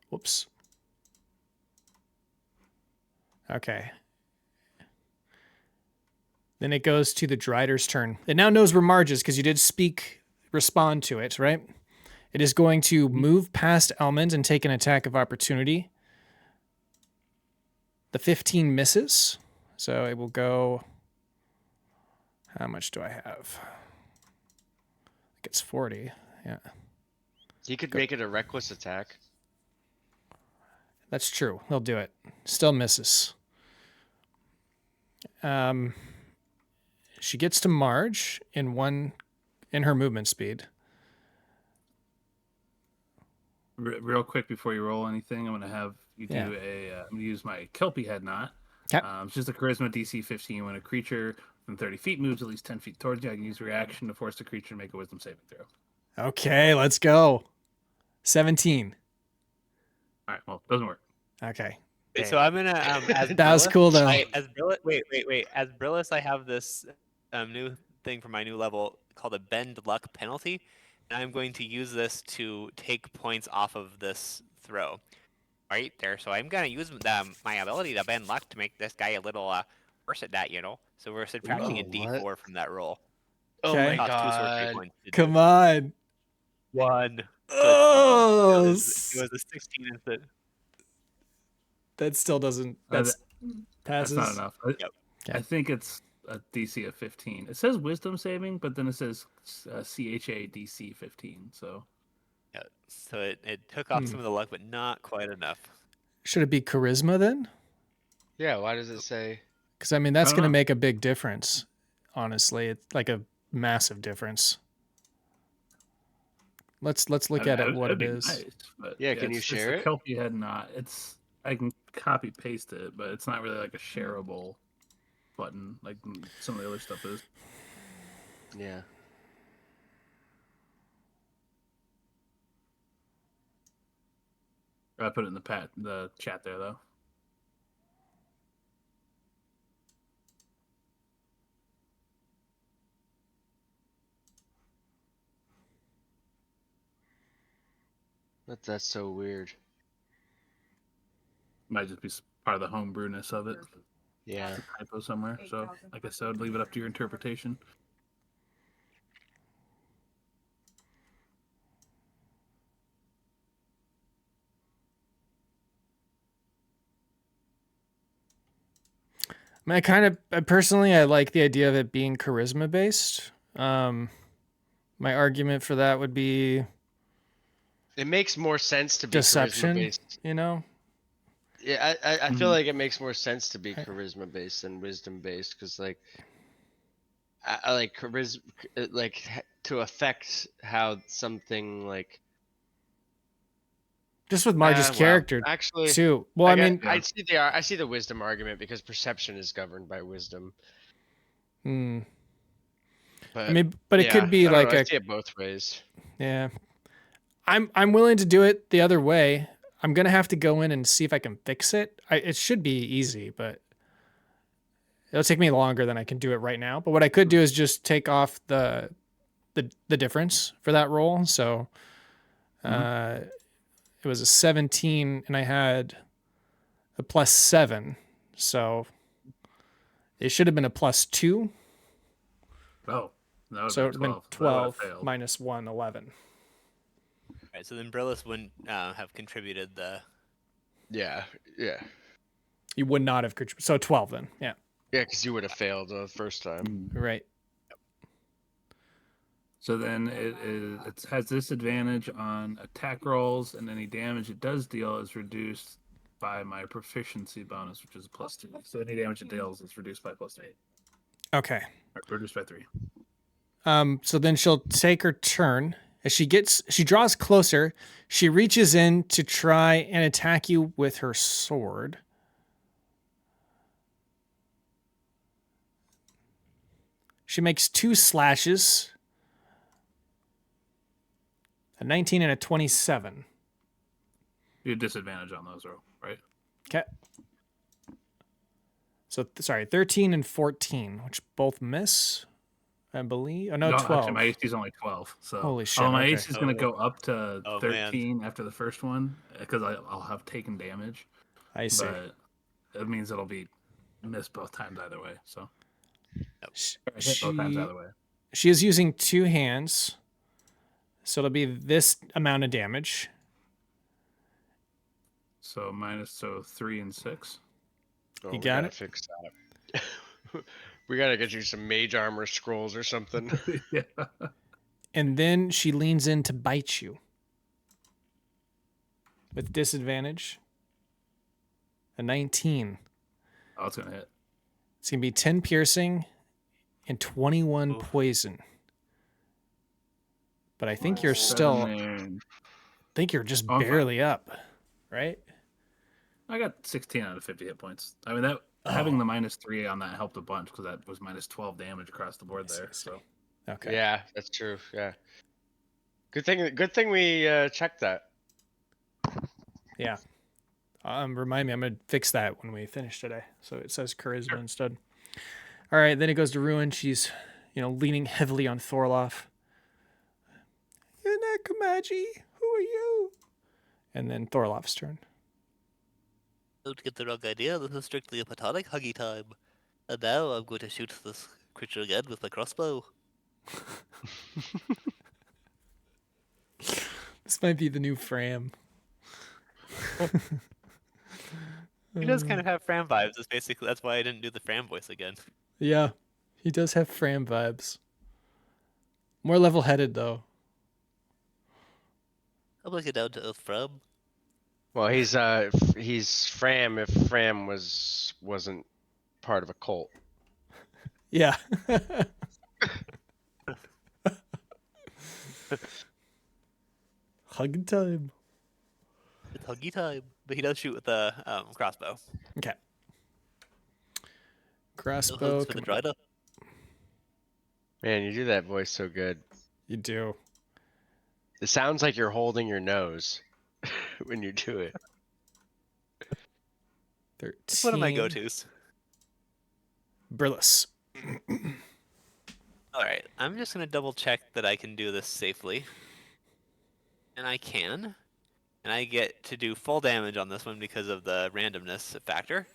Whoops. Okay. Then it goes to the Drider's turn. It now knows where Mardge is because you did respond to it, right? It is going to move past Elmond and take an attack of opportunity. The 15 misses. So it will go... How much do I have? I think it's 40. Yeah.
You could make it a reckless attack.
That's true. He'll do it. Still misses. She gets to Mardge in her movement speed.
Real quick before you roll anything, I'm gonna have you do I'm gonna use my Kelpie Head Knot.
Okay.
It's just a Charisma DC 15. When a creature from 30 feet moves at least 10 feet towards you, I can use reaction to force the creature to make a Wisdom saving throw.
Okay, let's go. 17.
All right. Well, doesn't work.
Okay.
Wait, so I'm gonna as
That was
Brillis-
cool, though.
As Brillis, wait. As Brillis, I have this new thing for my new level called a Bend Luck penalty, and I'm going to use this to take points off of this throw. Right there, so I'm gonna use my ability to Bend Luck to make this guy a little worse at that, you know. So we're subtracting a D4
what?
from that roll.
Oh
Okay.
my
Cost 2 sorcery
god.
points to do.
Come on.
1.
Oh,
It was a 16 instead.
that still doesn't. That's passes.
That's not enough.
Yep.
Okay.
I think it's a DC of 15. It says Wisdom saving, but then it says CHA DC 15. So
Yeah, so it took off some of the luck, but not quite enough.
Should it be charisma then?
Yeah, why does it say?
Because I mean that's
I don't
going to
know.
make a big difference. Honestly, it's like a massive difference. Let's look at it. What
that'd
it
be
is.
nice, but
Yeah, can you
it's
share
a
it?
Kelpie Head Knot. I can copy paste it, but it's not really like a shareable button like some of the other stuff is.
Yeah.
I put it in the chat there though.
That's so weird.
Might just be part of the homebrewness of it.
Yeah.
Typo somewhere. So like I said, I'd leave it up to your interpretation.
I mean, I like the idea of it being charisma based. My argument for that would be
It makes more sense to be
deception.
charisma based.
You know,
Yeah, I feel like it makes more sense to be charisma based than wisdom based because like I like charisma to affect how something like
just with Marge's
well,
character
actually
too. Well, I mean,
I see the wisdom argument because perception is governed by wisdom. But
I mean, but it
yeah,
could be
I don't
like
know, I see it both ways.
yeah. I'm willing to do it the other way. I'm gonna have to go in and see if I can fix it. It should be easy, but it'll take me longer than I can do it right now. But what I could do is just take off the difference for that roll. So it was a 17 and I had a +7. So it should have been a +2.
Oh, that would
So it
have
would have been 12 minus 1, 11.
Right, so then Brillis wouldn't have contributed the.
Yeah.
You would not have contributed. So 12 then. Yeah.
Yeah, because you would have failed the first time.
Right.
So then it has disadvantage on attack rolls, and any damage it does deal is reduced by my proficiency bonus, which is a +2. So any damage it deals is reduced by +8.
Okay.
Or reduced by 3.
So then she'll take her turn. As she draws closer, she reaches in to try and attack you with her sword. She makes 2 slashes. A 19 and a 27.
You have disadvantage on those, right?
Okay. So, sorry, 13 and 14, which both miss, I believe. Oh, no, 12.
Actually, my AC is only 12. So
Holy shit,
my
okay.
AC is going to go up to
Oh,
13 after the first one because I'll have taken damage.
I see.
But it means it'll be missed both times either way. So
Sh-
or hit both times
She
either way.
she is using 2 hands, so it'll be this amount of damage.
So 3 and 6.
Oh,
You
we
got
gotta
it?
fix that. We gotta get you some mage armor scrolls or something.
Yeah.
And then she leans in to bite you with disadvantage. A 19.
Oh, it's gonna hit.
It's gonna be 10 piercing and 21
Oof.
poison. But I think you're still.
Seven.
I think you're just
I'm fine.
barely up, right?
I got 16 out of 50 hit points. I mean, that having the -3 on that helped a bunch because that was -12 damage across the board
I see,
there.
I see.
So
Okay.
Yeah, that's true. Yeah. Good thing we checked that.
Yeah. Remind me, I'm gonna fix that when we finish today. So it says charisma instead. All right, then it goes to Ruin. She's, leaning heavily on Thorloff. You're not Kamaji. Who are you? And then Thorloff's turn.
Don't get the wrong idea. This is strictly a platonic huggy time. And now I'm going to shoot this creature again with my crossbow.
This might be the new Fram.
He does kind of have Fram vibes. That's why I didn't do the Fram voice again.
Yeah, he does have Fram vibes. More level-headed though.
I'm looking down to Earth Fram.
Well, he's Fram if Fram wasn't part of a cult.
Yeah. Hug time.
It's huggy time. But he does shoot with the crossbow.
Okay.
No
Crossbow.
hugs for the drider.
Man, you do that voice so good.
You do.
It sounds like you're holding your nose when you do it.
13.
It's one of my go-tos.
Brillis.
Alright, I'm just going to double check that I can do this safely. And I can. And I get to do full damage on this one because of the randomness factor.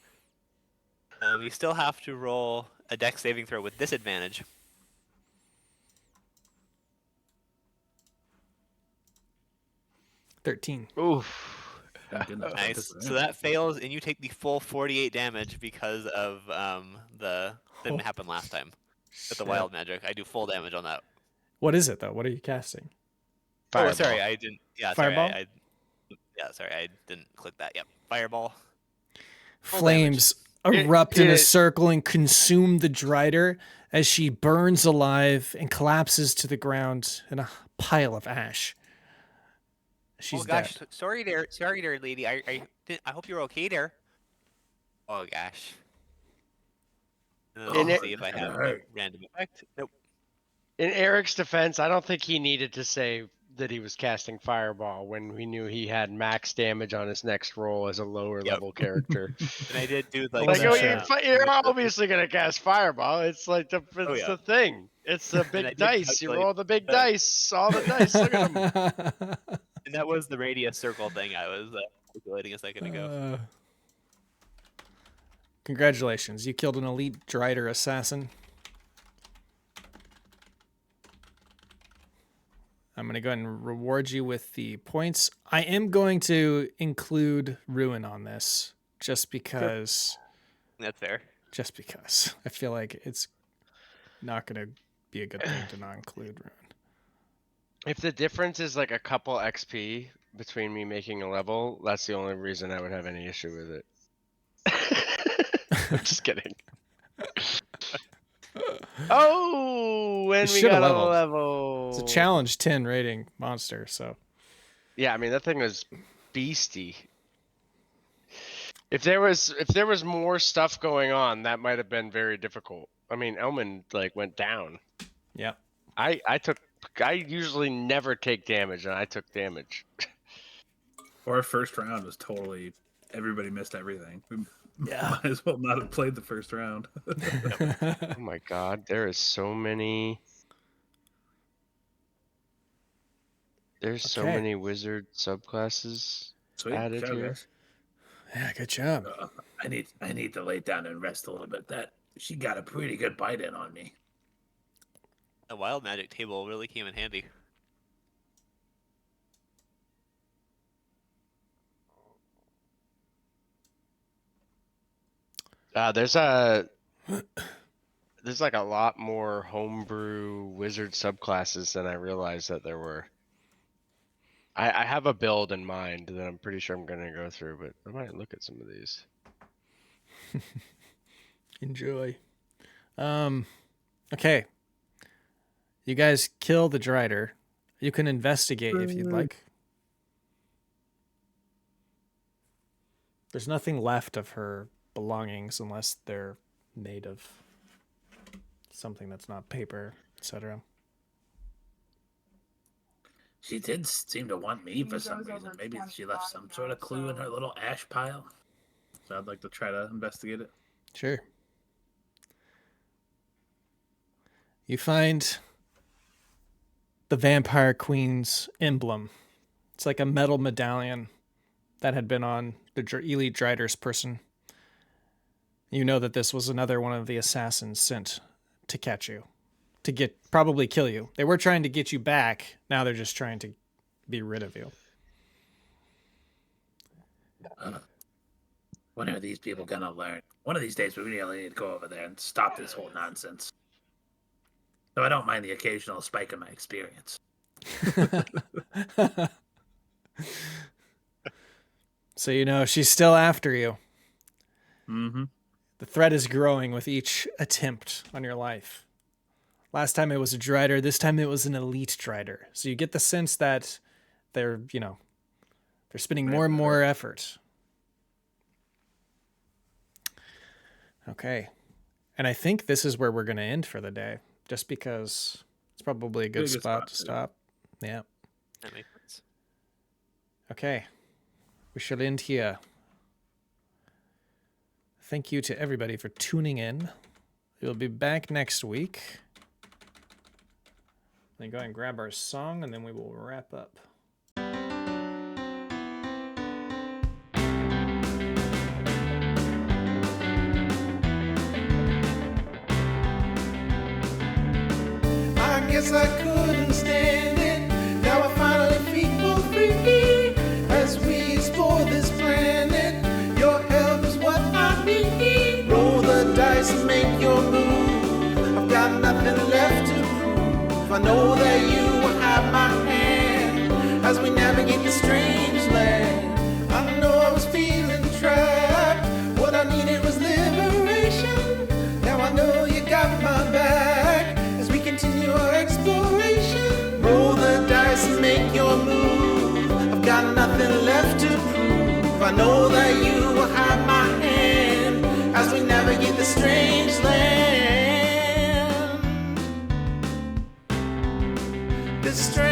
You still have to roll a dex saving throw with disadvantage.
$13.
Oof.
thank goodness.
Nice. So that fails, and you take the full 48 damage because of the didn't happen last time with the
Shit.
wild magic. I do full damage on that.
What is it though? What are you casting?
Oh, sorry, I didn't. Yeah,
Fireball?
sorry, I didn't click that. Yep, fireball. Full
Flames
damage.
erupt in a
It-
circle and consume the Drider as she burns alive and collapses to the ground in a pile of ash. She's
Oh gosh,
dead.
sorry there, lady. I hope you're okay there. Oh gosh.
And
Let's see if I have a
hurt.
random effect. Nope.
In Eric's defense, I don't think he needed to say that he was casting Fireball when we knew he had max damage on his next roll as a lower
Yep.
level character.
And I did do like
Like,
Oh,
oh,
yeah.
you're obviously gonna cast Fireball. It's like the
yeah.
the thing. It's the
I
big
did
dice. You
calculate
roll the big
that.
dice. All the dice. Look at them.
And that was the radius circle thing I was calculating a second ago.
Congratulations, you killed an elite Drider assassin. I'm going to go ahead and reward you with the points. I am going to include Ruin on this just because.
That's fair.
Just because. I feel like it's not going to be a good thing to not include Ruin.
If the difference is like a couple XP between me making a level, that's the only reason I would have any issue with it. I'm just kidding. Oh, and
You
we
shoulda
got a
leveled.
level.
It's a challenge 10 rating monster, so.
Yeah, I mean that thing was beastie. If there was more stuff going on, that might have been very difficult. I mean, Elman like went down.
Yeah.
I usually never take damage, and I took damage.
Our first round was totally everybody missed everything. We
Yeah.
might as well not have played the first round.
Oh my god, there is so many. There's so
Okay.
many wizard subclasses
Sweet.
added
Good job,
here.
guys.
Yeah, good job.
I need to lay down and rest a little bit. That she got a pretty good bite in on me.
The wild magic table really came in handy.
There's like a lot more homebrew wizard subclasses than I realized that there were. I have a build in mind that I'm pretty sure I'm gonna go through, but I might look at some of these.
Enjoy. Okay. You guys kill the Drider. You can investigate if you'd like. There's nothing left of her belongings unless they're made of something that's not paper, etc.
She did seem to want me for some reason. Maybe she left some sort of clue in her little ash pile.
So I'd like to try to investigate it.
Sure. You find the Vampire Queen's emblem. It's like a metal medallion that had been on the Elite Drider's person. You know that this was another one of the assassins sent to catch you. To probably kill you. They were trying to get you back. Now they're just trying to be rid of you.
When are these people gonna learn? One of these days we really need to go over there and stop this whole nonsense. So I don't mind the occasional spike in my experience.
So you know she's still after you.
Mm-hmm.
The threat is growing with each attempt on your life. Last time it was a Drider, this time it was an Elite Drider. So you get the sense that they're spending more and more effort. Okay. And I think this is where we're going to end for the day, just because it's probably a good spot to stop. Yeah.
That makes sense.
Okay. We shall end here. Thank you to everybody for tuning in. We'll be back next week. Then go ahead and grab our song, and then we will wrap up.
I guess I couldn't stand it. Now I finally feel free as we explore this planet. Your help is what I need. Roll the dice and make your move. I've got nothing left to prove. I know that you will have my hand as we navigate the strange land. I know I was feeling trapped. What I needed was liberation. Now I know you got my back as we continue our exploration. Roll the dice and make your move. I've got nothing left to prove. I know that you will have my hand as we navigate the strange land. This strange